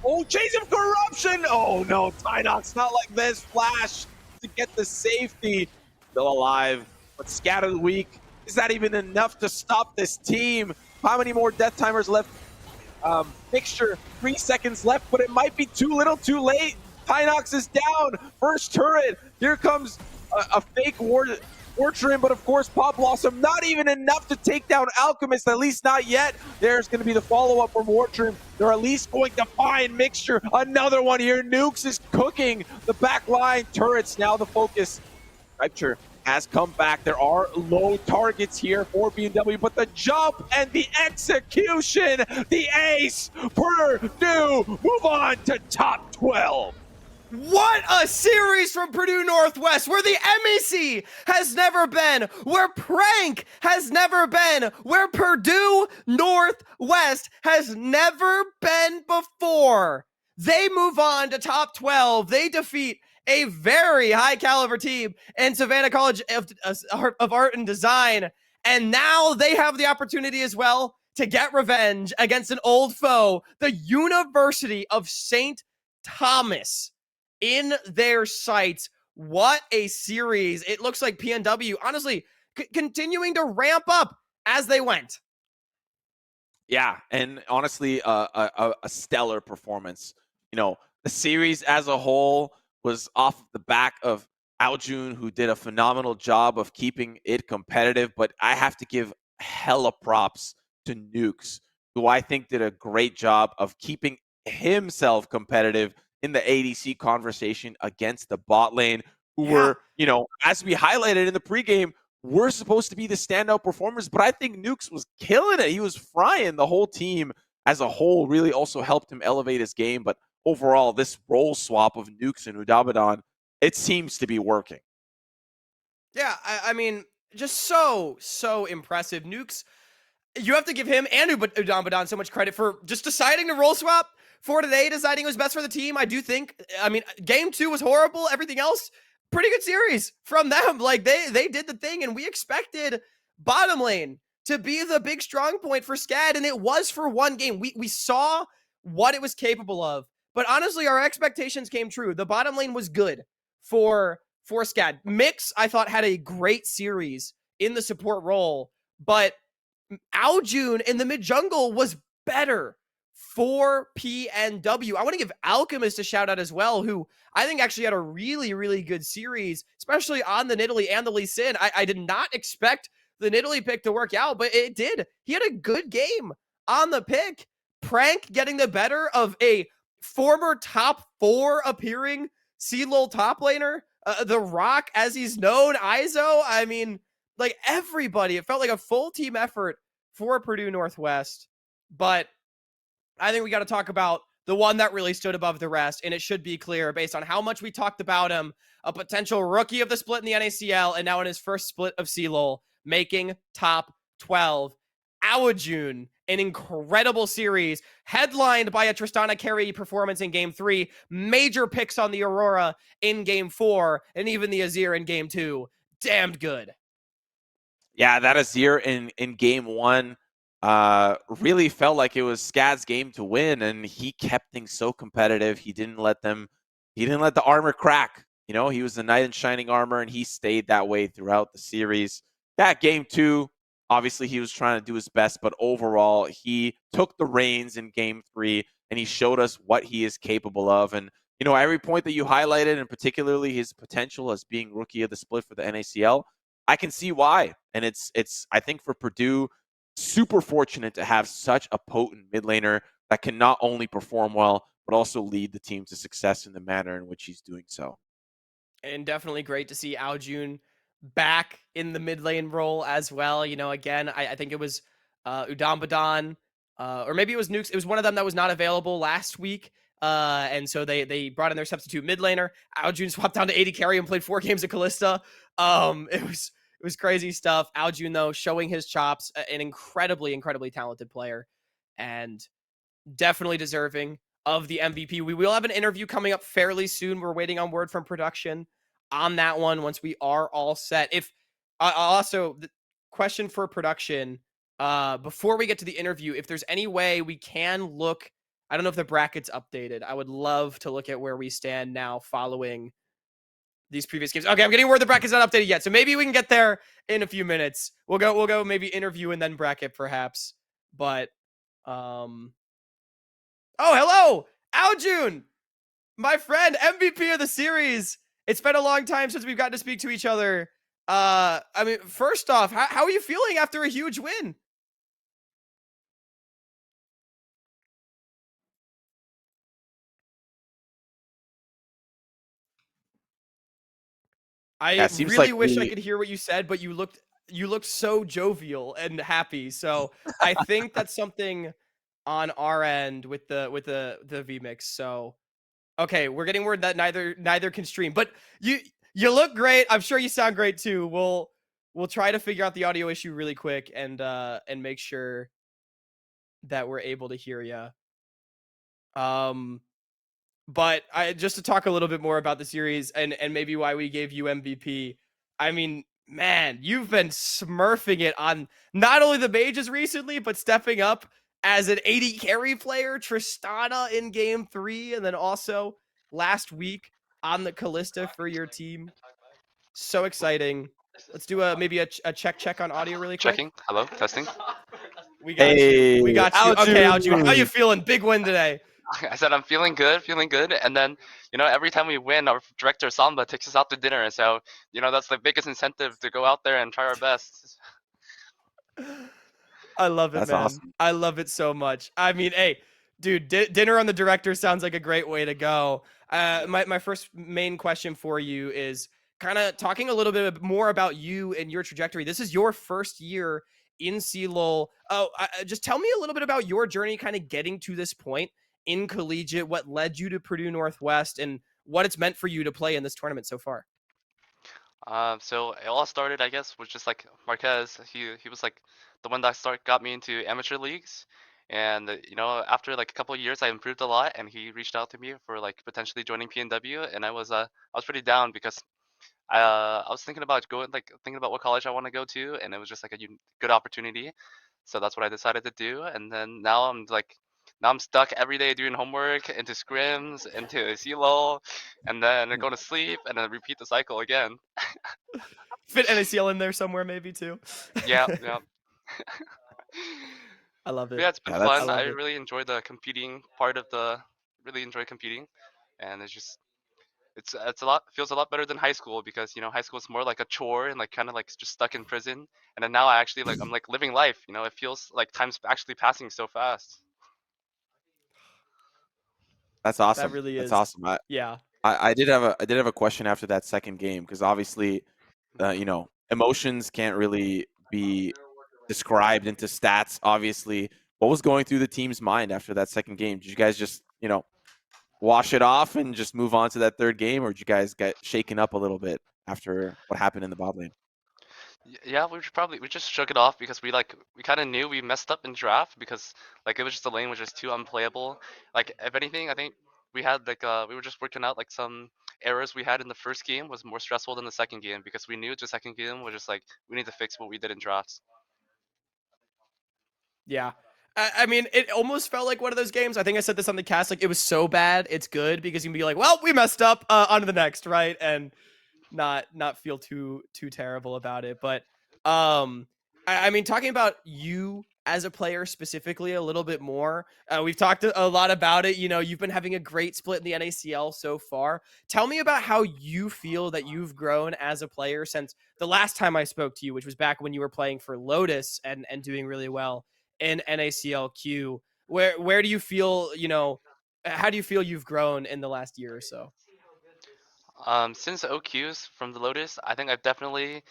Oh, chase of corruption. Oh, no, Tynox, not like this. Flash to get the safety. Still alive, but scattered weak. Is that even enough to stop this team? How many more death timers left? Mixture, 3 seconds left, but it might be too little too late. Tynox is down. First turret. Here comes a fake ward Orchard, but of course, Pop Blossom, not even enough to take down Alchemist, at least not yet. There's going to be the follow-up from Orchard. They're at least going to find Mixture. Another one here. Nukes is cooking the back line. Turrets now the focus. Scripture has come back. There are low targets here for PNW, but the jump and the execution, the ace, Purdue move on to top 12. What a series from Purdue Northwest, where the MEC has never been, where Prank has never been, where Purdue Northwest has never been before. They move on to top 12. They defeat a very high caliber team in Savannah College of Art and Design. And now they have the opportunity as well to get revenge against an old foe, the University of St. Thomas, in their sights. What a series. It looks like PNW, honestly, continuing to ramp up as they went. Yeah, and honestly, a stellar performance. You know, the series as a whole was off the back of Aljun, who did a phenomenal job of keeping it competitive, but I have to give hella props to Nukes, who I think did a great job of keeping himself competitive in the ADC conversation against the bot lane, who were, as we highlighted in the pregame, we're supposed to be the standout performers, but I think Nukes was killing it. He was frying the whole team as a whole, really also helped him elevate his game. But overall, this role swap of Nukes and Udabadan, it seems to be working. Yeah, I mean, just so impressive. Nukes, you have to give him and Udabadan so much credit for just deciding to role swap for today, deciding it was best for the team. I do think, I mean, game 2 was horrible. Everything else, pretty good series from them. Like, they did the thing, and we expected bottom lane to be the big strong point for SCAD, and it was for one game. We saw what it was capable of, but honestly, our expectations came true. The bottom lane was good for SCAD. Mix, I thought, had a great series in the support role, but Aljun in the mid jungle was better for PNW. I want to give Alchemist a shout out as well, who I think actually had a really, really good series, especially on the Nidalee and the Lee Sin. I did not expect the Nidalee pick to work out, but it did. He had a good game on the pick. Prank getting the better of a former top 4 appearing CLOL top laner. The Rock, as he's known, Izo. I mean, like everybody, it felt like a full team effort for Purdue Northwest. But I think we got to talk about the one that really stood above the rest, and it should be clear based on how much we talked about him, a potential rookie of the split in the NACL, and now in his first split of CLOL, making top 12. Aljun, an incredible series, headlined by a Tristana carry performance in Game 3, major picks on the Aurora in Game 4, and even the Azir in Game 2. Damned good. Yeah, that Azir in Game 1 really felt like it was SCAD's game to win, and he kept things so competitive. He didn't let the armor crack. You know, he was the knight in shining armor, and he stayed that way throughout the series. That Game 2, obviously he was trying to do his best, but overall he took the reins in Game 3, and he showed us what he is capable of. And you know, every point that you highlighted, and particularly his potential as being rookie of the split for the NACL, I can see why. And it's I think for Purdue, super fortunate to have such a potent mid laner that can not only perform well, but also lead the team to success in the manner in which he's doing so. And definitely great to see Aljun back in the mid lane role as well. You know, again, I think it was Udambadan, or maybe it was Nukes. It was one of them that was not available last week. And so they brought in their substitute mid laner. Aljun swapped down to 80 carry and played 4 games of Callista. It was crazy stuff. Aljun, though, showing his chops, an incredibly talented player, and definitely deserving of the MVP. We will have an interview coming up fairly soon. We're waiting on word from production on that one once we are all set. If also the question for production, before we get to the interview, if there's any way we can look, I don't know if the bracket's updated. I would love to look at where we stand now following these previous games. Okay, I'm getting word the bracket's not updated yet, so maybe we can get there in a few minutes. We'll go maybe interview and then bracket perhaps. But oh, hello, Aljun, my friend, MVP of the series. It's been a long time since we've gotten to speak to each other. I mean, first off, how are you feeling after a huge win? Yeah, I it seems really like wish I we could hear what you said, but you looked so jovial and happy. So I think that's something on our end with the vmix. So okay, we're getting word that neither can stream, but you look great. I'm sure you sound great too. We'll try to figure out the audio issue really quick and make sure that we're able to hear you. Um, But I just to talk a little bit more about the series and maybe why we gave you MVP. I mean, man, you've been smurfing it on not only the mages recently, but stepping up as an 80 carry player, Tristana in game 3, and then also last week on the Callista for your team. So exciting. Let's do a maybe a check on audio really quick. Checking. Hello. Testing. We got you. We Hey, got you. Okay, Aljun, how you Aljun! feeling? Big win today. I said I'm feeling good, feeling good. And then, every time we win, our director Samba takes us out to dinner. So, that's the biggest incentive to go out there and try our best. I love it, That's man. awesome. I love it so much. I mean, hey, dude, dinner on the director sounds like a great way to go. My first main question for you is kind of talking a little bit more about you and your trajectory. This is your first year in CLOL. Oh, just tell me a little bit about your journey, kind of getting to this point in collegiate. What led you to Purdue Northwest, and what it's meant for you to play in this tournament so far. So it all started, I guess, was just like Marquez. He was like the one that got me into amateur leagues, and after like a couple of years, I improved a lot, and he reached out to me for like potentially joining PNW, and I was pretty down because I was thinking about thinking about what college I want to go to, and it was just like a good opportunity. So that's what I decided to do, and then now I'm stuck every day doing homework, into scrims, into CLOL, and then I go to sleep, and then repeat the cycle again. Fit NACL in there somewhere, maybe too. Yeah, yeah. I love But it. yeah, it's been Yeah, I fun. that's I love it. really enjoy the competing part of the. Really enjoy competing, and it's a lot feels a lot better than high school because high school is more like a chore and like kind of like just stuck in prison, and then now I'm like living life. It feels like time's actually passing so fast. that's That awesome. really That's is. awesome. I, Yeah. I, I did have a question after that second game because obviously, Mhm. emotions can't really be described into stats. Obviously, what was going through the team's mind after that second game? Did you guys just wash it off and just move on to that third game, or did you guys get shaken up a little bit after what happened in the bot lane? Yeah, we just shook it off because we kind of knew we messed up in draft because like it was just the lane was just too unplayable. Like if anything, I think we were just working out like some errors we had in the first game was more stressful than the second game because we knew the second game was just like we need to fix what we did in drafts. Yeah. I mean, it almost felt like one of those games. I think I said this on the cast. Like, it was so bad, it's good because you can be like, well, we messed up. On to the next, right? And not feel too terrible about it. But I mean, talking about you as a player specifically a little bit more. We've talked a lot about it. You've been having a great split in the NACL so far. Tell me about how you feel that you've grown as a player since the last time I spoke to you, which was back when you were playing for Lotus and doing really well in NACLQ. Where do you feel, how do you feel you've grown in the last year or so? Since OQs from the Lotus, I think I've definitely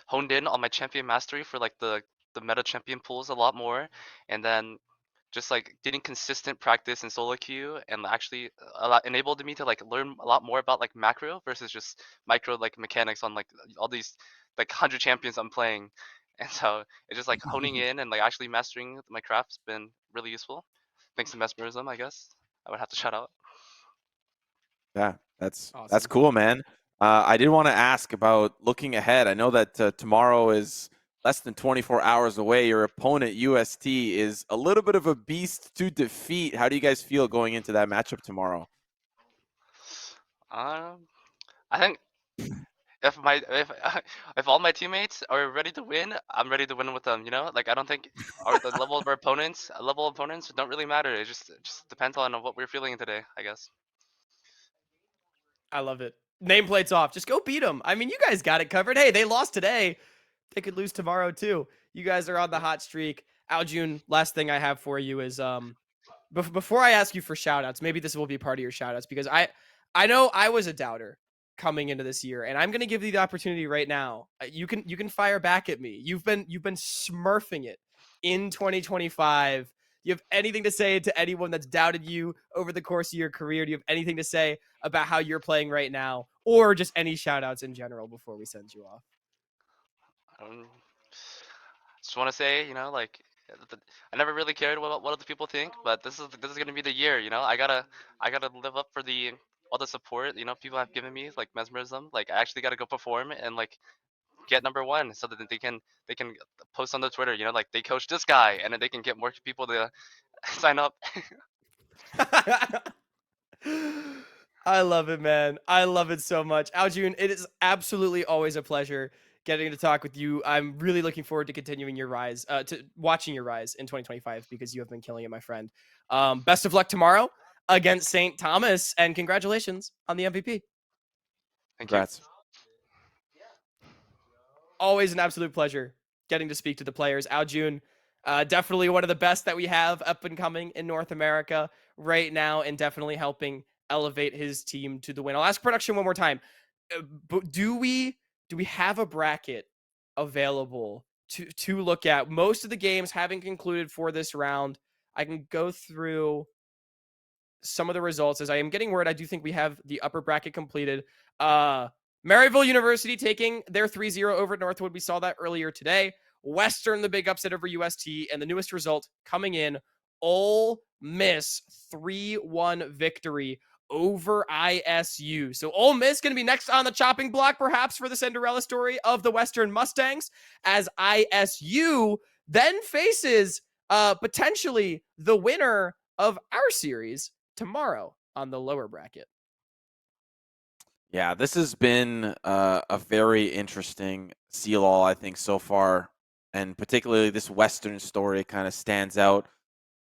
honed in on my champion mastery for like the meta champion pools a lot more, and then just like getting consistent practice in solo queue and actually a lot enabled me to like learn a lot more about like macro versus just micro like mechanics on like all these like 100 champions I'm playing. And so it's just like honing in and like actually mastering my craft's been really useful. Thanks to mesmerism, I guess. I would have to shout out. Yeah, that's Awesome. cool, man. I did want to ask about looking ahead. I know that tomorrow is less than 24 hours away. Your opponent, UST, is a little bit of a beast to defeat. How do you guys feel going into that matchup tomorrow? Um, I think if my if all my teammates are ready to win, I'm ready to win with them. Like I don't think the level of our opponents don't really matter. It just depends on what we're feeling today, I guess. I love it. Nameplates off. Just go beat them. I mean, you guys got it covered. Hey, they lost today. They could lose tomorrow too. You guys are on the hot streak. Aljun, last thing I have for you is before I ask you for shout outs, maybe this will be part of your shout outs because I know I was a doubter coming into this year, and I'm going to give you the opportunity right now. You can fire back at me. You've been smurfing it in 2025. Do you have anything to say to anyone that's doubted you over the course of your career? Do you have anything to say about how you're playing right now, or just any shout outs in general before we send you off? Um, just want to say, like, I never really cared what other people think, but this is gonna be the year. I gotta live up for the all the support people have given me, like mesmerism. Like, I actually gotta go perform and like get #1 so that they can post on their Twitter. Like, they coach this guy, and then they can get more people to sign up. I love it, man. I love it so much. Aljun, it is absolutely always a pleasure getting to talk with you. I'm really looking forward to continuing your rise, to watching your rise in 2025 because you have been killing it, my friend. Best of luck tomorrow against St. Thomas, and congratulations on the MVP. Thank you. Congrats. Always an absolute pleasure getting to speak to the players. Aljun, definitely one of the best that we have up and coming in North America right now, and definitely helping elevate his team to the win. I'll ask production one more time. But do we have a bracket available to look at? Most of the games having concluded for this round. I can go through some of the results as I am getting word. I do think we have the upper bracket completed. Maryville University taking their 3-0 over at Northwood. We saw that earlier today. Western, the big upset over UST, and the newest result coming in, Ole Miss 3-1 victory over ISU. So Ole Miss going to be next on the chopping block, perhaps, for the Cinderella story of the Western Mustangs, as ISU then faces potentially the winner of our series tomorrow on the lower bracket. Yeah, this has been a very interesting CLOL, I think, so far. And particularly this Western story kind of stands out.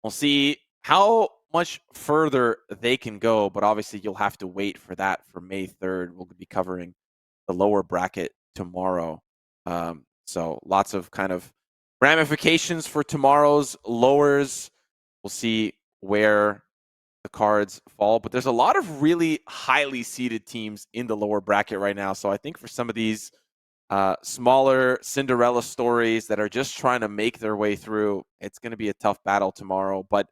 We'll see how much further they can go, but obviously you'll have to wait for that for May 3rd. We'll be covering the lower bracket tomorrow. So lots of kind of ramifications for tomorrow's lowers. We'll see where the cards fall, but there's a lot of really highly seeded teams in the lower bracket right now. So I think for some of these smaller Cinderella stories that are just trying to make their way through, it's going to be a tough battle tomorrow. But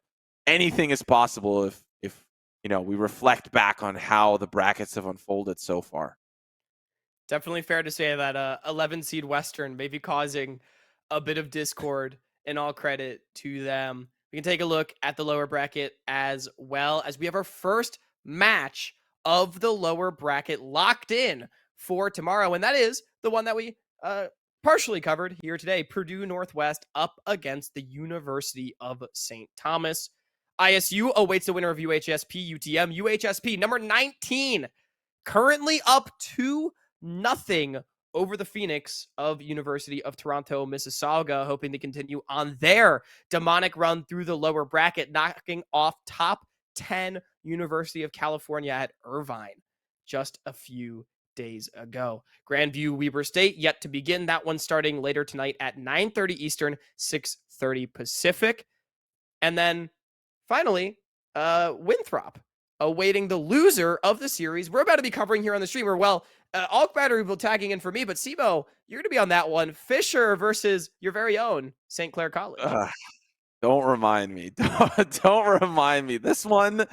anything is possible if we reflect back on how the brackets have unfolded so far. Definitely fair to say that 11 seed Western may be causing a bit of discord, and all credit to them. We can take a look at the lower bracket as well, as we have our first match of the lower bracket locked in for tomorrow, and that is the one that we partially covered here today. Purdue Northwest up against the University of St. Thomas. ISU awaits the winner of UHSP UTM. UHSP number 19, currently up 2-0 over the Phoenix of University of Toronto, Mississauga, hoping to continue on their demonic run through the lower bracket, knocking off top 10 University of California at Irvine just a few days ago. Grandview Weber State yet to begin. That one starting later tonight at 9:30 Eastern, 6:30 Pacific. And then finally, Winthrop awaiting the loser of the series we're about to be covering here on the stream. Or, well, Alk Battery will tagging in for me, but Sibo, you're going to be on that one. Fisher versus your very own St. Clair College. Don't remind me. Don't remind me. This one,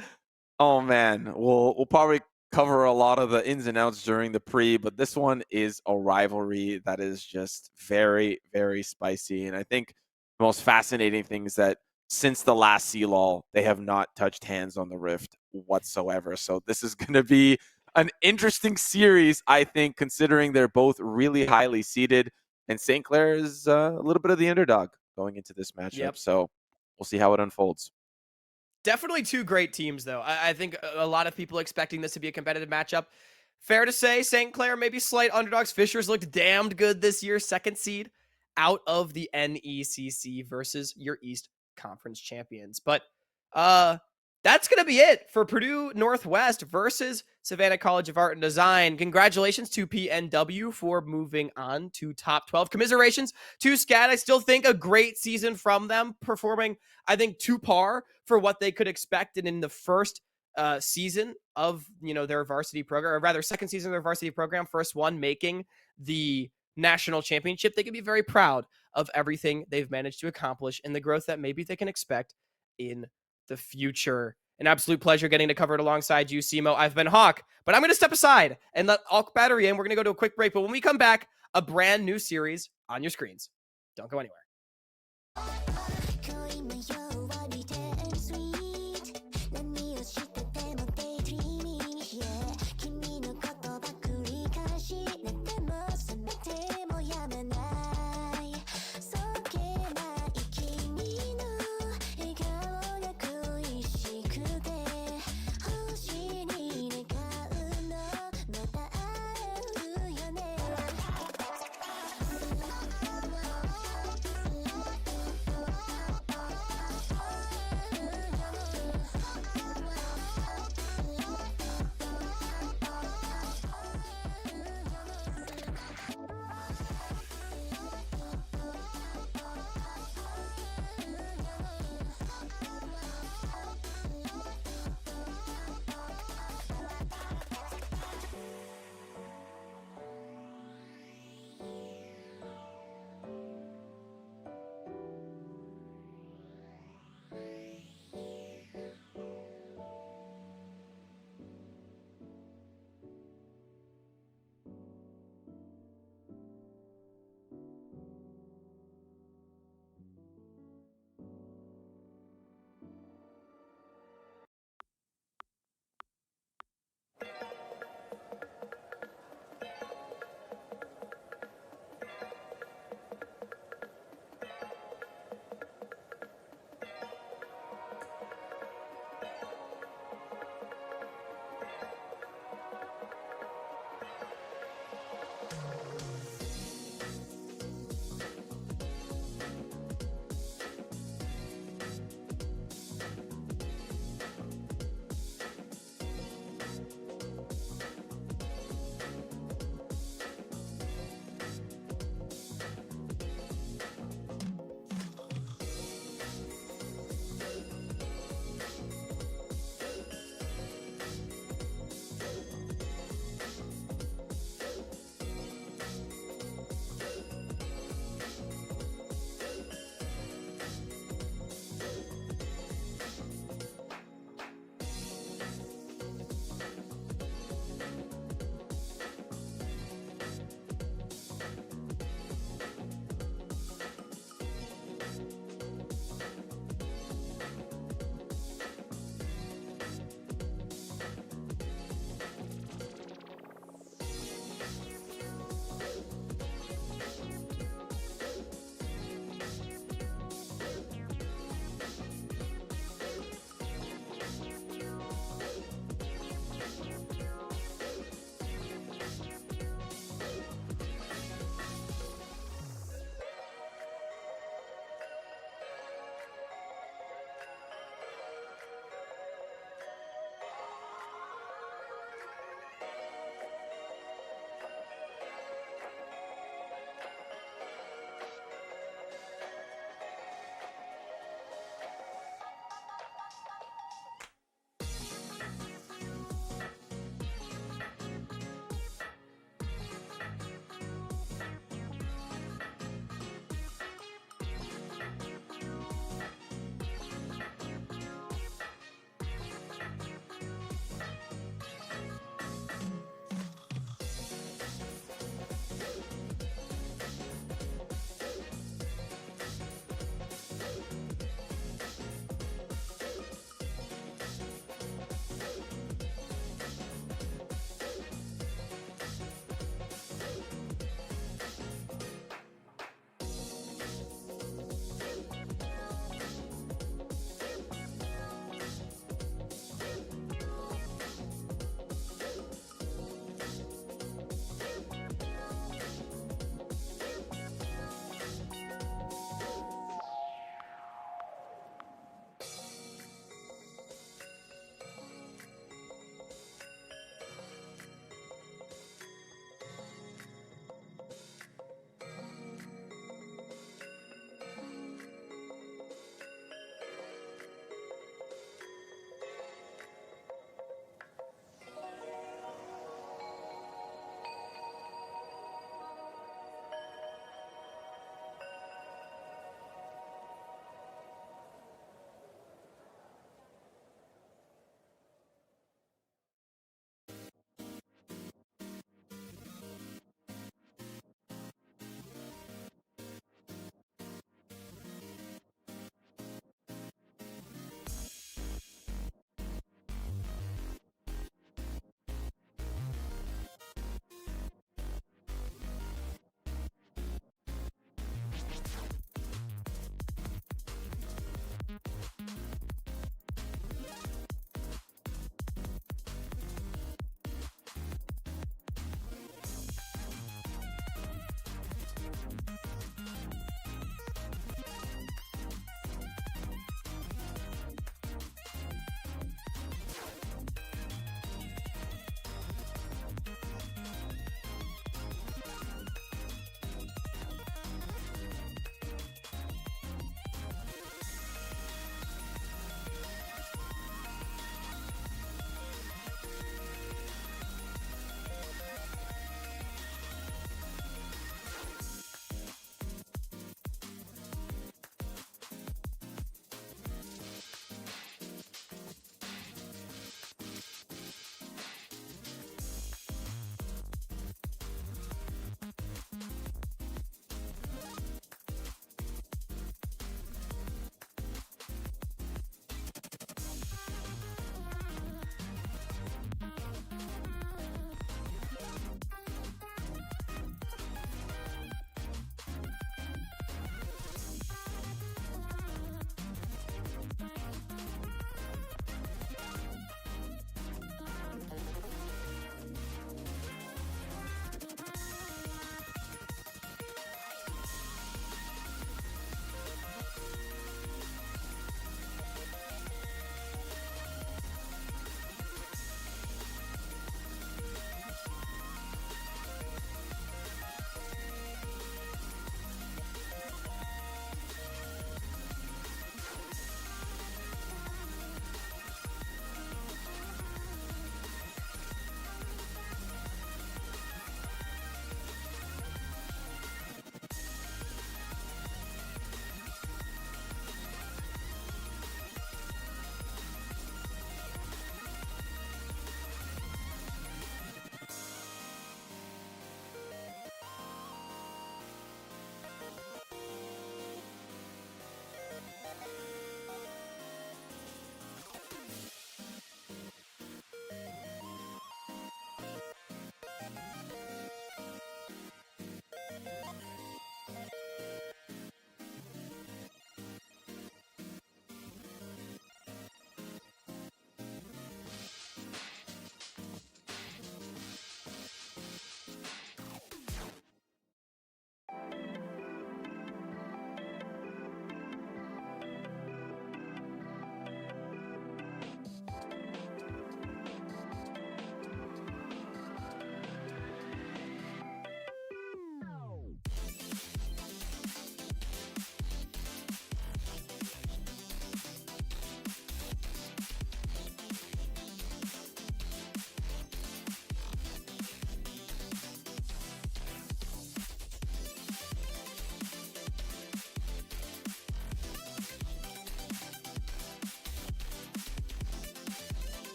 oh man, we'll probably cover a lot of the ins and outs during the pre, but this one is a rivalry that is just very, very spicy. And I think the most fascinating thing is that since the last CLOL, they have not touched hands on the Rift whatsoever. So this is going to be an interesting series, I think, considering they're both really highly seeded. And St. Clair is a little bit of the underdog going into this matchup. Yep. So we'll see how it unfolds. Definitely two great teams, though. I think a lot of people expecting this to be a competitive matchup. Fair to say, St. Clair maybe slight underdogs. Fisher's looked damned good this year, second seed out of the NECC versus your East Conference champions. But that's going to be it for Purdue Northwest versus Savannah College of Art and Design. Congratulations to PNW for moving on to top 12. Commiserations to SCAD. I still think a great season from them, performing, I think, to par for what they could expect. And in the first season of, their varsity program, or rather second season of their varsity program, first one making the national championship, they can be very proud of everything they've managed to accomplish and the growth that maybe they can expect in the future. An absolute pleasure getting to cover it alongside you, Simo. I've been Hawk, but I'm going to step aside and let Alk Battery in. We're going to go to a quick break, but when we come back, a brand new series on your screens. Don't go anywhere.